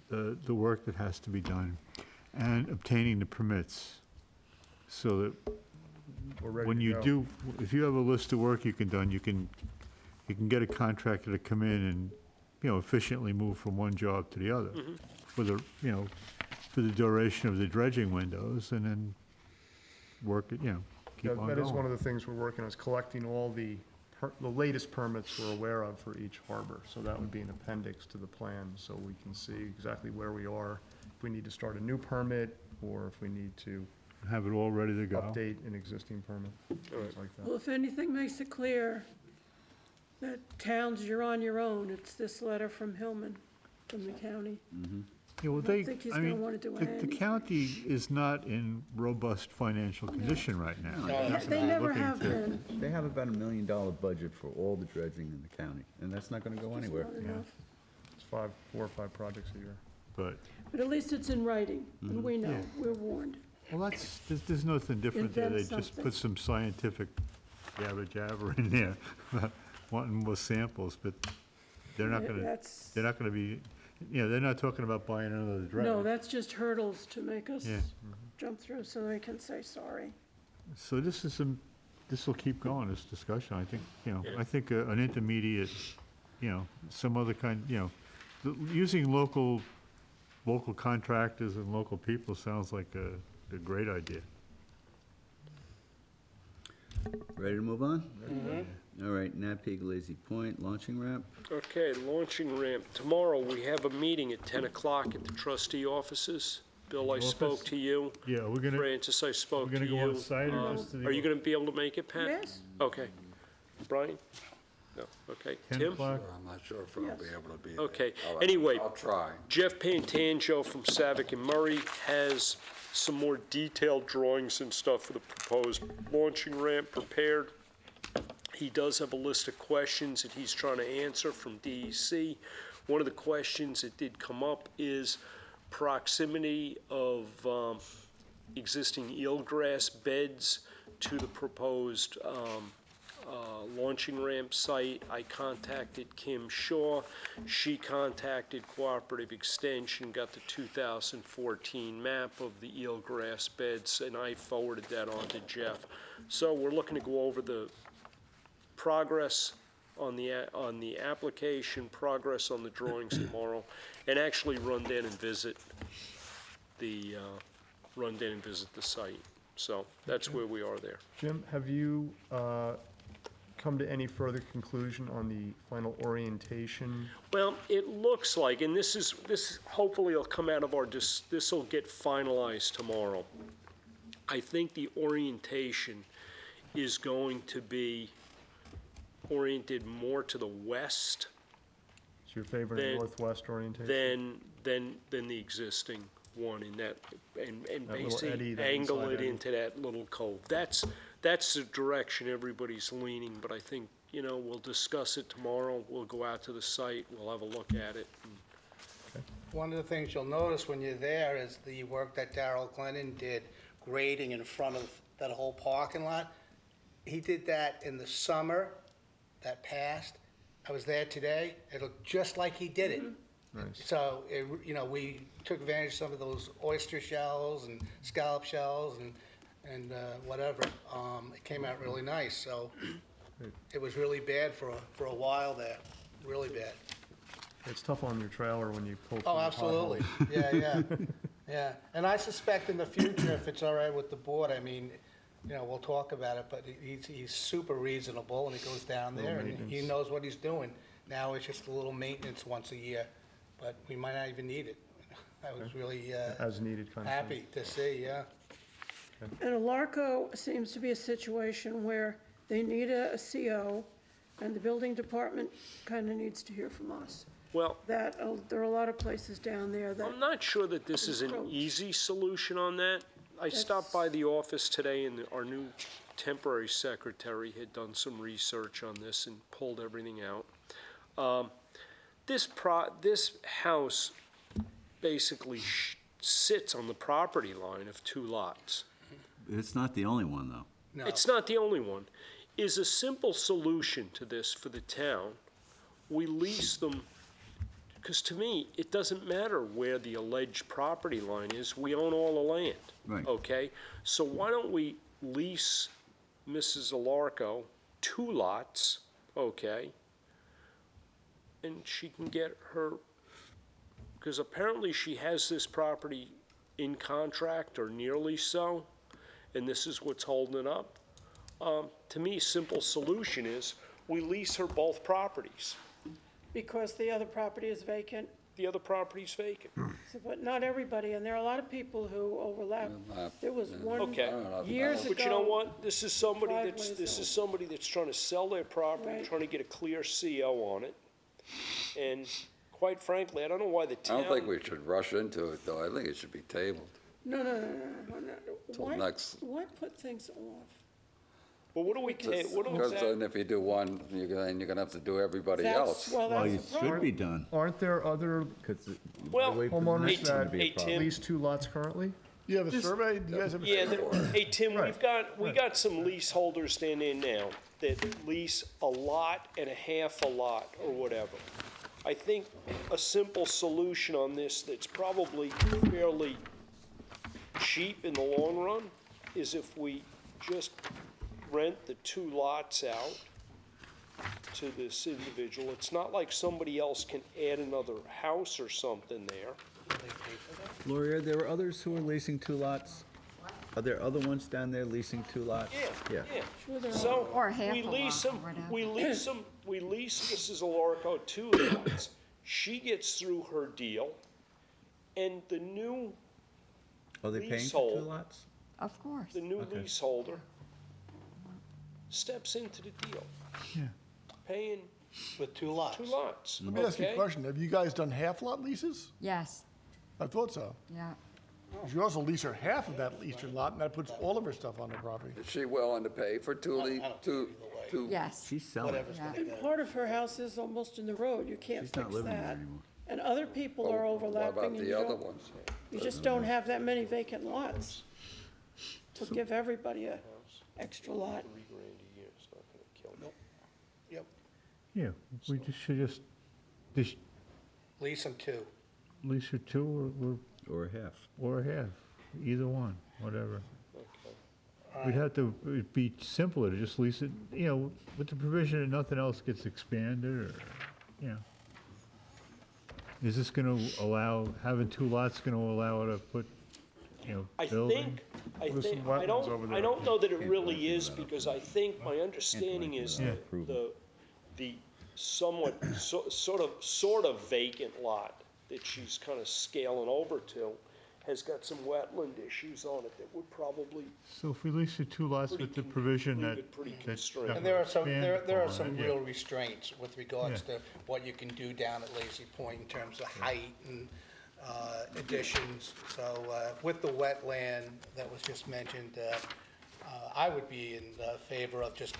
the work that has to be done and obtaining the permits. So that We're ready when to you go. do, if you have a list of work you can get a contractor to come in and, efficiently move from one job to the other for the, for the duration of the dredging windows, and then work it, keep on That is one going. of the things we're working on, is collecting all the latest permits we're aware of for each harbor. So that would be an appendix to the plan, so we can see exactly where we are, if we need to start a new permit, or if we need to Have it all ready to go. update an existing permit, things like that. Well, if anything makes it clear that towns, you're on your own, it's this letter from Hillman, from the county. Yeah, well, I don't think he's gonna wanna do the anything. county is not in robust financial condition right now. They never Looking have to- been. They have about $1 million budget for all the dredging in the county, and that's not gonna go anywhere. Not enough. It's 4 or 5 projects a year. But, But at least it's in writing, and we know, we're warned. well, there's nothing different there. Invent They just something. put some scientific jabber jabber in there, wanting more samples, but they're not That's- gonna be, they're not talking about buying another dredge. No, that's just hurdles to make us Yeah. jump through so they can say sorry. So this will keep going, this discussion. I think, I think an intermediate, some other kind, using local contractors and local people sounds like a great idea. Ready to move on? All right, Napeag Lazy Point, launching ramp. Okay, launching ramp. Tomorrow, we have a meeting at 10 o'clock at the trustee offices. Bill, I spoke Office? to you. Yeah, we're gonna, Francis, I spoke to we're you. gonna go on site or just to the? Are you going to be able to make it, Pat? Yes? Okay. Brian? No, okay. 10 Tim? o'clock? I'm not sure if I'll be able to be there. Okay. I'll- Anyway. I'll try. Jeff Pantangio from Savick and Murray has some more detailed drawings and stuff for the proposed launching ramp prepared. He does have a list of questions that he's trying to answer from DEC. One of the questions that did come up is proximity of existing eelgrass beds to the proposed launching ramp site. I contacted Kim Shaw. She contacted Cooperative Extension, got the 2014 map of the eelgrass beds, and I forwarded that on to Jeff. So we're looking to go over the progress on the application, progress on the drawings tomorrow, and actually run down and visit the site. So that's where we are there. Jim, have you come to any further conclusion on the final orientation? Well, it looks like, and this hopefully will come out of this will get finalized tomorrow. I think the orientation is going to be oriented more to the west Is your favorite Then- northwest orientation? than the existing one in that, and That little eddy, basically that angle inside it eddy. into that little cove. That's the direction everybody's leaning, but I think, we'll discuss it tomorrow. We'll go out to the site, we'll have a look at it. One of the things you'll notice when you're there is the work that Darrell Glennon did grading in front of that whole parking lot. He did that in the summer that passed. I was there today. It looked just like he did it. So, we took advantage of some of those oyster shells and scallop shells and whatever. It came out really nice, so it was really bad for a while there, really bad. It's tough on your trailer when you pull through Oh, the absolutely. pothole. Yeah. And I suspect in the future, if it's all right with the board, I mean, we'll talk about it, but he's super reasonable, and he goes down there, and he maintenance. knows what he's doing. Now it's just a little maintenance once a year, but we might not even need it. I was really As needed kind of thing. happy to see, yeah. And Alarco seems to be a situation where they need a CO, and the building department kind of needs to hear from us. Well, That, there are a lot of places down there that, I'm not sure that this is an easy solution on that. I stopped by the office today, and our new temporary secretary had done some research on this and pulled everything out. This house basically sits on the property line of two lots. It's not the only one, though. No. It's not the only one. Is a simple solution to this for the town, we lease them, because to me, it doesn't matter where the alleged property line is, we own all the land. Right. Okay? So why don't we lease Mrs. Alarco 2 lots, okay? And she can get her, because apparently she has this property in contract or nearly so, and this is what's holding it up. To me, simple solution is we lease her both properties. because the other property is vacant, The other property's vacant. so, but not everybody, and there are a lot of people who overlap. There was one Okay. years ago. But you know what? This is somebody driveways trying to sell their property, Right. trying to get a clear CO on it. And quite frankly, I don't know why the I town. don't think we should rush into it, though. I think it should be tabled. No. Till Why- next- Why put things off? Well, what do we, Because then if you do one, you're gonna have to do everybody else. Well, Well, that's it the should problem. be done. Aren't there other Well, homeowners hey, that hey, Tim. lease 2 lots currently? You have a survey? Do you guys have a Yeah, survey? hey, Tim, Right. we got some leaseholders down there now that lease a lot and a half a lot or whatever. I think a simple solution on this that's probably fairly cheap in the long run is if we just rent the 2 lots out to this individual. It's not like somebody else can add another house or something there. Lori, are there others who are leasing 2 lots? Are there other ones down there leasing 2 lots? Yeah. Sure there are. So, Or half we a lease lot, them, or whatever. we lease Mrs. Alarco 2 lots. She gets through her deal, and the new Are they paying for 2 Leasehold. lots? Of course. the new leaseholder steps into the deal. Yeah. Paying With 2 lots. 2 lots, Let me ask you a okay? question. Have you guys done half-lot leases? Yes, I thought so. yeah. You also lease her half of that eastern lot, and that puts all of her stuff on the property. Is she willing to pay for two, Yes. She's selling. Whatever's Yeah. gonna And part of her house is almost in the road, you can't She's not fix living there that. anymore. And other people are What about overlapping, and you the other don't, ones? you just don't have that many vacant lots to give everybody a extra lot. $3,000 a year, it's not gonna kill me. Yep, Yeah, we just lease them 2. lease her 2 Or half. or a half, either one, whatever. Okay. We'd have to, it'd be simpler to just lease it, with the provision that nothing else gets expanded or, Is this gonna allow, having 2 lots gonna allow her to put, I building? There's some I wetlands over don't, I there. don't know that it really is, because I think, my understanding is Yeah. the somewhat, sort of vacant lot that she's kind of scaling over to has got some wetland issues on it that would probably, So if we lease her 2 lots with the provision leave that. it pretty that- constrained. that And there are some, expand there are upon some it, real restraints with regards Yeah. to what you can do down at Lazy Point in terms of height and additions. So with the wetland that was just mentioned, I would be in favor of just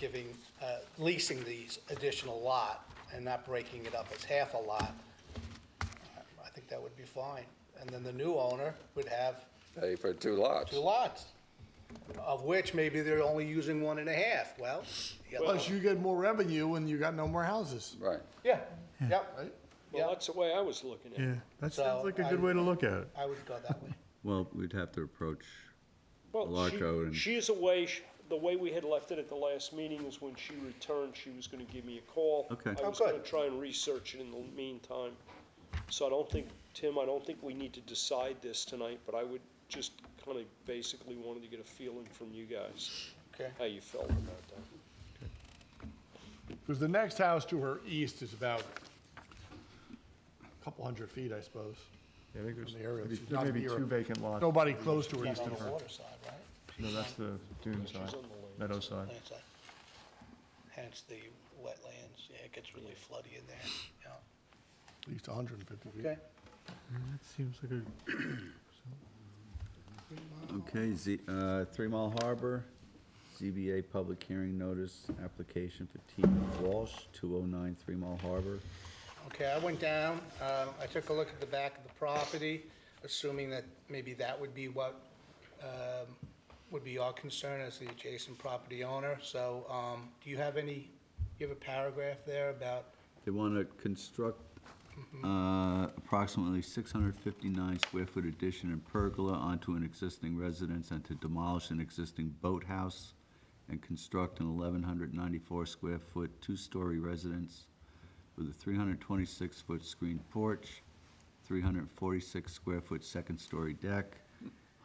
leasing these additional lot and not breaking it up as half a lot. I think that would be fine. And then the new owner would have Pay for 2 lots. 2 lots. of which maybe they're only using 1.5. Well, yeah. Plus, you get more revenue when you got no more houses. Right. Yeah, yep. Right? Well, that's the way I was looking at it. Yeah, that So sounds like a good I- way to look at it. I would go that way. Well, we'd have to approach Well, Larco and. she's away, the way we had left it at the last meeting is when she returned, she was gonna give me a call. Okay. I Oh, was gonna good. try and research it in the meantime. So I don't think, Tim, I don't think we need to decide this tonight, but I would just kind of basically wanted to get a feeling from you guys, Okay. how you felt about that. Because the next house to her east is about a couple hundred feet, I suppose. Yeah, I think there's In the area, maybe- she's there not may be near- 2 vacant lots. Nobody close to her Yeah, east on of the her. water side, right? No, that's the dune She's side, on the land. meadow side. Land side. Hence the wetlands, yeah, it gets really floody in there, yeah. At least 150 feet. Okay. That seems like a, Okay, 3 Mile Harbor, ZBA public hearing notice, application for T. Walsh, 209 3 Mile Harbor. Okay, I went down, I took a look at the back of the property, assuming that maybe that would be what would be our concern as the adjacent property owner. So, do you have a paragraph there about, They want to construct approximately 659 square foot addition and pergola onto an existing residence and to demolish an existing boathouse and construct an 1,194 square foot two-story residence with a 326 foot screened porch, 346 square foot second-story deck,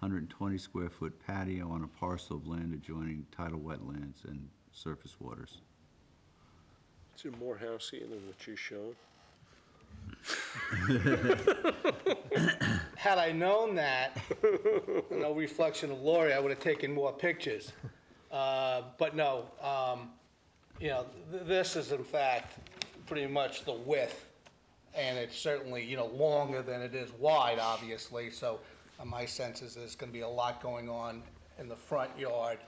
120 square foot patio on a parcel of land adjoining tidal wetlands and surface waters. Is there more house here than what you showed? had I known that, no reflection of Lori, I would have taken more pictures. But no, you know, this is in fact pretty much the width, and it's certainly, you know, longer than it is wide, obviously, so my sense is there's gonna be a lot going on in the front yard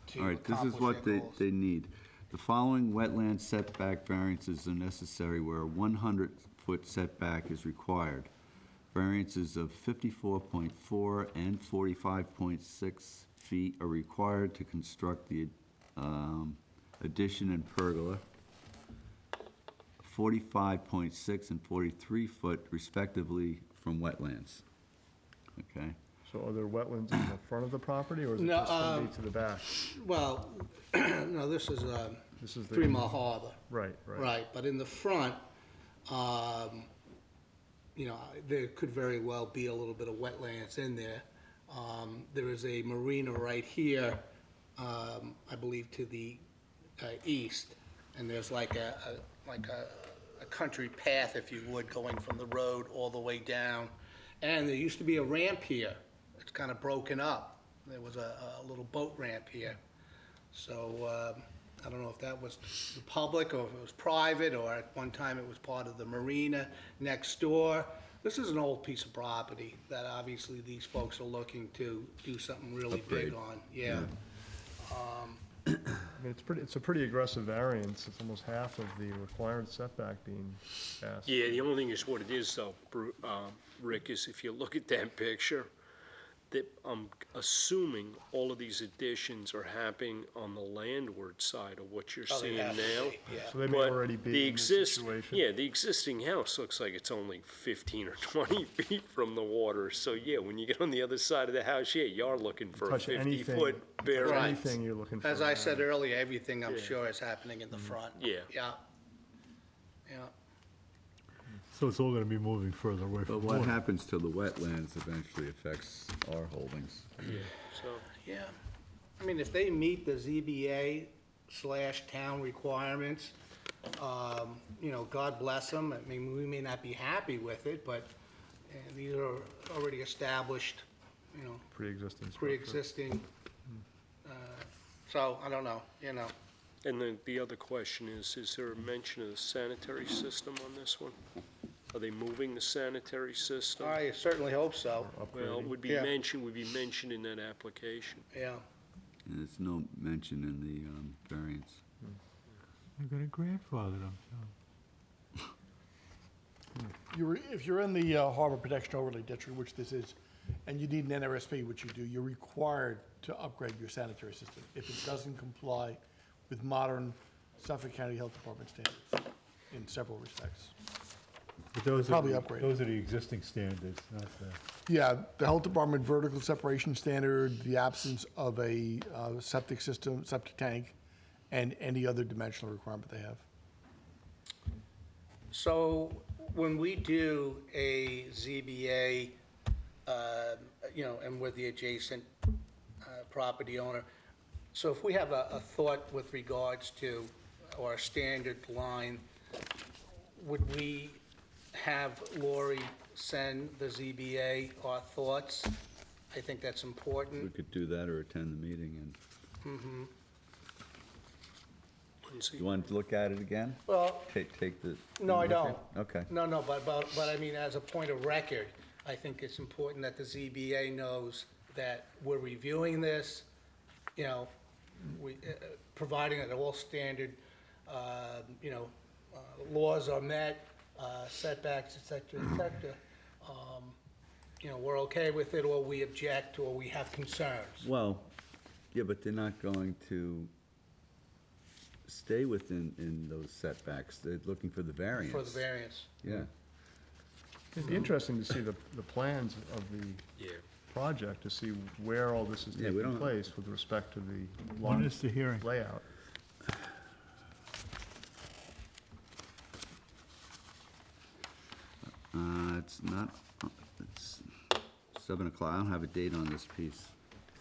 to All right, this is accomplish what their goals. they need. The following wetland setback variances are necessary where a 100-foot setback is required. Variances of 54.4 and 45.6 feet are required to construct the addition and pergola. 45.6 and 43 foot respectively from wetlands. Okay? So are there wetlands in the front of the property, or is it No, just gonna be to the back? Well, no, this is This is the. 3 Mile Harbor. Right, right. Right, but in the front, you know, there could very well be a little bit of wetlands in there. There is a marina right here, I believe to the east, and there's like a country path, if you would, going from the road all the way down. And there used to be a ramp here. It's kind of broken up. There was a little boat ramp here. So, I don't know if that was the public or if it was private, or at one time it was part of the marina next door. This is an old piece of property that obviously these folks are looking to do something really big on, yeah. I mean, it's a pretty aggressive variance. It's almost half of the required setback being passed. Yeah, the only thing is what it is though, Rick, is if you look at that picture, that I'm assuming all of these additions are happening on the landward side of what you're Oh, they seeing have to now. be, yeah. So they may But already the be in this situation. Yeah, the existing house looks like it's only 15 or 20 feet from the water. So yeah, when you get on the other side of the house, yeah, you are looking for a Touch anything, 50-foot touch variance. anything you're looking for. As I a said variance. earlier, everything I'm Yeah. sure is happening in the front. Yeah. Yeah. Yeah. so it's all gonna be moving further away But from what water. happens to the wetlands eventually affects our holdings. So, Yeah, I mean, if they meet the ZBA/town requirements, you know, God bless them. I mean, we may not be happy with it, but these are already established, you know, Pre-existing structure. pre-existing. So, I don't know, you know. and then the other question is there a mention of the sanitary system on this one? Are they moving the sanitary system? I certainly hope so, Well, it would be Yeah. mentioned in that application. yeah. And there's no mention in the variance. You're gonna grandfather them, so. If you're in the Harbor Protection Overlay District, which this is, and you need an NRSP, which you do, you're required to upgrade your sanitary system if it doesn't comply with modern Suffolk County Health Department standards in several respects. But those Probably are, upgraded. those are the existing standards, not the, Yeah, the Health Department vertical separation standard, the absence of a septic system, septic tank, and any other dimensional requirement they have. So when we do a ZBA, and we're the adjacent property owner, so if we have a thought with regards to, or a standard line, would we have Lori send the ZBA our thoughts? I think that's We important. could do that or attend the meeting and, you want to look at it again? Well, Take the. no, I don't. Okay. No, but I mean, as a point of record, I think it's important that the ZBA knows that we're reviewing this, providing that all standard, laws are met, setbacks, et cetera, we're okay with it, or we object, or we have concerns. Well, yeah, but they're not going to stay in those setbacks. They're looking for the variance. For the variance. Yeah. It'd be interesting to see the plans of the project, to see where all this is Yeah, we taking don't- place with respect to the when lot is the hearing? layout. It's not, it's 7 o'clock. I don't have a date on this piece.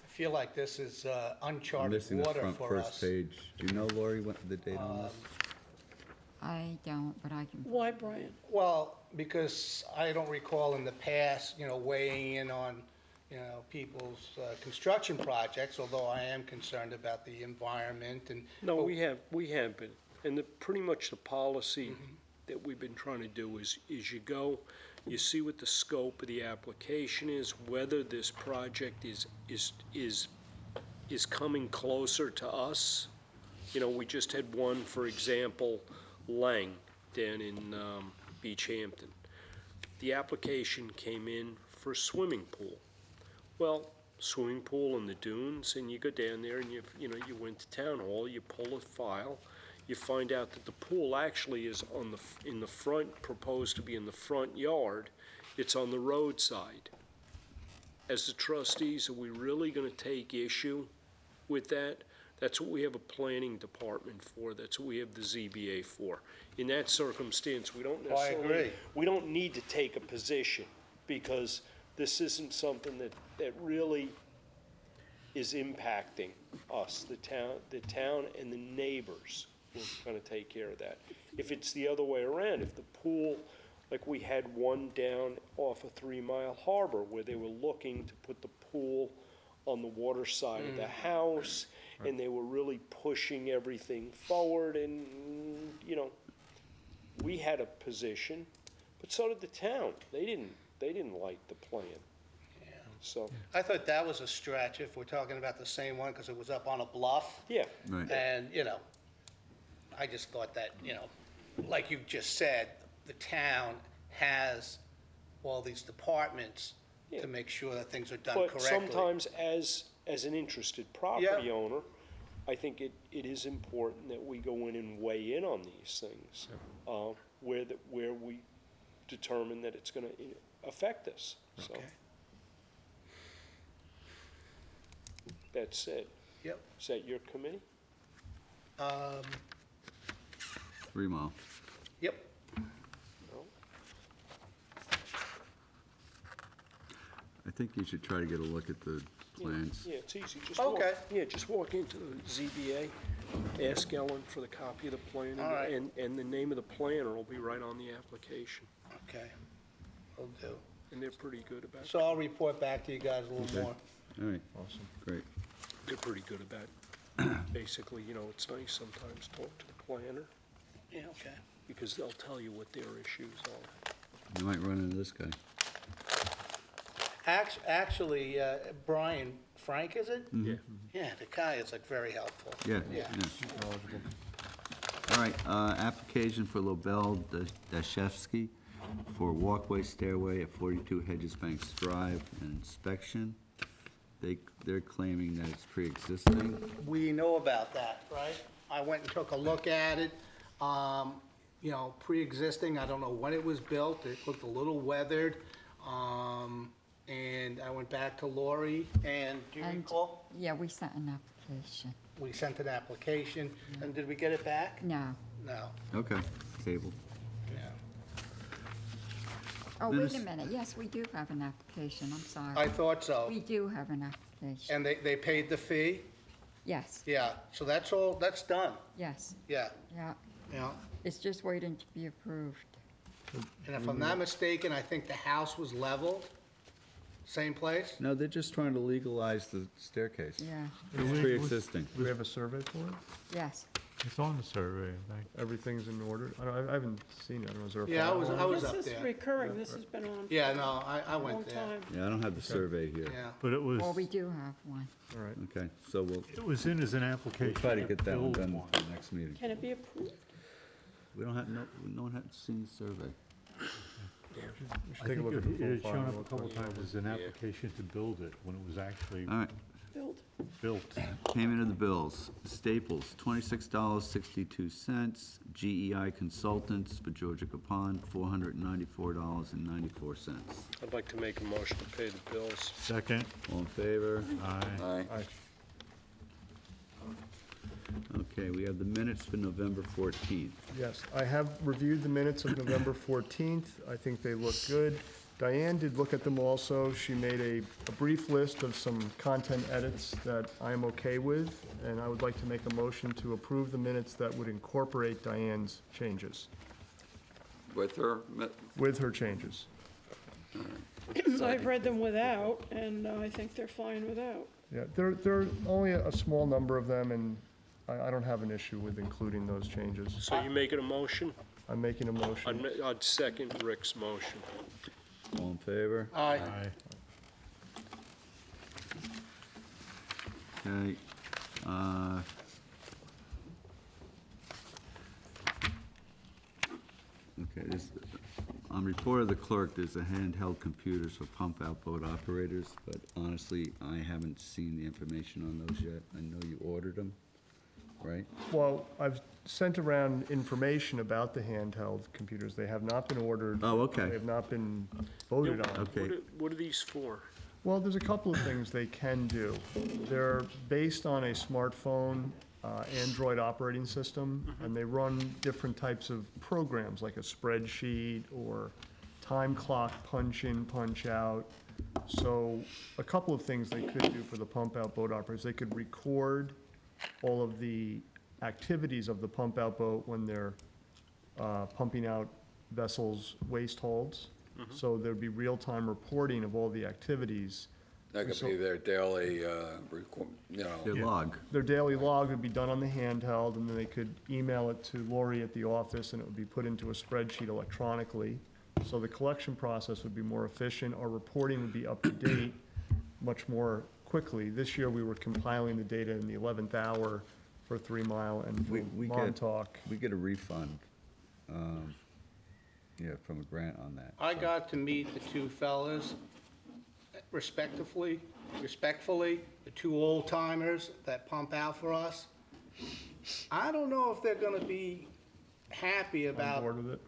I feel like this is I'm uncharted missing the water front for first us. page. Do you know, Lori, what the date on this? I don't, but I can. Why, Brian? Well, because I don't recall in the past, weighing in on, people's construction projects, although I am concerned about the environment and. No, we have been, and pretty much the policy that we've been trying to do is you go, you see what the scope of the application is, whether this project is coming closer to us. We just had one, for example, Lang down in Beach Hampton. The application came in for a swimming pool. Well, swimming pool in the dunes, and you go down there and you went to town hall, you pull a file, you find out that the pool actually is in the front, proposed to be in the front yard. It's on the roadside. As the trustees, are we really going to take issue with that? That's what we have a planning department for. That's what we have the ZBA for. In that circumstance, we don't necessarily. agree. We don't need to take a position because this isn't something that really is impacting us, the town and the neighbors. We're going to take care of that. If it's the other way around, if the pool, like we had one down off of 3 Mile Harbor where they were looking to put the pool on the water side of the house, and they were really pushing everything forward, and, we had a position, but so did the town. They didn't like the plan. So, I thought that was a stretch, if we're talking about the same one, because it was up on a bluff. yeah. Right. And, I just thought that, like you just said, the town has all these departments Yeah. to make sure that things are done But correctly. sometimes as an interested property owner, I think it is important that we go in and weigh in on these things, where we determine that it's gonna affect us, so. Okay. That's it. Yep. Is that your committee? 3 Mile. Yep. No? I think you should try to get a look at the plans. Yeah, it's easy. Okay. Just walk into the ZBA, ask Ellen for the copy of the plan, All right. and the name of the planner will be right on the application. Okay, will do. And they're pretty good about it. So I'll report back to you guys a little more. All right, Awesome. great. They're pretty good about basically, it's nice sometimes to talk to the planner, Yeah, okay. because they'll tell you what their issues are. You might run into this guy. Actually, Brian, Frank, is it? Yeah. Yeah, the guy is like very helpful. Yeah, Yeah. yeah. All right, application for Lobel Dashevsky, for walkway stairway at 42 Hedges Banks Drive, an inspection. They're claiming that it's pre-existing. We know about that, right? I went and took a look at it. You know, pre-existing, I don't know when it was built. It looked a little weathered. And I went back to Lori, and do you recall? Yeah, we sent an application. We sent an application, and did we get it back? No. No, Okay, table. yeah. Oh, wait a Dennis? minute. Yes, we do have an application. I'm sorry. I thought so. We do have an application. And they paid the fee? Yes, Yeah, so that's all, that's done, yes, yeah, yeah. yeah. It's just waiting to be approved. And if I'm not mistaken, I think the house was leveled, same place? No, they're just trying to legalize the staircase. Yeah, It's pre-existing. Do we have a survey for it? yes. It's on the survey, I think. Everything's in order? I haven't seen it. I don't know, is there a Yeah, I was file? up This is there. recurring, this has been on Yeah, no, I for a long went there, time. Yeah, I don't have the survey here. yeah. But it was, Well, we do have one. All right. Okay, so we'll it was in as an application. try to get that one build done one. for the next meeting. Can it be approved? We don't have, no one had seen the survey. We should I take a think look at the it full had file. shown up real a couple quick. times as an application to build it, when it was actually All right, Build? built. payment of the bills. Staples, $26.62. GEI Consultants, Georgia Pond, $494.94. I'd like to make a motion to pay the bills. Second, All in favor? aye. Aye. Aye. Okay, we have the minutes for November 14th. Yes, I have reviewed the minutes of November 14th. I think they look good. Diane did look at them also. She made a brief list of some content edits that I am okay with, and I would like to make a motion to approve the minutes that would incorporate Diane's changes, With her, with her changes. I've read them without, and I think they're fine without. Yeah, there are only a small number of them, and I don't have an issue with including those changes. So you making a motion? I'm making a motion. I'd second Rick's motion. All in favor? Aye. Aye. Okay. Okay, on report of the clerk, there's a handheld computers for pump out boat operators, but honestly, I haven't seen the information on those yet. I know you ordered them, right? Well, I've sent around information about the handheld computers. They have not been ordered. Oh, okay. They have not been voted on. Okay. What are these for? Well, there's a couple of things they can do. They're based on a smartphone, Android operating system, and they run different types of programs, like a spreadsheet or time clock punch in, punch out. So a couple of things they could do for the pump out boat operators. They could record all of the activities of the pump out boat when they're pumping out vessels' waste holds. So there'd be real-time reporting of all the activities. that could be their daily, Their log. Their daily log would be done on the handheld, and then they could email it to Lori at the office, and it would be put into a spreadsheet electronically. So the collection process would be more efficient. Our reporting would be up to date much more quickly. This year, we were compiling the data in the 11th hour for 3 Mile and for We get- Montauk. We get a refund, from a grant on that. I got to meet the two fellas respectfully, the two old timers that pump out for us. I don't know if they're gonna be happy On about board with it?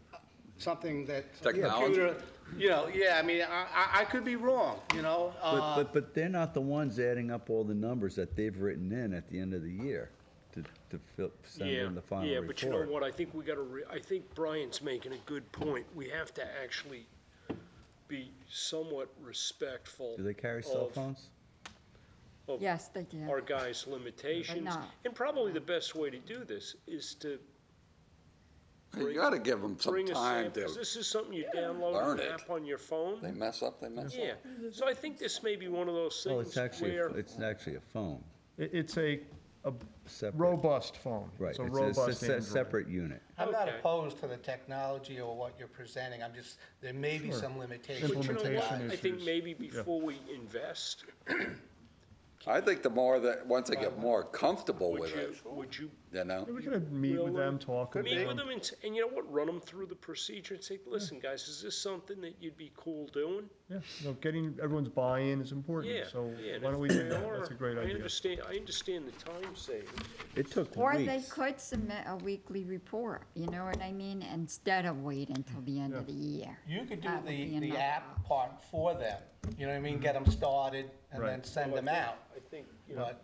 something that. Technology? computer- You know, yeah, I mean, I could be wrong, you know? But they're not the ones adding up all the numbers that they've written in at the end of the year to send in the final report. Yeah, but you know what, I think I think Brian's making a good point. We have to actually be somewhat respectful Do they carry cell of- phones? of Yes, they do. our guys' limitations. not. And probably the best way to do this is to you gotta give them some bring a time sample. to, This is something you download learn an it. app on your phone. they mess up, they mess up. Yeah, so I think this may be one of those Well, things where, it's actually a phone, It's a separate. robust phone. Right, It's a it's robust a Android. separate unit. I'm not Okay. opposed to the technology or what you're presenting, I'm just, there may be some limitations. but you know what, implementation I think issues. maybe before we invest, I think the more that, once they get more comfortable would with you, it, would you you know? We could meet with them, talk with Meet with them. them and you know what, run them through the procedure and say, listen, guys, is this something that you'd be cool doing? Yeah, getting everyone's buy-in is important, Yeah, so yeah. and why don't we if do they that? are, That's a great I idea. understand the time saving. It took Or they weeks. could submit a weekly report, you know what I mean, instead of wait until the end of the year. You could do That would be the another app part for them, you know what I mean, get them started and then Right. send them out. I think, you know, But,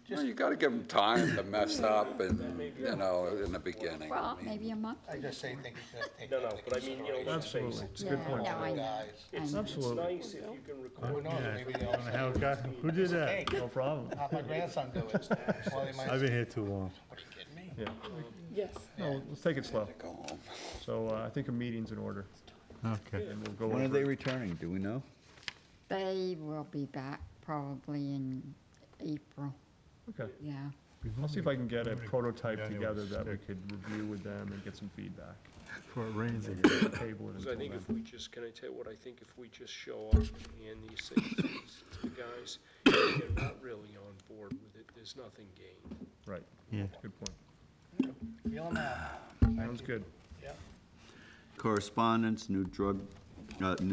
Well, you gotta give them time to mess up and, you know, in the beginning. Well, maybe a month. I just say, think you should take no, that into but I mean, you know, let's face Absolutely, it. it's a good Yeah, point. no, I know. guys. It's Absolutely. nice if you can Who record. knows, maybe they'll How it say, got, who did that? hey, No problem. how'd my grandson do it? Well, they might I've say, been here too long. what, are you kidding me? Yeah, Yes. no, let's take it slow. Go home. So I think a meeting's in order, Okay. and we'll go When are over they it. returning? Do we know? They will be back probably in April, Okay, yeah. I'll see if I can get a prototype Yeah, together that we stick. could review with them and get some feedback. Before it rains again. Table it Because I until think then. if we just, can I tell you what I think, if we just show up and hand these things to the guys, and they're not really on board with it, there's nothing gained. Right, Yeah. good point. Feel them out. Sounds good. Yep. Correspondence, new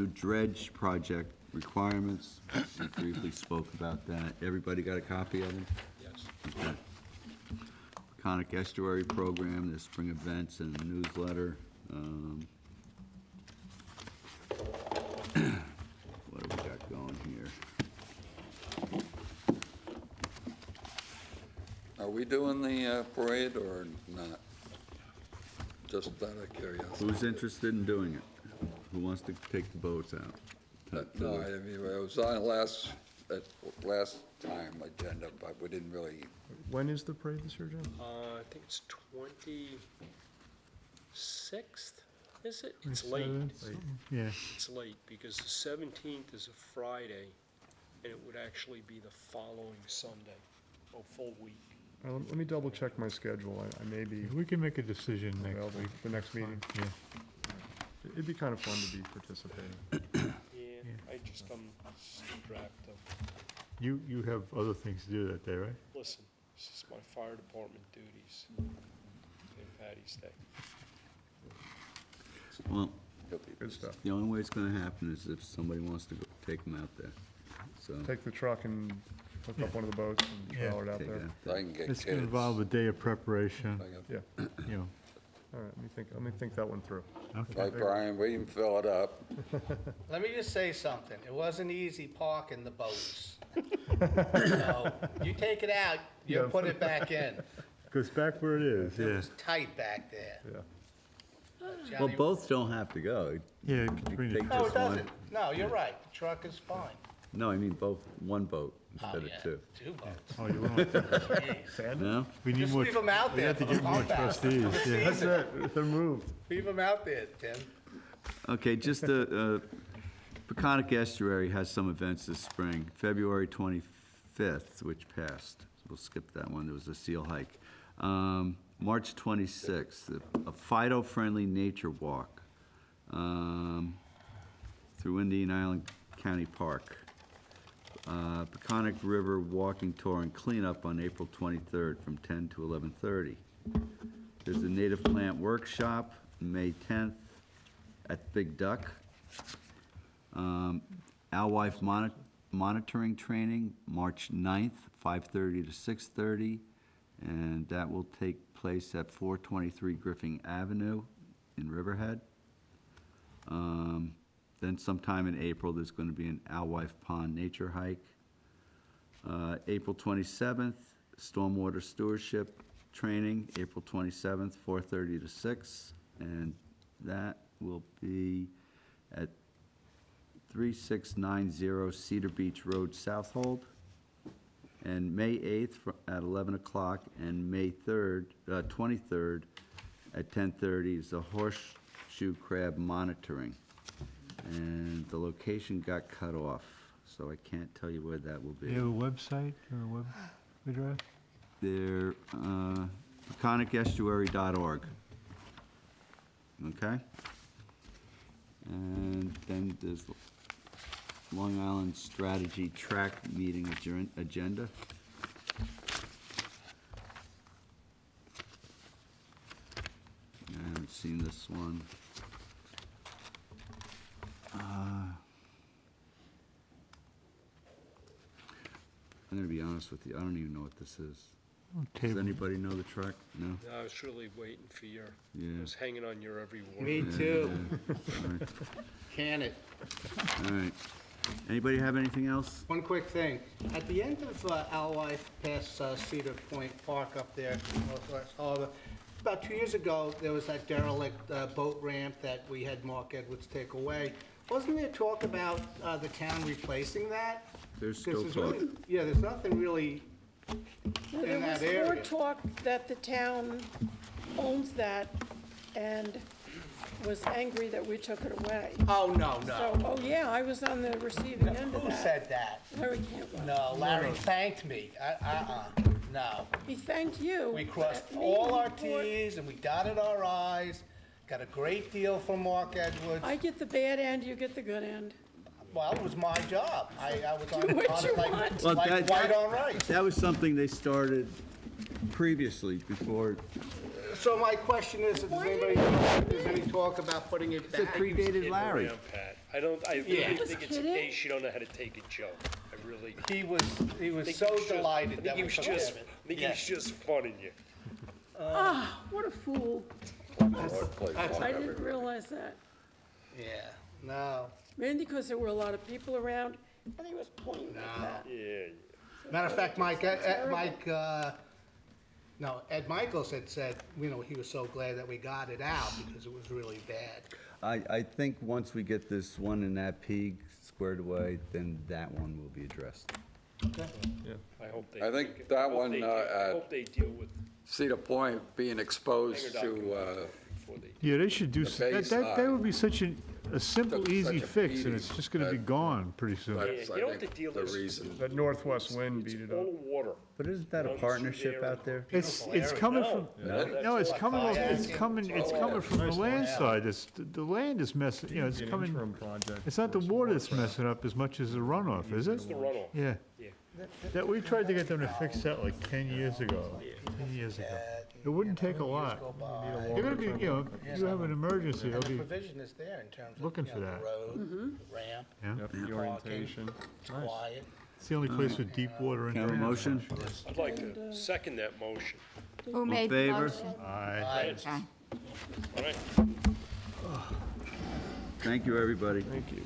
dredge project requirements. We briefly spoke about that. Everybody got a copy of them? Yes. Okay. Peconic Estuary Program, the spring events and newsletter. What have we got going here? Are we doing the parade or not? Just out of curiosity. Who's interested in doing it? Who wants to take the boats out? No, I mean, it was on last time agenda, but we didn't really, When is the parade this year, John? I think it's 26th, is it? It's late. Yeah. It's late, because the 17th is a Friday, and it would actually be the following Sunday, a full week. Let me double check my schedule. I may be We can make a decision next available week. the next meeting. Yeah. It'd be kind of fun to be participating. Yeah, I just, I'm strapped up. You have other things to do that day, right? Listen, this is my fire department duties. St. Patty's Day. Well, Good stuff. the only way it's gonna happen is if somebody wants to go take them out there. So, Take the truck and hook up one of the boats and Yeah. trailer it out take it there. out I there. can get It's kids. gonna involve a day of preparation, Yeah, you know. all right, let me think that one through. Like Brian, we can fill it up. Let me just say something. It wasn't easy parking the boats. So, you take it out, you Yeah. put it back in. Goes back where it is, It yeah. was tight back there. Yeah. Well, both don't have to go. Yeah, Katrina. Take No, this it one. doesn't. No, you're right. The truck is fine. No, I mean both, one boat Oh, instead yeah, of two. 2 boats. Oh, you want, Jeez. No? we need Just more, leave them out we there have to for the get more pump out. trustees, yeah. That's it, they're moved. Leave them out there, Tim. Okay, just Peconic Estuary has some events this spring. February 25th, which passed. We'll skip that one. There was a seal hike. March 26th, a Fido-friendly nature walk through Indian Island County Park. Peconic River walking tour and cleanup on April 23rd from 10 to 11:30. There's a native plant workshop, May 10th, at Big Duck. Alewife monitoring training, March 9th, 5:30 to 6:30, and that will take place at 423 Griffin Avenue in Riverhead. Then sometime in April, there's going to be an Alewife Pond nature hike. April 27th, stormwater stewardship training, April 27th, 4:30 to 6, and that will be at 3690 Cedar Beach Road, Southold. And May 8th at 11 o'clock, and May 23rd at 10:30 is the horseshoe crab monitoring. And the location got cut off, so I can't tell you where that will be. You have a website or a web address? They're peconicestuary.org. Okay? And then there's the Long Island Strategy Track Meeting agenda. this one. I'm gonna be honest with you, I don't even know what this is. Does anybody know the track? No? No, I was really waiting for your, Yeah. I was hanging on your every word. Me Yeah, too. yeah. All right. Can it? All right. Anybody have anything else? One quick thing. At the end of Alwye past Cedar Point Park up there, Northwest Harbor, about 2 years ago, there was that derelict boat ramp that we had Mark Edwards take away. Wasn't there talk about the town replacing that? There's 'Cause still there's talk. really- Yeah, there's nothing really Well, in that there was more area. talk that the town owns that and was angry that we took it away. Oh, no, So, no. oh yeah, I was on the receiving end of Who that. said that? Larry Cantwell. No, Larry thanked me. No. He thanked you. We crossed at the all our meeting before. Ts and we dotted our Is. Got a great deal from Mark Edwards. I get the bad end, you get the good end. Well, it was my job. I was Do on what you it like want. Well, like white on rice. that was something they started previously, before. So my question is, does anybody know if there's any talk about putting it It back? predated Kidding Larry. around, Pat. I really Yeah. think it's a Kidding? case you don't know how to take a joke. I really. He was I think so he was just- delighted I that think he we was took just, care of it. I think Yeah. he's just funning you. Ah, what a fool. Lord, please, I whatever. didn't realize that. Yeah, no. Mainly because there were a lot of people around and he was pointing like that. Yeah. Matter of fact, Ed Michaels had said, he was so glad that we got it out because it was really bad. I think once we get this one in that peak squared away, then that one will be addressed. I hope they. I think take it- that I hope one, they- I at hope they deal with. Cedar Point being exposed to, before they. Yeah, they should do, The that, base, that would be such a simple, took easy such a fix, and beating it's just gonna be that- gone pretty soon. that's, You I know what think, the deal the is? reason. That northwest wind It's beat it full up. of water. But isn't that a Runs partnership through there. out there? It's coming from, no, it's coming, it's coming from the land side, the land is messing, it's An coming, interim project. it's not the water that's messing up as much as the runoff, is it? It's the runoff. Yeah. Yeah. That, we tried to get them to fix that like 10 years ago, 10 years ago. It wouldn't take a lot. They're gonna be, if you have an emergency, And they'll the be, provision is there in terms of, looking the for that. road, the ramp, yeah. Yep, the orientation. it's quiet. It's the only place with deep water in Can I have a town. motion? I'd like to second that motion. Who made the favor? motion? Aye. Okay. All right. Thank you, everybody. Thank you.